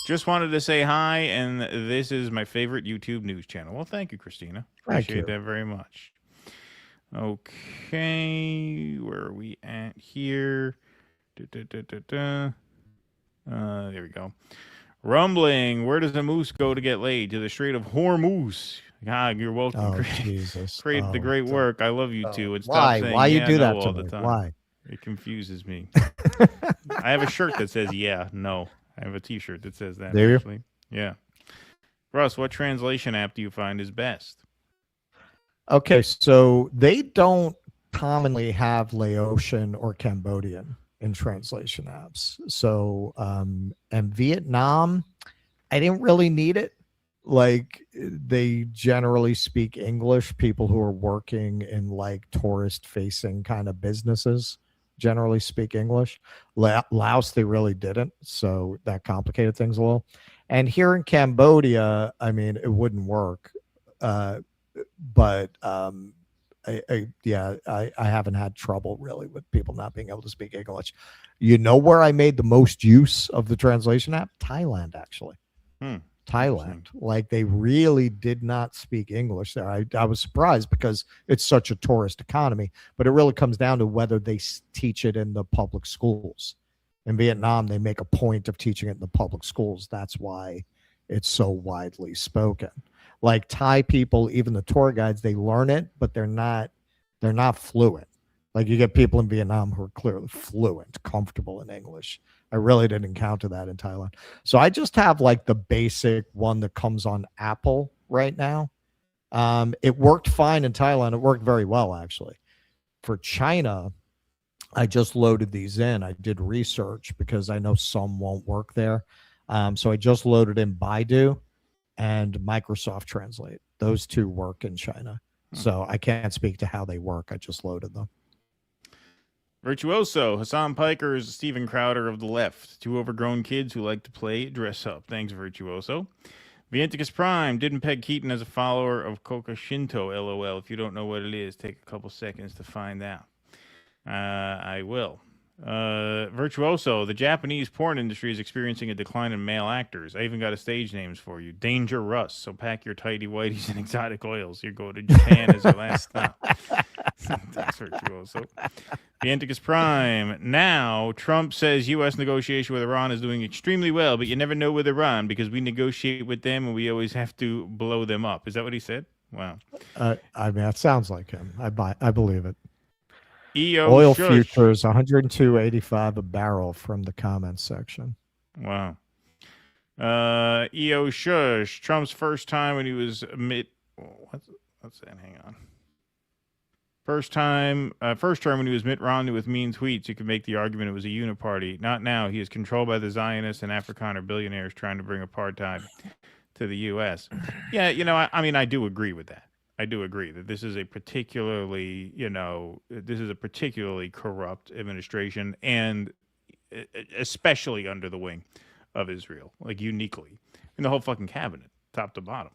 Just wanted to say hi, and this is my favorite YouTube news channel. Well, thank you, Christina. Appreciate that very much. Okay, where are we at here? There we go. Rumbling, where does a moose go to get laid? To the Strait of Hormuz. God, you're welcome. Oh, Jesus. The great work. I love you too. And why? Saying, why you yeah, do no that all to the me? time. Why? It confuses me. I have a shirt that says yeah, no. I have a T-shirt that says that. Do you? Actually. Yeah. Russ, what translation app do you find is best? Okay, so they don't commonly have Laotian or Cambodian in translation apps. So, and Vietnam, I didn't really need it. Like, they generally speak English. People who are working in like tourist facing kind of businesses generally speak English. Laos, they really didn't. So that complicated things a little. And here in Cambodia, I mean, it wouldn't work. But I haven't had trouble really with people not being able to speak English. You know where I made the most use of the translation app? Thailand, actually. Thailand. Like, they really did not speak English there. I was surprised because it's such a tourist economy, but it really comes down to whether they teach it in the public schools. In Vietnam, they make a point of teaching it in the public schools. That's why it's so widely spoken. Like, Thai people, even the tour guides, they learn it, but they're not fluent. Like, you get people in Vietnam who are clearly fluent, comfortable in English. I really didn't encounter that in Thailand. So I just have like the basic one that comes on Apple right now. It worked fine in Thailand. It worked very well, actually. For China, I just loaded these in. I did research because I know some won't work there. So I just loaded in Baidu and Microsoft Translate. Those two work in China. So I can't speak to how they work. I just loaded them. Virtuoso, Hasan Piker is Steven Crowder of the left. Two overgrown kids who like to play dress up. Thanks, Virtuoso. Vienticus Prime didn't peg Keaton as a follower of Koka Shinto, LOL. If you don't know what it is, take a couple seconds to find out. I will. Virtuoso, the Japanese porn industry is experiencing a decline in male actors. I even got a stage names for you. Danger Russ. So pack your tighty whities and exotic oils. You're going to Japan as your last stop. That's very true also. The Anticus Prime. Now, Trump says U.S. negotiation with Iran is doing extremely well, but you never know with Iran because we negotiate with them and we always have to blow them up. Is that what he said? Wow. I mean, that sounds like him. I believe it. EO Oil shush. futures 102.85 a barrel from the comments section. Wow. EO shush. Trump's first time when he was what's that? Hang on. First term when he was Mitt Romney with mean tweets, you could make the argument it was a uniparty. Not now. He is controlled by the Zionists and Afrikaner billionaires trying to bring apartheid to the U.S. Yeah, I mean, I do agree with that. I do agree that this is a particularly, corrupt administration, and especially under the wing of Israel, like uniquely in the whole fucking cabinet, top to bottom.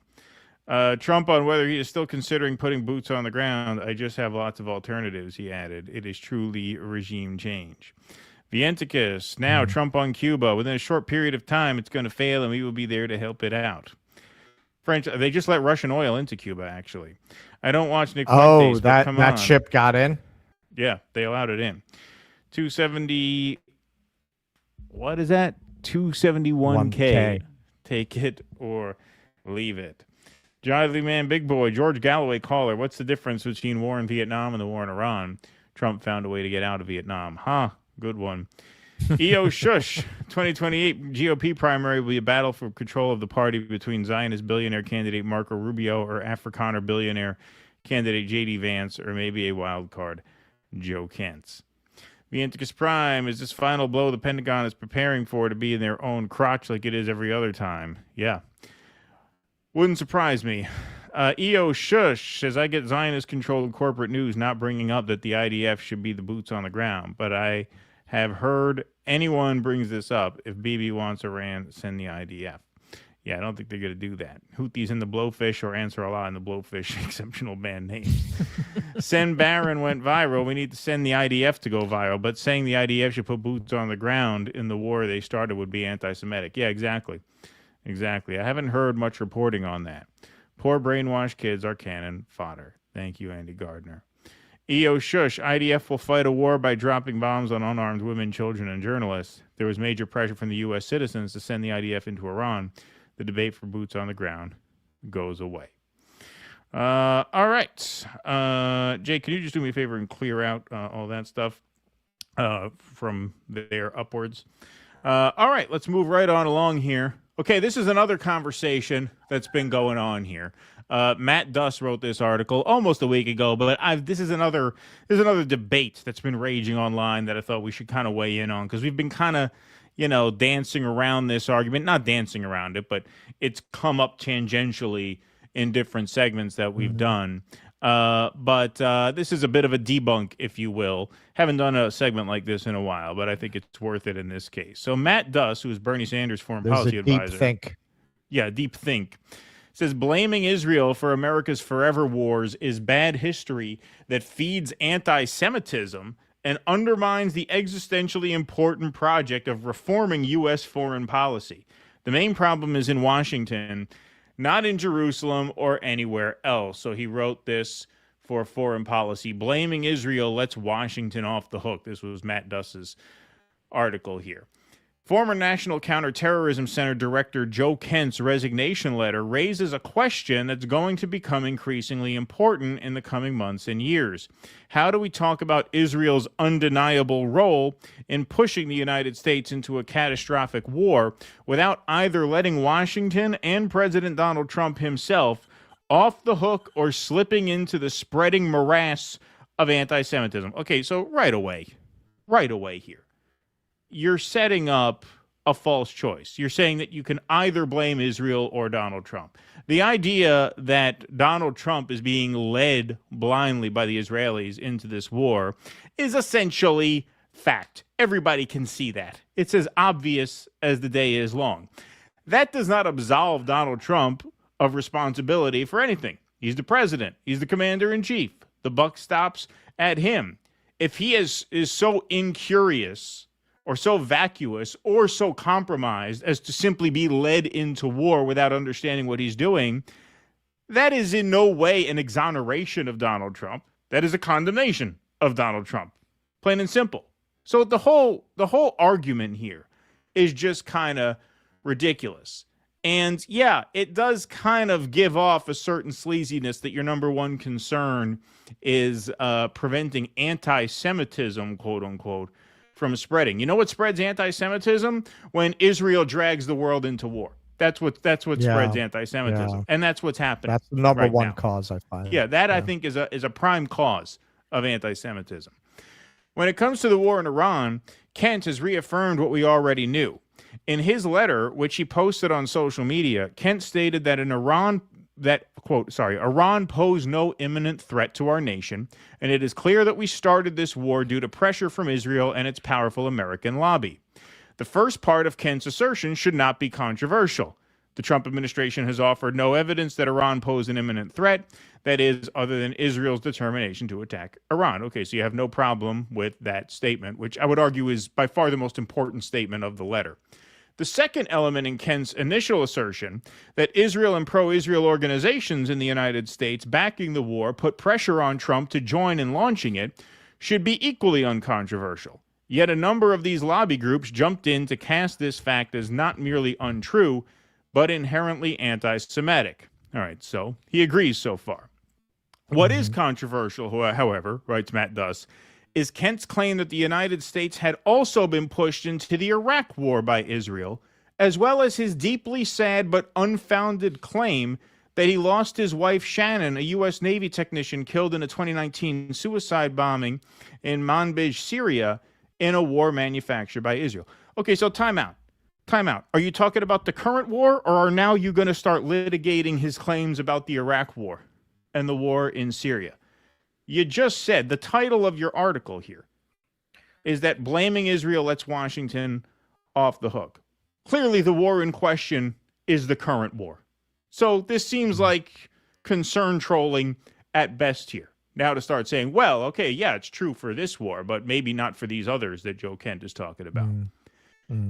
Trump on whether he is still considering putting boots on the ground. I just have lots of alternatives, he added. It is truly regime change. Vienticus, now Trump on Cuba. Within a short period of time, it's going to fail, and we will be there to help it out. French, they just let Russian oil into Cuba, actually. I don't watch Nick Fuentes, but come on. That ship got in? Yeah, they allowed it in. 270, what is that? 271K. Take it or leave it. Jolly Man Big Boy, George Galloway caller, what's the difference between war in Vietnam and the war in Iran? Trump found a way to get out of Vietnam. Good one. EO Shush, 2028 GOP primary will be a battle for control of the party between Zionist billionaire candidate Marco Rubio or Afrikaner billionaire candidate J.D. Vance, or maybe a wild card, Joe Kent's. The Anticus Prime is this final blow the Pentagon is preparing for to be in their own crotch like it is every other time. Yeah. Wouldn't surprise me. EO Shush says, I get Zionist-controlled corporate news not bringing up that the IDF should be the boots on the ground, but I have heard anyone brings this up. If Bibi wants Iran, send the IDF. Yeah, I don't think they're going to do that. Houthis in the Blowfish or Answer Allah in the Blowfish, exceptional band names. Send Barron went viral. We need to send the IDF to go viral, but saying the IDF should put boots on the ground in the war they started would be anti-Semitic. Yeah, exactly. Exactly. I haven't heard much reporting on that. Poor brainwashed kids are cannon fodder. Thank you, Andy Gardner. EO Shush, IDF will fight a war by dropping bombs on unarmed women, children, and journalists. There was major pressure from the U.S. citizens to send the IDF into Iran. The debate for boots on the ground goes away. All right. Jay, can you just do me a favor and clear out all that stuff from there upwards? All right, let's move right on along here. Okay, this is another conversation that's been going on here. Matt Duss wrote this article almost a week ago, but this is another debate that's been raging online that I thought we should kind of weigh in on, because we've been kind of, dancing around this argument. Not dancing around it, but it's come up tangentially in different segments that we've done. But this is a bit of a debunk, if you will. Haven't done a segment like this in a while, but I think it's worth it in this case. So Matt Duss, who is Bernie Sanders' foreign policy advisor. Deep think. Yeah, deep think. Says blaming Israel for America's forever wars is bad history that feeds anti-Semitism and undermines the existentially important project of reforming U.S. foreign policy. The main problem is in Washington, not in Jerusalem or anywhere else. So he wrote this for foreign policy. Blaming Israel lets Washington off the hook. This was Matt Duss's article here. Former National Counterterrorism Center Director Joe Kent's resignation letter raises a question that's going to become increasingly important in the coming months and years. How do we talk about Israel's undeniable role in pushing the United States into a catastrophic war without either letting Washington and President Donald Trump himself off the hook or slipping into the spreading morass of anti-Semitism? Okay, so right away here, you're setting up a false choice. You're saying that you can either blame Israel or Donald Trump. The idea that Donald Trump is being led blindly by the Israelis into this war is essentially fact. Everybody can see that. It's as obvious as the day is long. That does not absolve Donald Trump of responsibility for anything. He's the president. He's the commander-in-chief. The buck stops at him. If he is so incurious or so vacuous or so compromised as to simply be led into war without understanding what he's doing, that is in no way an exoneration of Donald Trump. That is a condemnation of Donald Trump, plain and simple. So the whole argument here is just kind of ridiculous. And yeah, it does kind of give off a certain sleaziness that your number one concern is preventing anti-Semitism, quote unquote, from spreading. You know what spreads anti-Semitism? When Israel drags the world into war. That's what spreads anti-Semitism, and that's what's happening. That's the number right one now. cause, I find. Yeah, that I think is a prime cause of anti-Semitism. When it comes to the war in Iran, Kent has reaffirmed what we already knew. In his letter, which he posted on social media, Kent stated that Iran posed no imminent threat to our nation, and it is clear that we started this war due to pressure from Israel and its powerful American lobby. The first part of Kent's assertion should not be controversial. The Trump administration has offered no evidence that Iran posed an imminent threat, that is, other than Israel's determination to attack Iran. Okay, so you have no problem with that statement, which I would argue is by far the most important statement of the letter. The second element in Kent's initial assertion, that Israel and pro-Israel organizations in the United States backing the war put pressure on Trump to join in launching it, should be equally uncontroversial. Yet a number of these lobby groups jumped in to cast this fact as not merely untrue, but inherently anti-Semitic. All right, so he agrees so far. What is controversial, however, writes Matt Duss, is Kent's claim that the United States had also been pushed into the Iraq War by Israel, as well as his deeply sad but unfounded claim that he lost his wife Shannon, a U.S. Navy technician killed in a 2019 suicide bombing in Manbij, Syria, in a war manufactured by Israel. Okay, so time out. Are you talking about the current war, or are now you going to start litigating his claims about the Iraq War and the war in Syria? You just said the title of your article here is that blaming Israel lets Washington off the hook. Clearly, the war in question is the current war. So this seems like concern trolling at best here. Now to start saying, well, okay, yeah, it's true for this war, but maybe not for these others that Joe Kent is talking about.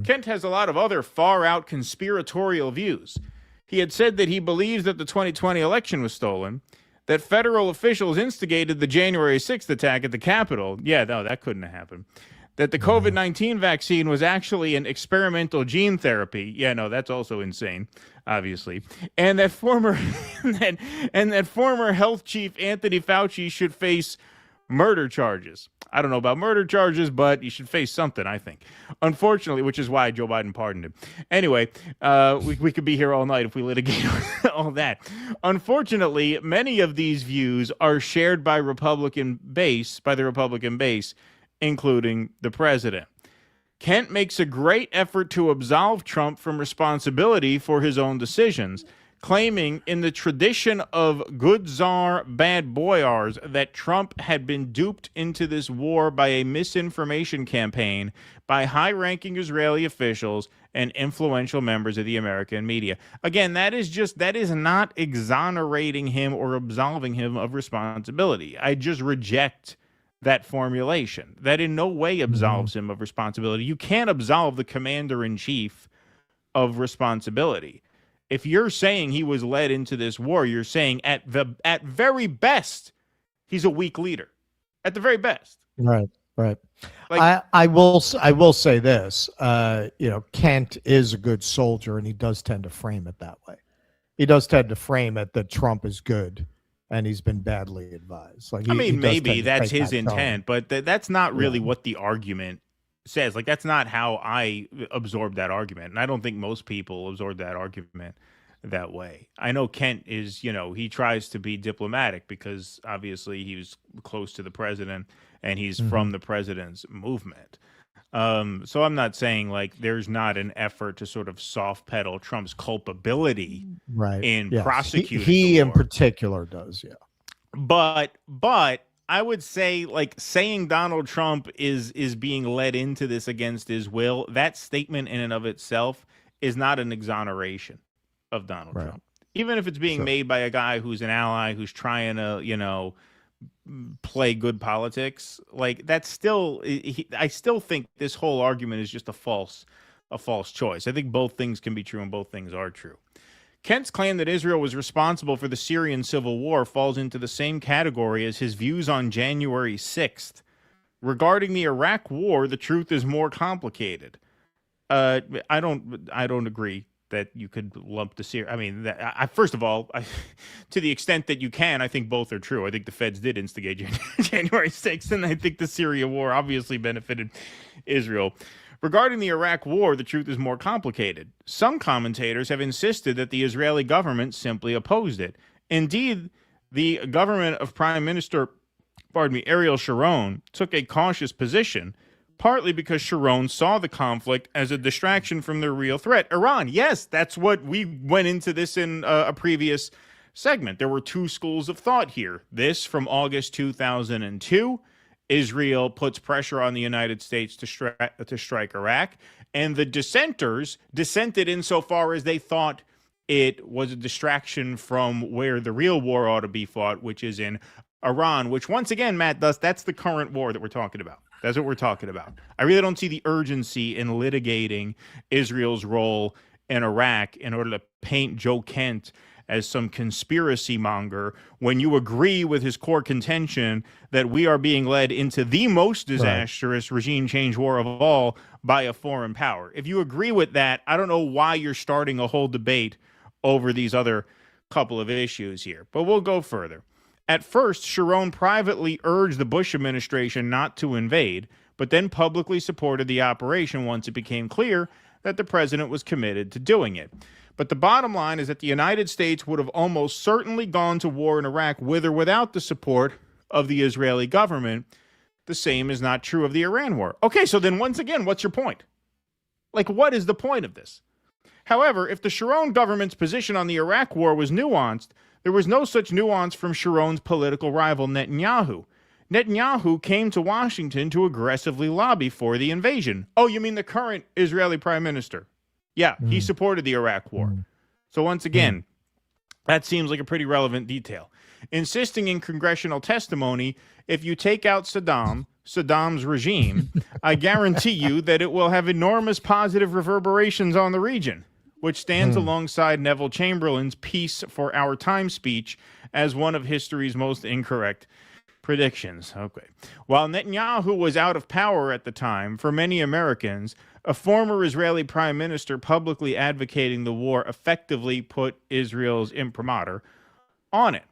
Kent has a lot of other far-out conspiratorial views. He had said that he believes that the 2020 election was stolen, that federal officials instigated the January 6th attack at the Capitol. Yeah, no, that couldn't have happened. That the COVID-19 vaccine was actually an experimental gene therapy. Yeah, no, that's also insane, obviously. And that former health chief Anthony Fauci should face murder charges. I don't know about murder charges, but he should face something, I think. Unfortunately, which is why Joe Biden pardoned him. Anyway, we could be here all night if we litigate all that. Unfortunately, many of these views are shared by the Republican base, including the president. Kent makes a great effort to absolve Trump from responsibility for his own decisions, claiming in the tradition of good czar, bad boyars, that Trump had been duped into this war by a misinformation campaign by high-ranking Israeli officials and influential members of the American media. Again, that is not exonerating him or absolving him of responsibility. I just reject that formulation. That in no way absolves him of responsibility. You can't absolve the commander-in-chief of responsibility. If you're saying he was led into this war, you're saying at very best, he's a weak leader. At the very best. Right. Like, I will say this. Kent is a good soldier, and he does tend to frame it that way. He does tend to frame it that Trump is good, and he's been badly advised. Like, maybe that's his intent, but that's not really what the argument says. Like, that's not how I absorb that argument, and I don't think most people absorb that argument that way. I know Kent is, he tries to be diplomatic because obviously he was close to the president and he's from the president's movement. So I'm not saying like there's not an effort to sort of soft pedal Trump's culpability in prosecuting. He in particular does, yeah. But I would say, like, saying Donald Trump is being led into this against his will, that statement in and of itself is not an exoneration of Donald Trump. Even if it's being made by a guy who's an ally, who's trying to, play good politics, like, that's still, I still think this whole argument is just a false choice. I think both things can be true and both things are true. Kent's claim that Israel was responsible for the Syrian civil war falls into the same category as his views on January 6th. Regarding the Iraq war, the truth is more complicated. I don't agree that you could lump the Syria. I mean, first of all, to the extent that you can, I think both are true. I think the feds did instigate January 6th, and I think the Syria war obviously benefited Israel. Regarding the Iraq war, the truth is more complicated. Some commentators have insisted that the Israeli government simply opposed it. Indeed, the government of Prime Minister, Ariel Sharon, took a cautious position, partly because Sharon saw the conflict as a distraction from the real threat, Iran. Yes, that's what we went into this in a previous segment. There were two schools of thought here. This from August 2002. Israel puts pressure on the United States to strike Iraq, and the dissenters dissented insofar as they thought it was a distraction from where the real war ought to be fought, which is in Iran, which once again, Matt Duss, that's the current war that we're talking about. That's what we're talking about. I really don't see the urgency in litigating Israel's role in Iraq in order to paint Joe Kent as some conspiracy monger when you agree with his core contention that we are being led into the most disastrous regime change war of all by a foreign power. If you agree with that, I don't know why you're starting a whole debate over these other couple of issues here, but we'll go further. At first, Sharon privately urged the Bush administration not to invade, but then publicly supported the operation once it became clear that the president was committed to doing it. But the bottom line is that the United States would have almost certainly gone to war in Iraq with or without the support of the Israeli government. The same is not true of the Iran war. Okay, so then once again, what's your point? Like, what is the point of this? However, if the Sharon government's position on the Iraq war was nuanced, there was no such nuance from Sharon's political rival Netanyahu. Netanyahu came to Washington to aggressively lobby for the invasion. Oh, you mean the current Israeli prime minister? Yeah, he supported the Iraq war. So once again, that seems like a pretty relevant detail. Insisting in congressional testimony, if you take out Saddam's regime, I guarantee you that it will have enormous positive reverberations on the region, which stands alongside Neville Chamberlain's Peace for Our Time speech as one of history's most incorrect predictions. Okay. While Netanyahu was out of power at the time, for many Americans, a former Israeli prime minister publicly advocating the war effectively put Israel's imprimatur on it.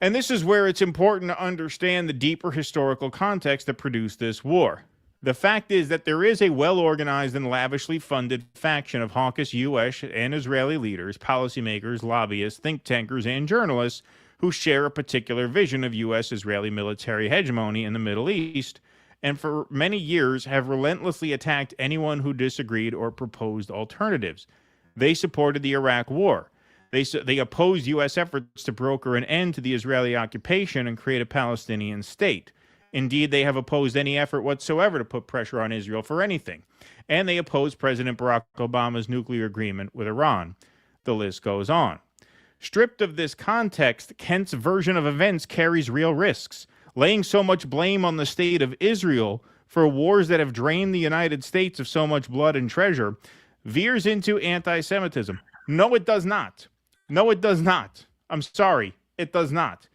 And this is where it's important to understand the deeper historical context that produced this war. The fact is that there is a well-organized and lavishly funded faction of hawkish U.S. and Israeli leaders, policymakers, lobbyists, think tankers, and journalists who share a particular vision of U.S.-Israeli military hegemony in the Middle East, and for many years have relentlessly attacked anyone who disagreed or proposed alternatives. They supported the Iraq war. They opposed U.S. efforts to broker an end to the Israeli occupation and create a Palestinian state. Indeed, they have opposed any effort whatsoever to put pressure on Israel for anything. And they opposed President Barack Obama's nuclear agreement with Iran. The list goes on. Stripped of this context, Kent's version of events carries real risks. Laying so much blame on the state of Israel for wars that have drained the United States of so much blood and treasure veers into anti-Semitism. No, it does not. No, it does not. I'm sorry, it does not.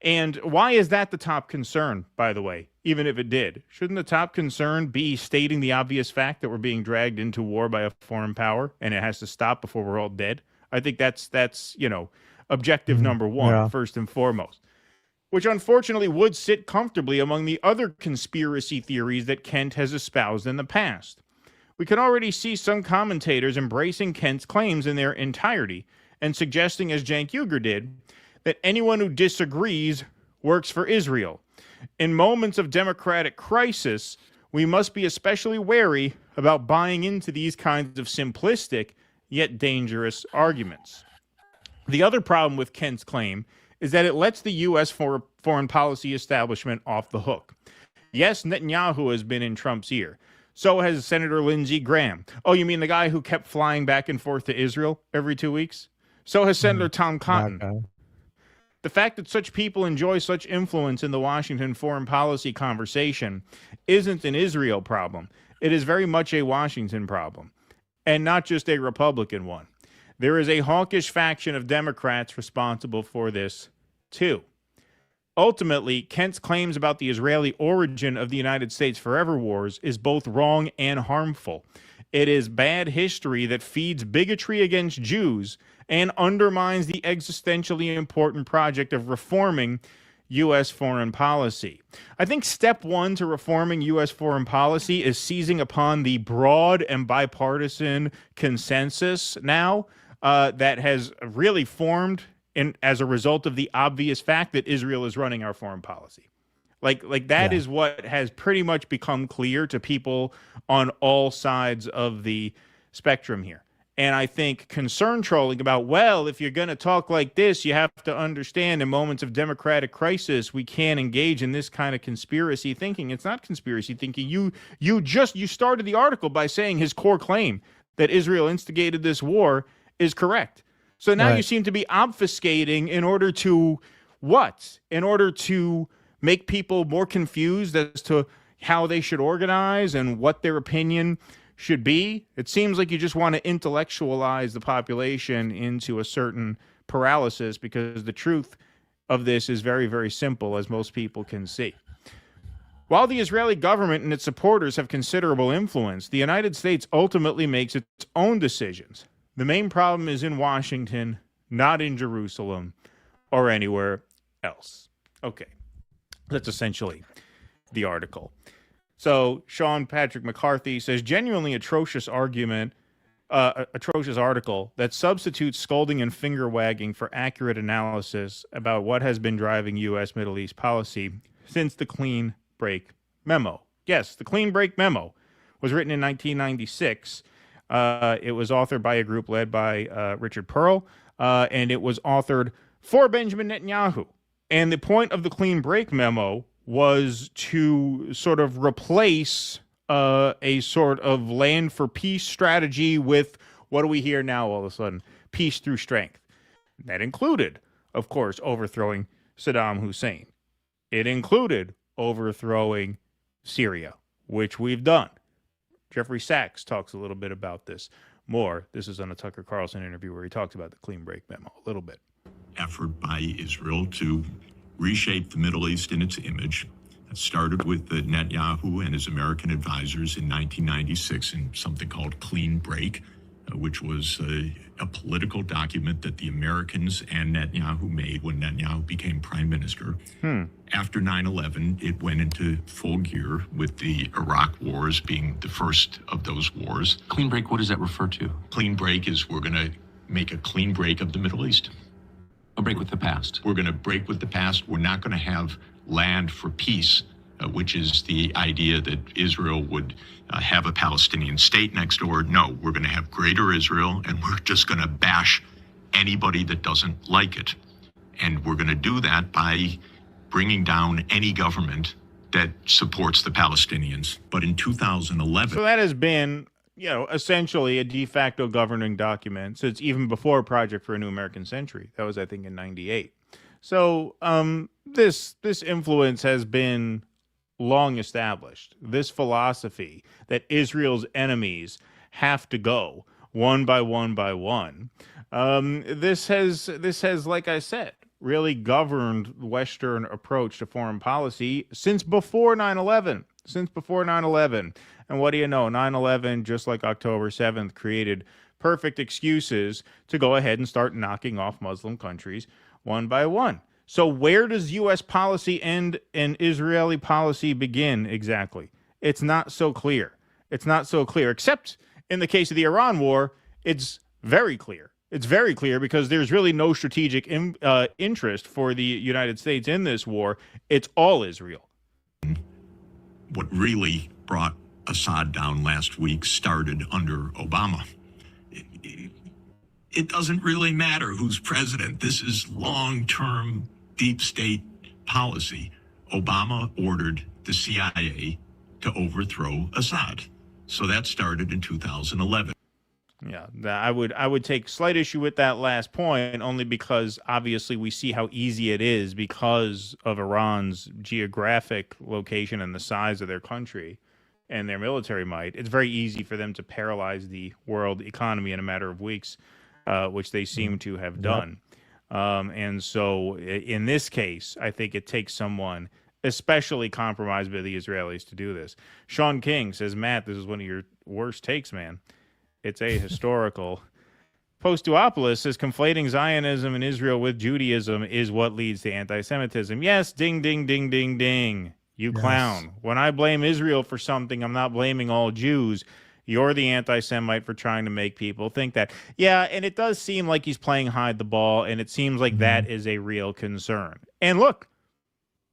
And why is that the top concern, by the way, even if it did? Shouldn't the top concern be stating the obvious fact that we're being dragged into war by a foreign power and it has to stop before we're all dead? I think that's objective number one, first and foremost, which unfortunately would sit comfortably among the other conspiracy theories that Kent has espoused in the past. We can already see some commentators embracing Kent's claims in their entirety and suggesting, as Cenk Uygur did, that anyone who disagrees works for Israel. In moments of democratic crisis, we must be especially wary about buying into these kinds of simplistic yet dangerous arguments. The other problem with Kent's claim is that it lets the U.S. foreign policy establishment off the hook. Yes, Netanyahu has been in Trump's ear. So has Senator Lindsey Graham. Oh, you mean the guy who kept flying back and forth to Israel every 2 weeks? So has Senator Tom Cotton. The fact that such people enjoy such influence in the Washington foreign policy conversation isn't an Israel problem. It is very much a Washington problem, and not just a Republican one. There is a hawkish faction of Democrats responsible for this, too. Ultimately, Kent's claims about the Israeli origin of the United States forever wars is both wrong and harmful. It is bad history that feeds bigotry against Jews and undermines the existentially important project of reforming U.S. foreign policy. I think step one to reforming U.S. foreign policy is seizing upon the broad and bipartisan consensus now that has really formed as a result of the obvious fact that Israel is running our foreign policy. Like that is what has pretty much become clear to people on all sides of the spectrum here. And I think concern trolling about, well, if you're going to talk like this, you have to understand in moments of democratic crisis, we can't engage in this kind of conspiracy thinking. It's not conspiracy thinking. You started the article by saying his core claim that Israel instigated this war is correct. So now you seem to be obfuscating in order to what? In order to make people more confused as to how they should organize and what their opinion should be. It seems like you just want to intellectualize the population into a certain paralysis, because the truth of this is very, very simple, as most people can see. While the Israeli government and its supporters have considerable influence, the United States ultimately makes its own decisions. The main problem is in Washington, not in Jerusalem or anywhere else. Okay. That's essentially the article. So Sean Patrick McCarthy says, genuinely atrocious article that substitutes scolding and finger wagging for accurate analysis about what has been driving U.S. Middle East policy since the Clean Break Memo. Yes, the Clean Break Memo was written in 1996. It was authored by a group led by Richard Pearl, and it was authored for Benjamin Netanyahu. And the point of the Clean Break Memo was to sort of replace a sort of land for peace strategy with, what do we hear now all of a sudden? Peace through strength. That included, of course, overthrowing Saddam Hussein. It included overthrowing Syria, which we've done. Jeffrey Sachs talks a little bit about this more. This is on a Tucker Carlson interview where he talks about the Clean Break Memo a little bit. Effort by Israel to reshape the Middle East in its image. It started with Netanyahu and his American advisors in 1996 in something called Clean Break, which was a political document that the Americans and Netanyahu made when Netanyahu became prime minister. After 9/11, it went into full gear, with the Iraq wars being the first of those wars. Clean break, what does that refer to? Clean break is we're going to make a clean break of the Middle East. A break with the past. We're going to break with the past. We're not going to have land for peace, which is the idea that Israel would have a Palestinian state next door. No, we're going to have greater Israel, and we're just going to bash anybody that doesn't like it. And we're going to do that by bringing down any government that supports the Palestinians. But in 2011... So that has been, essentially a de facto governing document since even before Project for a New American Century. That was, I think, in 98. So this influence has been long established. This philosophy that Israel's enemies have to go one by one by one. This has, like I said, really governed the Western approach to foreign policy since before 9/11. And what do you know? 9/11, just like October 7th, created perfect excuses to go ahead and start knocking off Muslim countries one by one. So where does U.S. policy end and Israeli policy begin exactly? It's not so clear. Except in the case of the Iran war, it's very clear. It's very clear because there's really no strategic interest for the United States in this war. It's all Israel. What really brought Assad down last week started under Obama. It doesn't really matter who's president. This is long-term deep state policy. Obama ordered the CIA to overthrow Assad. So that started in 2011. Yeah, I would take slight issue with that last point, only because obviously we see how easy it is because of Iran's geographic location and the size of their country and their military might. It's very easy for them to paralyze the world economy in a matter of weeks. which they seem to have done. And so in this case, I think it takes someone especially compromised by the Israelis to do this. Sean King says, Matt, this is one of your worst takes, man. It's ahistorical. Post-Duopolis says conflating Zionism and Israel with Judaism is what leads to anti-Semitism. Yes, ding, ding, ding, ding, ding. You clown. When I blame Israel for something, I'm not blaming all Jews. You're the anti-Semite for trying to make people think that. Yeah, and it does seem like he's playing hide the ball, and it seems like that is a real concern. And look,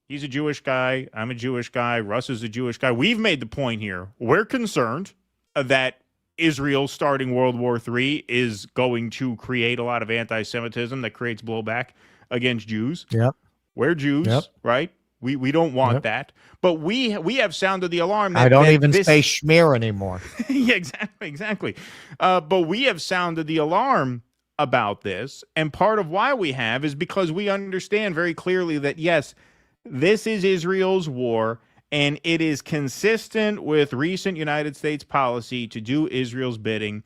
he's a Jewish guy. I'm a Jewish guy. Russ is a Jewish guy. We've made the point here. We're concerned that Israel starting World War III is going to create a lot of anti-Semitism that creates blowback against Jews. Yep. We're Jews, right? We don't want that. But we have sounded the alarm. That, I don't that even this... say schmear anymore. Yeah, exactly. But we have sounded the alarm about this. And part of why we have is because we understand very clearly that, yes, this is Israel's war, and it is consistent with recent United States policy to do Israel's bidding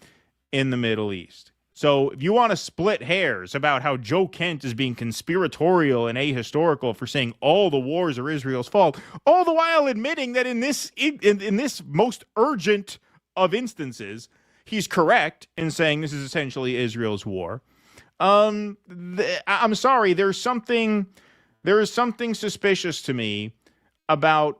in the Middle East. So if you want to split hairs about how Joe Kent is being conspiratorial and ahistorical for saying all the wars are Israel's fault, all the while admitting that in this most urgent of instances, he's correct in saying this is essentially Israel's war. I'm sorry, there is something suspicious to me about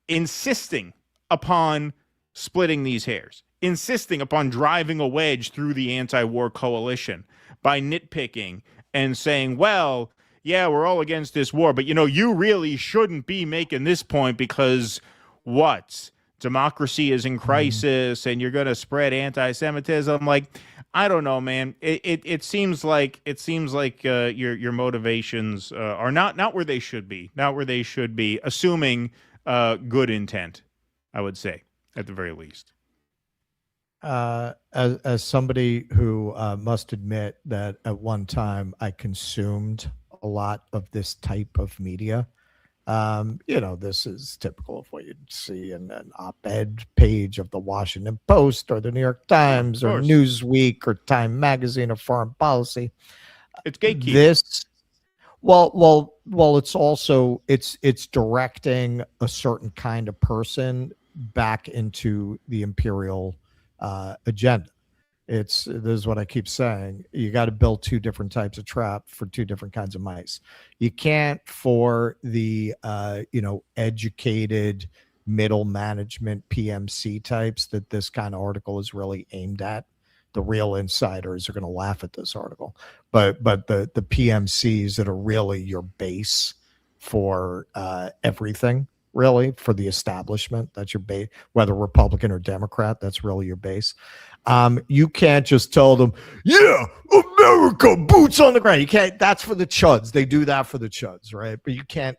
insisting upon splitting these hairs, insisting upon driving a wedge through the anti-war coalition by nitpicking and saying, well, yeah, we're all against this war, but, you really shouldn't be making this point because what? Democracy is in crisis and you're going to spread anti-Semitism. Like, I don't know, man. It seems like your motivations are not where they should be, assuming good intent, I would say, at the very least. As somebody who must admit that at one time I consumed a lot of this type of media, this is typical of what you'd see in an op-ed page of the Washington Post or the New York Times or Newsweek or Time Magazine or Foreign Policy. It's gatekeeping. Well, it's also it's directing a certain kind of person back into the imperial agenda. This is what I keep saying. You got to build two different types of trap for two different kinds of mice. You can't for the educated middle management PMC types that this kind of article is really aimed at. The real insiders are going to laugh at this article, but the PMCs that are really your base for everything, really for the establishment, that's your base, whether Republican or Democrat, that's really your base. You can't just tell them, yeah, America, boots on the ground. You can't. That's for the chuds. They do that for the chuds, right? But you can't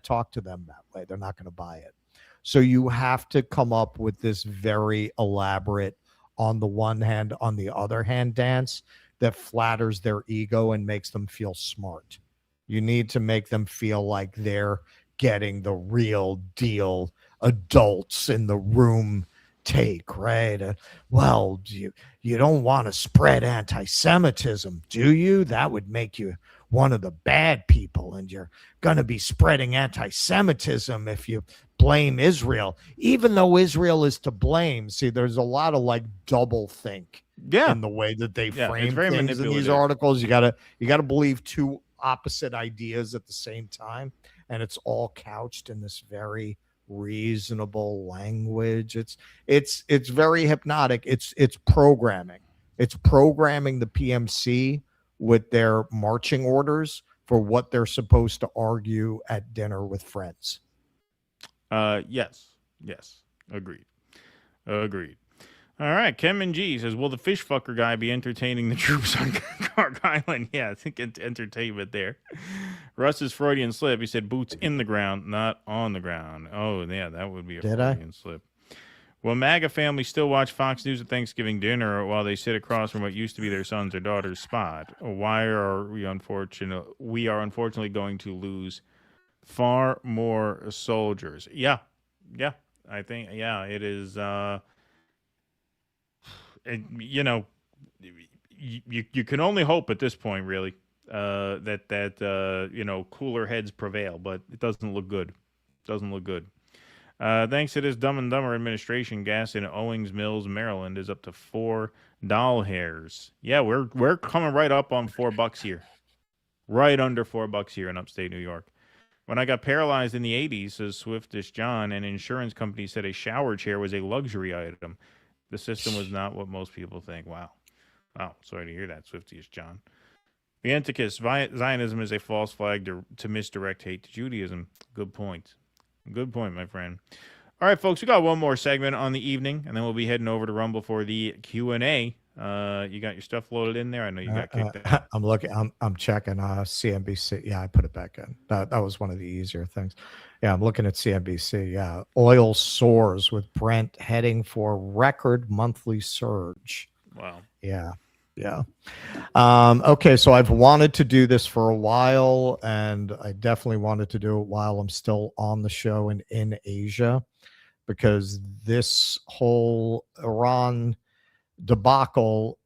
talk to them that way. They're not going to buy it. So you have to come up with this very elaborate, on the one hand, on the other hand dance that flatters their ego and makes them feel smart. You need to make them feel like they're getting the real deal adults in the room take, right? Well, you don't want to spread anti-Semitism, do you? That would make you one of the bad people, and you're going to be spreading anti-Semitism if you blame Israel, even though Israel is to blame. See, there's a lot of double think in the way that they frame things in these articles. You gotta believe two opposite ideas at the same time, and it's all couched in this very reasonable language. It's very hypnotic. It's programming. It's programming the PMC with their marching orders for what they're supposed to argue at dinner with friends. Yes. Agreed. All right, Kevin G says, will the fish fucker guy be entertaining the troops on Clark Island? Yeah, I think it's entertainment there. Russ's Freudian slip. He said boots in the ground, not on the ground. Oh, yeah, that would be a Freudian slip. Will MAGA families still watch Fox News at Thanksgiving dinner while they sit across from what used to be their son's or daughter's spot? Why are we unfortunately going to lose far more soldiers? Yeah, I think, it is, you can only hope at this point, really, that you know, cooler heads prevail, but it doesn't look good. Doesn't look good. Thanks to this Dumb and Dumber administration, gas in Owings Mills, Maryland, is up to $4 hairs. Yeah, we're coming right up on $4 here, right under $4 here in upstate New York. When I got paralyzed in the 80s, says Swiftish John, an insurance company said a shower chair was a luxury item. The system was not what most people think. Wow. Wow. Sorry to hear that, Swiftish John. The Anticus, Zionism is a false flag to misdirect hate to Judaism. Good point. Good point, my friend. All right, folks, we got one more segment on the evening, and then we'll be heading over to Rumble for the Q&A. You got your stuff loaded in there? I know you got kicked out. I'm looking. I'm checking CNBC. Yeah, I put it back in. That was one of the easier things. Yeah, I'm looking at CNBC. Yeah, oil soars with Brent heading for record monthly surge. Wow. Yeah. Yeah. Okay, so I've wanted to do this for a while, and I definitely wanted to do it while I'm still on the show and in Asia, because this whole Iran debacle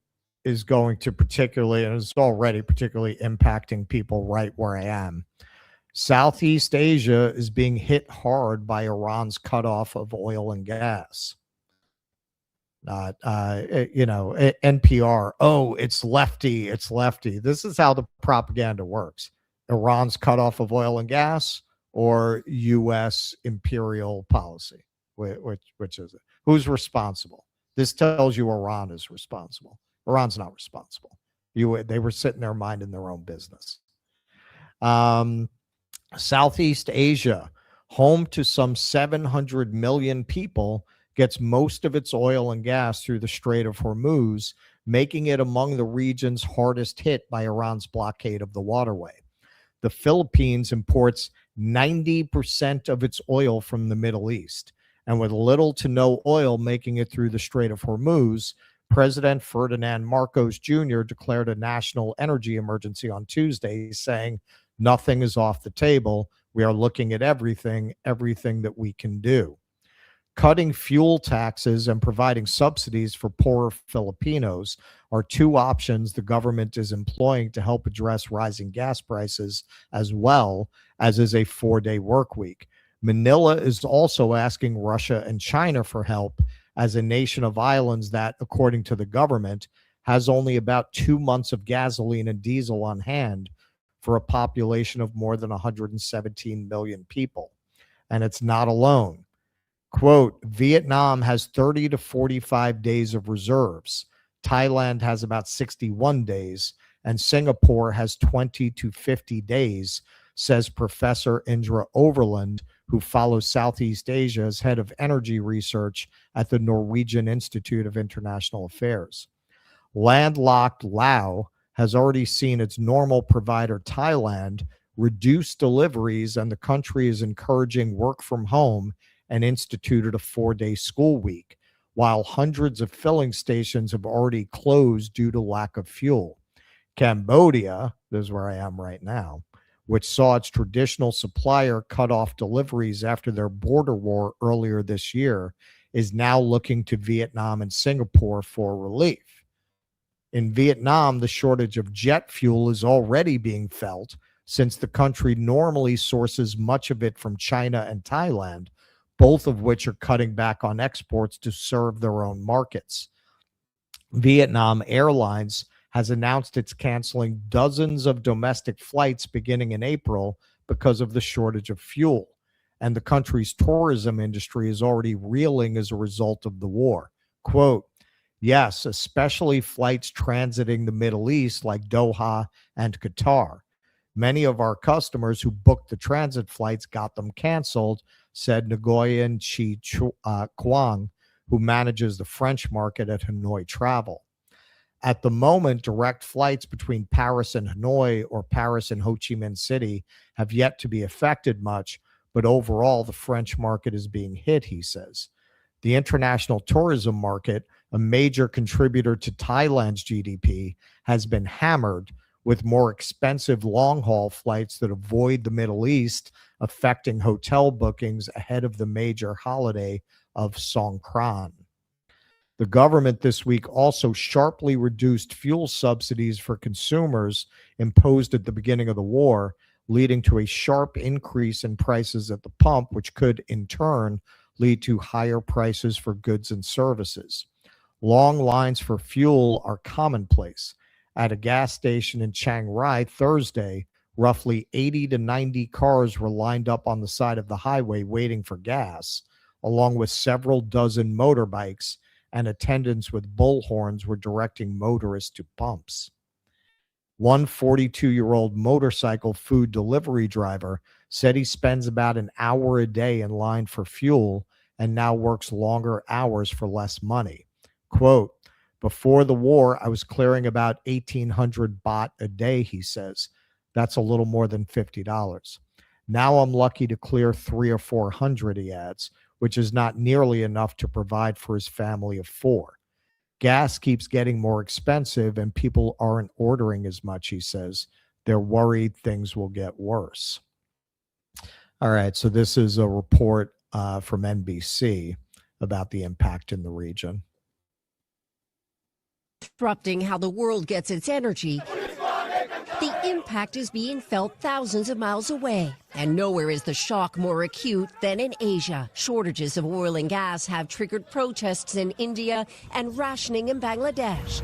is going to particularly, and it's already particularly impacting people right where I am. Southeast Asia is being hit hard by Iran's cutoff of oil and gas. NPR. Oh, it's lefty. It's lefty. This is how the propaganda works. Iran's cutoff of oil and gas, or U.S. imperial policy. Which is it? Who's responsible? This tells you Iran is responsible. Iran's not responsible. They were sitting there minding their own business. Southeast Asia, home to some 700 million people, gets most of its oil and gas through the Strait of Hormuz, making it among the regions hardest hit by Iran's blockade of the waterway. The Philippines imports 90% of its oil from the Middle East, and with little to no oil making it through the Strait of Hormuz, President Ferdinand Marcos Jr. declared a national energy emergency on Tuesday, saying, "Nothing is off the table. We are looking at everything that we can do." Cutting fuel taxes and providing subsidies for poorer Filipinos are two options the government is employing to help address rising gas prices, as well as is a 4-day work week. Manila is also asking Russia and China for help, as a nation of islands that, according to the government, has only about 2 months of gasoline and diesel on hand for a population of more than 117 million people. And it's not alone. Quote, Vietnam has 30 to 45 days of reserves. Thailand has about 61 days, and Singapore has 20 to 50 days, says Professor Indra Overland, who follows Southeast Asia as head of energy research at the Norwegian Institute of International Affairs. Landlocked Laos has already seen its normal provider, Thailand, reduce deliveries, and the country is encouraging work from home and instituted a 4-day school week, while hundreds of filling stations have already closed due to lack of fuel. Cambodia, this is where I am right now, which saw its traditional supplier cut off deliveries after their border war earlier this year, is now looking to Vietnam and Singapore for relief. In Vietnam, the shortage of jet fuel is already being felt, since the country normally sources much of it from China and Thailand, both of which are cutting back on exports to serve their own markets. Vietnam Airlines has announced it's canceling dozens of domestic flights beginning in April because of the shortage of fuel, and the country's tourism industry is already reeling as a result of the war. Quote, yes, especially flights transiting the Middle East like Doha and Qatar. Many of our customers who booked the transit flights got them canceled, said Nguyen Chi Quang, who manages the French market at Hanoi Travel. At the moment, direct flights between Paris and Hanoi or Paris and Ho Chi Minh City have yet to be affected much, but overall the French market is being hit, he says. The international tourism market, a major contributor to Thailand's GDP, has been hammered, with more expensive long-haul flights that avoid the Middle East affecting hotel bookings ahead of the major holiday of Songkran. The government this week also sharply reduced fuel subsidies for consumers imposed at the beginning of the war, leading to a sharp increase in prices at the pump, which could in turn lead to higher prices for goods and services. Long lines for fuel are commonplace. At a gas station in Chiang Rai Thursday, roughly 80 to 90 cars were lined up on the side of the highway waiting for gas, along with several dozen motorbikes, and attendants with bullhorns were directing motorists to pumps. One 42-year-old motorcycle food delivery driver said he spends about an hour a day in line for fuel and now works longer hours for less money. Quote, before the war, I was clearing about 1,800 baht a day, he says. That's a little more than $50. Now I'm lucky to clear 300 or 400, he adds, which is not nearly enough to provide for his family of 4. Gas keeps getting more expensive and people aren't ordering as much, he says. They're worried things will get worse. All right, so this is a report from NBC about the impact in the region. Disrupting how the world gets its energy, the impact is being felt thousands of miles away. And nowhere is the shock more acute than in Asia. Shortages of oil and gas have triggered protests in India and rationing in Bangladesh.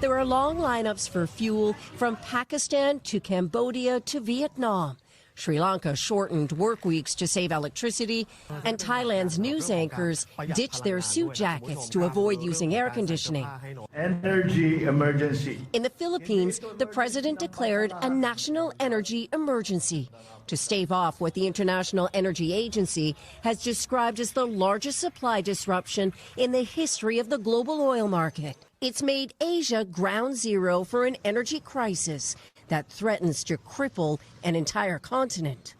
There are long lineups for fuel from Pakistan to Cambodia to Vietnam. Sri Lanka shortened work weeks to save electricity, and Thailand's news anchors ditched their suit jackets to avoid using air conditioning. Energy emergency. In the Philippines, the president declared a national energy emergency to stave off what the International Energy Agency has described as the largest supply disruption in the history of the global oil market. It's made Asia ground zero for an energy crisis that threatens to cripple an entire continent.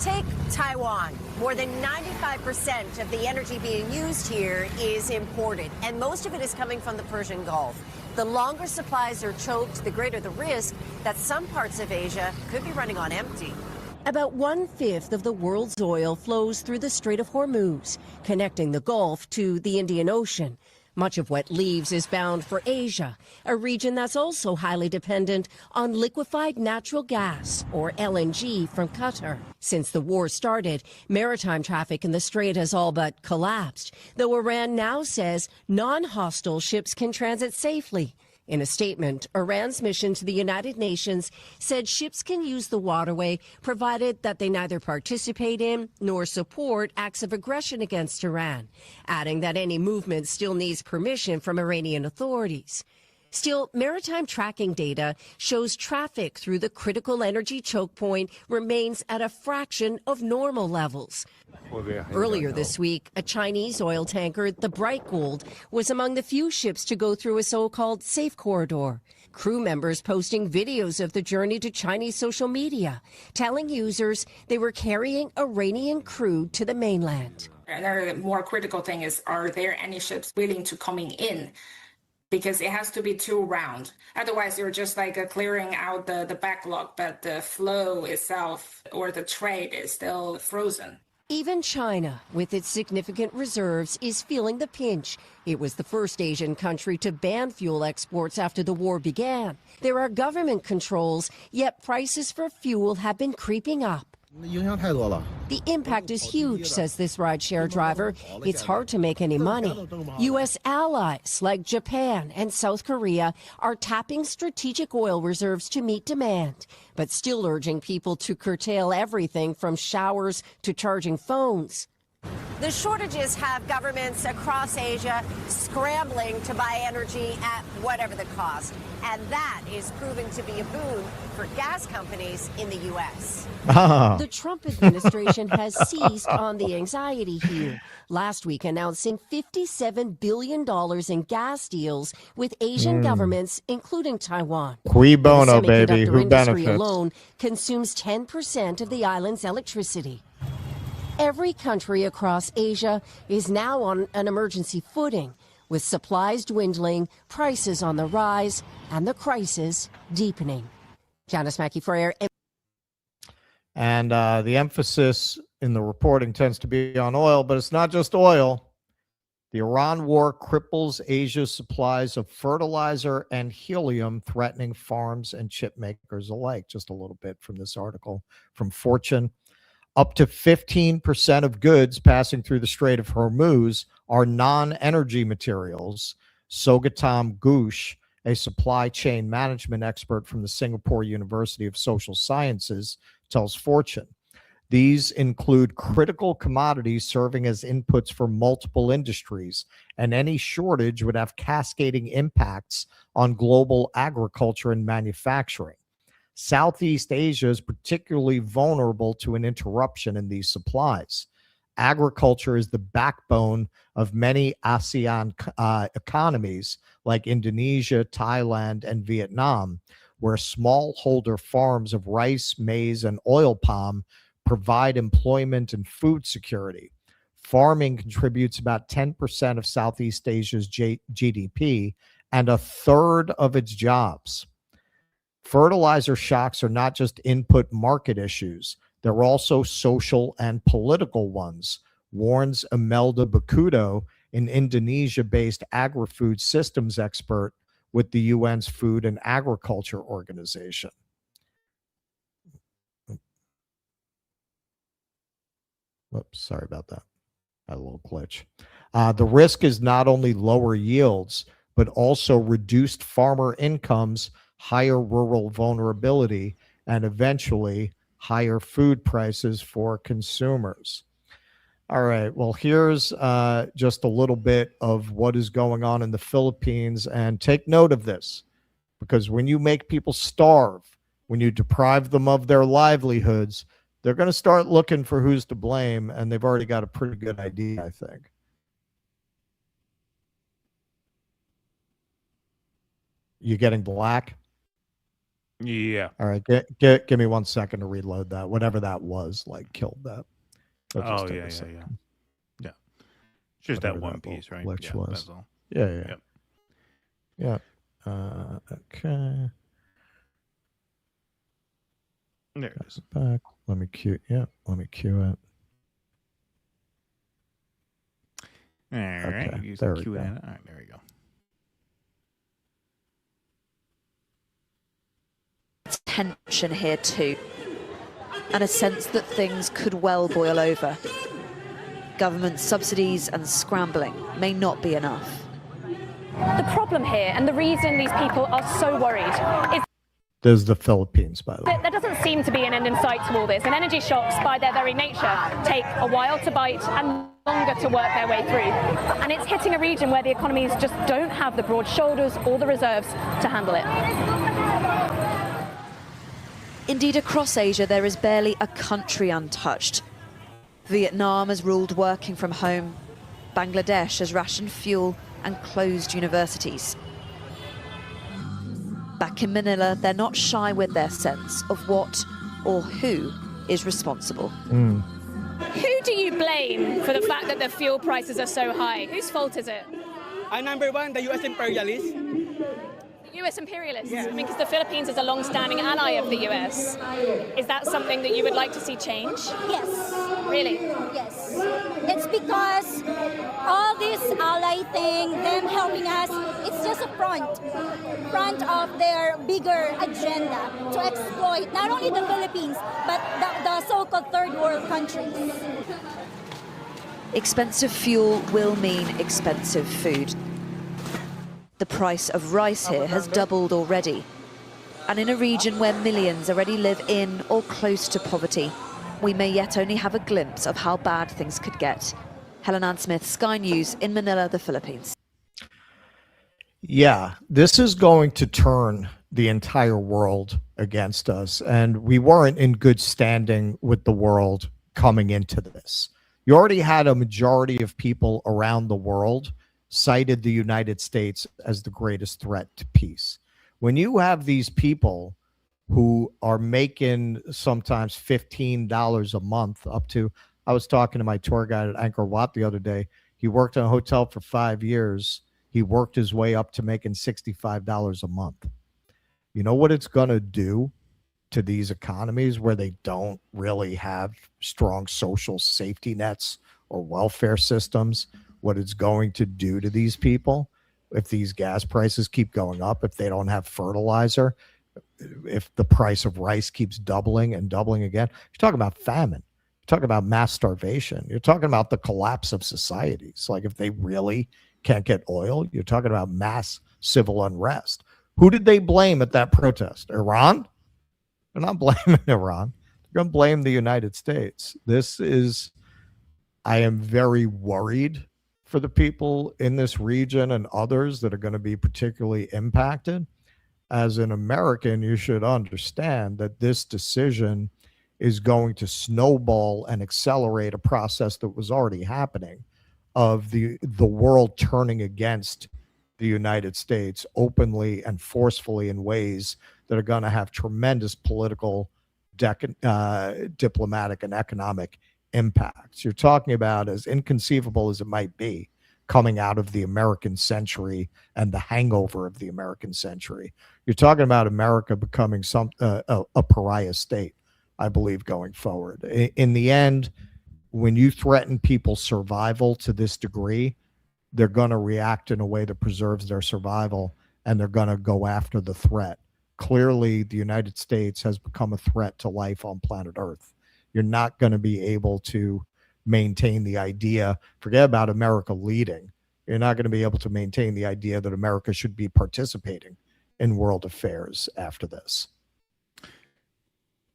Take Taiwan. More than 95% of the energy being used here is imported, and most of it is coming from the Persian Gulf. The longer supplies are choked, the greater the risk that some parts of Asia could be running on empty. About 1/5 of the world's oil flows through the Strait of Hormuz, connecting the Gulf to the Indian Ocean. Much of what leaves is bound for Asia, a region that's also highly dependent on liquefied natural gas, or LNG, from Qatar. Since the war started, maritime traffic in the strait has all but collapsed, though Iran now says non-hostile ships can transit safely. In a statement, Iran's mission to the United Nations said ships can use the waterway provided that they neither participate in nor support acts of aggression against Iran, adding that any movement still needs permission from Iranian authorities. Still, maritime tracking data shows traffic through the critical energy choke point remains at a fraction of normal levels. Earlier this week, a Chinese oil tanker, the Bright Gold, was among the few ships to go through a so-called safe corridor. Crew members posting videos of the journey to Chinese social media, telling users they were carrying Iranian crude to the mainland. Another more critical thing is, are there any ships willing to coming in? Because it has to be 2 rounds. Otherwise, you're just like clearing out the backlog, but the flow itself or the trade is still frozen. Even China, with its significant reserves, is feeling the pinch. It was the first Asian country to ban fuel exports after the war began. There are government controls, yet prices for fuel have been creeping up. The impact is huge, says this rideshare driver. It's hard to make any money. U.S. allies like Japan and South Korea are tapping strategic oil reserves to meet demand, but still urging people to curtail everything from showers to charging phones. The shortages have governments across Asia scrambling to buy energy at whatever the cost. And that is proving to be a boon for gas companies in the U.S. The Trump administration has seized on the anxiety here, last week announcing $57 billion in gas deals with Asian governments, including Taiwan. Cui bono, The baby. semiconductor Who industry benefits? alone consumes 10% of the island's electricity. Every country across Asia is now on an emergency footing, with supplies dwindling, prices on the rise, and the crisis deepening. Janice Mackey for Air. And the emphasis in the reporting tends to be on oil, but it's not just oil. The Iran war cripples Asia's supplies of fertilizer and helium, threatening farms and chip makers alike. Just a little bit from this article from Fortune. Up to 15% of goods passing through the Strait of Hormuz are non-energy materials. Sogatam Ghosh, a supply chain management expert from the Singapore University of Social Sciences, tells Fortune. These include critical commodities serving as inputs for multiple industries, and any shortage would have cascading impacts on global agriculture and manufacturing. Southeast Asia is particularly vulnerable to an interruption in these supplies. Agriculture is the backbone of many ASEAN economies like Indonesia, Thailand, and Vietnam, where smallholder farms of rice, maize, and oil palm provide employment and food security. Farming contributes about 10% of Southeast Asia's GDP and a third of its jobs. Fertilizer shocks are not just input market issues, they're also social and political ones, warns Imelda Bakudo, an Indonesia-based agri-food systems expert with the UN's Food and Agriculture Organization. Whoops, sorry about that. Had a little glitch. The risk is not only lower yields, but also reduced farmer incomes, higher rural vulnerability, and eventually higher food prices for consumers. All right, well, here's just a little bit of what is going on in the Philippines, and take note of this, because when you make people starve, when you deprive them of their livelihoods, they're going to start looking for who's to blame, and they've already got a pretty good idea, I think. You getting black? Yeah. All right, give me 1 second to reload that. Whatever that was, like, killed that. Oh, yeah. Yeah. Just that one piece, right? Glitch Yeah, was. that's all. Yeah. Yep. Okay. There it is. Back. Let me cue it. All right. Okay, Use there the we Q go. and A. All right, there we go. Tension here too, and a sense that things could well boil over. Government subsidies and scrambling may not be enough. The problem here, and the reason these people are so worried, is There's the Philippines, by the way. there doesn't seem to be an end in sight to all this, and energy shocks, by their very nature, take a while to bite and longer to work their way through. And it's hitting a region where the economies just don't have the broad shoulders or the reserves to handle it. Indeed, across Asia, there is barely a country untouched. Vietnam has ruled working from home. Bangladesh has rationed fuel and closed universities. Back in Manila, they're not shy with their sense of what or who is responsible. Who do you blame for the fact that the fuel prices are so high? Whose fault is it? Number one, the U.S. imperialists. The US imperialists? I mean, because the Philippines is a long-standing ally of the US. Is that something that you would like to see change? Yes. Really? Yes. It's because all this ally thing, them helping us, it's just a front of their bigger agenda to exploit not only the Philippines, but the so-called third world countries. Expensive fuel will mean expensive food. The price of rice here has doubled already. And in a region where millions already live in or close to poverty, we may yet only have a glimpse of how bad things could get. Helen Ann Smith, Sky News in Manila, the Philippines. Yeah, this is going to turn the entire world against us, and we weren't in good standing with the world coming into this. You already had a majority of people around the world cited the United States as the greatest threat to peace. When you have these people who are making sometimes $15 a month up to, I was talking to my tour guide at Angkor Wat the other day. He worked in a hotel for 5 years. He worked his way up to making $65 a month. You know what it's going to do to these economies where they don't really have strong social safety nets or welfare systems? what it's going to do to these people if these gas prices keep going up, if they don't have fertilizer, if the price of rice keeps doubling and doubling again. You're talking about famine. You're talking about mass starvation. You're talking about the collapse of societies. Like if they really can't get oil, you're talking about mass civil unrest. Who did they blame at that protest? Iran? They're not blaming Iran. They're going to blame the United States. I am very worried for the people in this region and others that are going to be particularly impacted. As an American, you should understand that this decision is going to snowball and accelerate a process that was already happening of the world turning against the United States openly and forcefully in ways that are going to have tremendous political, diplomatic, and economic impacts. You're talking about, as inconceivable as it might be, coming out of the American century and the hangover of the American century. You're talking about America becoming a pariah state, I believe, going forward. In the end, when you threaten people's survival to this degree, they're going to react in a way that preserves their survival, and they're going to go after the threat. Clearly, the United States has become a threat to life on planet Earth. You're not going to be able to maintain the idea, forget about America leading. You're not going to be able to maintain the idea that America should be participating in world affairs after this.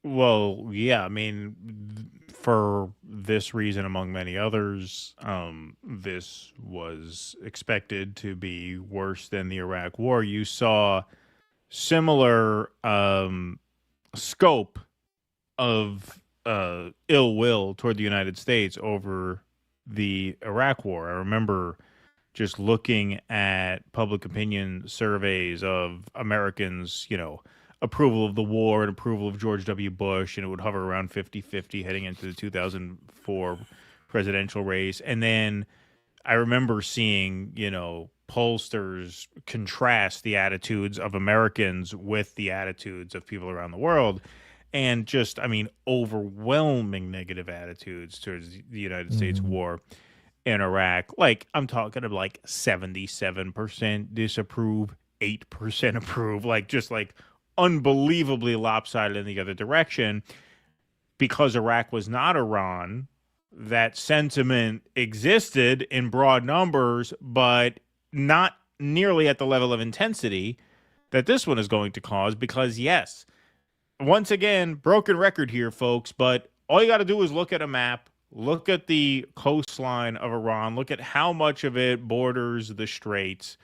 Well, yeah, I mean, for this reason, among many others, this was expected to be worse than the Iraq War. You saw similar scope of ill will toward the United States over the Iraq War. I remember just looking at public opinion surveys of Americans, approval of the war and approval of George W. Bush, and it would hover around 50-50 heading into the 2004 presidential race. And then I remember seeing, pollsters contrast the attitudes of Americans with the attitudes of people around the world. And just, overwhelming negative attitudes towards the United States war in Iraq. Like, I'm talking of 77% disapprove, 8% approve, unbelievably lopsided in the other direction. Because Iraq was not Iran, that sentiment existed in broad numbers, but not nearly at the level of intensity that this one is going to cause. Because, yes, once again, broken record here, folks, but all you got to do is look at a map, look at the coastline of Iran, look at how much of it borders the straits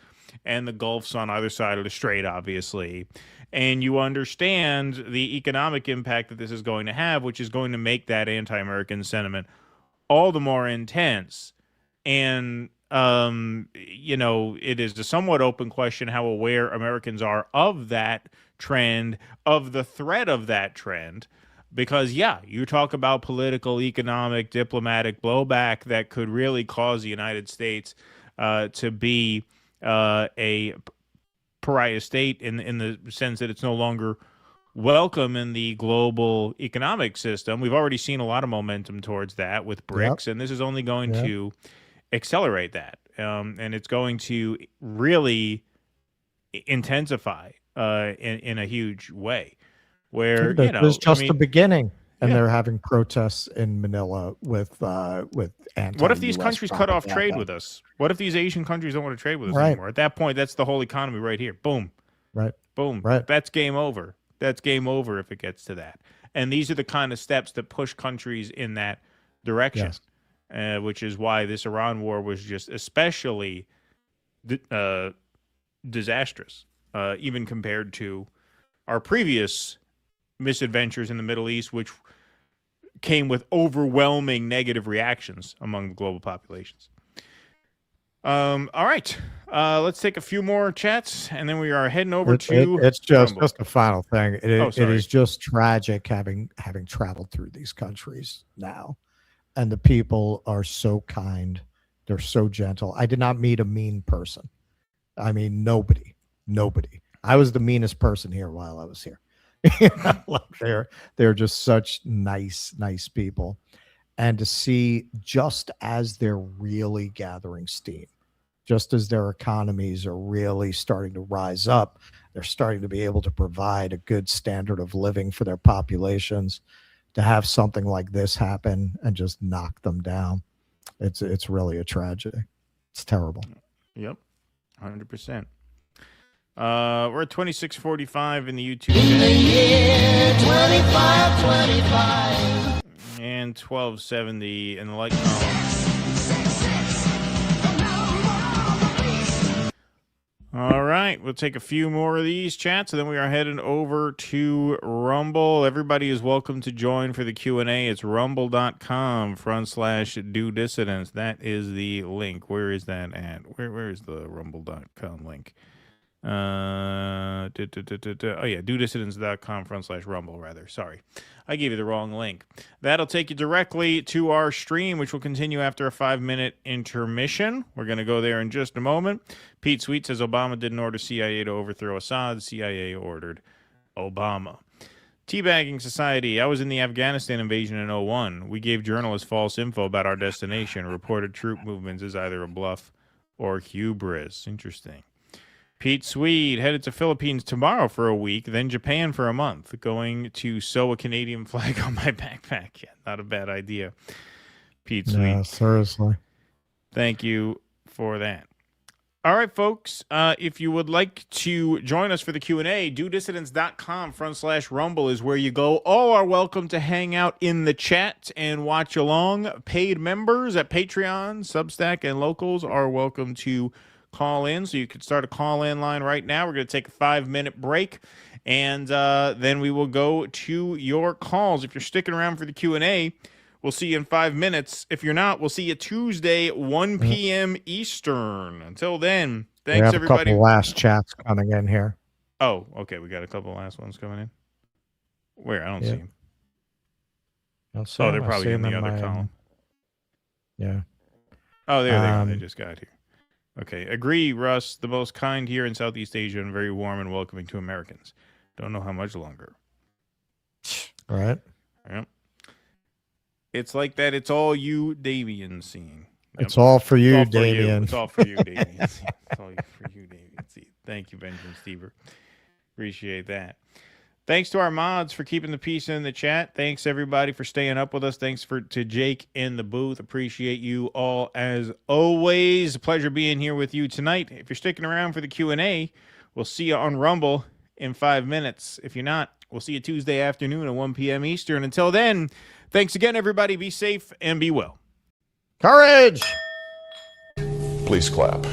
and the Gulfs on either side of the strait, obviously. And you understand the economic impact that this is going to have, which is going to make that anti-American sentiment all the more intense. And, it is a somewhat open question how aware Americans are of that trend, of the threat of that trend. Because, you talk about political, economic, diplomatic blowback that could really cause the United States to be a pariah state in the sense that it's no longer welcome in the global economic system. We've already seen a lot of momentum towards that with BRICS, and this is only going to accelerate that. And it's going to really intensify in a huge way. Where it was just the beginning, and they're having protests in Manila with anti-US. What if these countries cut off trade with us? What if these Asian countries don't want to trade with us anymore? At that point, that's the whole economy right here. Boom, boom. That's game over. That's game over if it gets to that. And these are the kind of steps that push countries in that direction, which is why this Iran war was just especially disastrous, even compared to our previous misadventures in the Middle East, which came with overwhelming negative reactions among the global populations. All right. Let's take a few more chats, and then we are heading over to... It's just a final thing. It is just tragic having traveled through these countries now. And the people are so kind. They're so gentle. I did not meet a mean person. I mean, nobody. I was the meanest person here while I was here. They're just such nice people. and to see just as they're really gathering steam, just as their economies are really starting to rise up, they're starting to be able to provide a good standard of living for their populations, to have something like this happen and just knock them down. It's really a tragedy. It's terrible. Yep, 100%. We're at 26:45 in the YouTube channel. In the year 2525. And 1270 in the like column. All right, we'll take a few more of these chats, and then we are heading over to Rumble. Everybody is welcome to join for the Q&A. It's rumble.com/do dissidents. That is the link. Where is that at? Where is the rumble.com link? Oh yeah, dodissidents.com/rumble rather. Sorry, I gave you the wrong link. That'll take you directly to our stream, which will continue after a 5-minute intermission. We're going to go there in just a moment. Pete Sweet says Obama didn't order CIA to overthrow Assad. CIA ordered Obama. Teabagging Society. I was in the Afghanistan invasion in 2001. We gave journalists false info about our destination, reported troop movements as either a bluff or hubris. Interesting. Pete Swede, headed to Philippines tomorrow for a week, then Japan for a month. Going to sew a Canadian flag on my backpack. Yeah, not a bad idea. Pete Swede. Yeah, seriously. Thank you for that. All right, folks, if you would like to join us for the Q&A, dodissidents.com/rumble is where you go. All are welcome to hang out in the chat and watch along. Paid members at Patreon, Substack, and Locals are welcome to call in, so you could start a call-in line right now. We're going to take a 5-minute break, and then we will go to your calls. If you're sticking around for the Q&A, we'll see you in 5 minutes. If you're not, we'll see you Tuesday, 1 p.m. Eastern. Until then, thanks, everybody. We have a couple last chats coming in here. Oh, okay. We got a couple last ones coming in. Where? I don't see them. Oh, they're probably in the other column. Yeah. Oh, there they are. They just got here. Okay. Agree, Russ. The most kind here in Southeast Asia and very warm and welcoming to Americans. Don't know how much longer. All right. Yep. It's like that. It's all you, Davian, seeing. Yep. It's all for you, Davian. It's all for you, Davian. It's all for you, Davian. Thank you, Benjamin Stever. Appreciate that. Thanks to our mods for keeping the peace in the chat. Thanks, everybody, for staying up with us. Thanks to Jake in the booth. Appreciate you all as always. A pleasure being here with you tonight. If you're sticking around for the Q&A, we'll see you on Rumble in 5 minutes. If you're not, we'll see you Tuesday afternoon at 1 p.m. Eastern. Until then, thanks again, everybody. Be safe and be well. Courage! Please clap.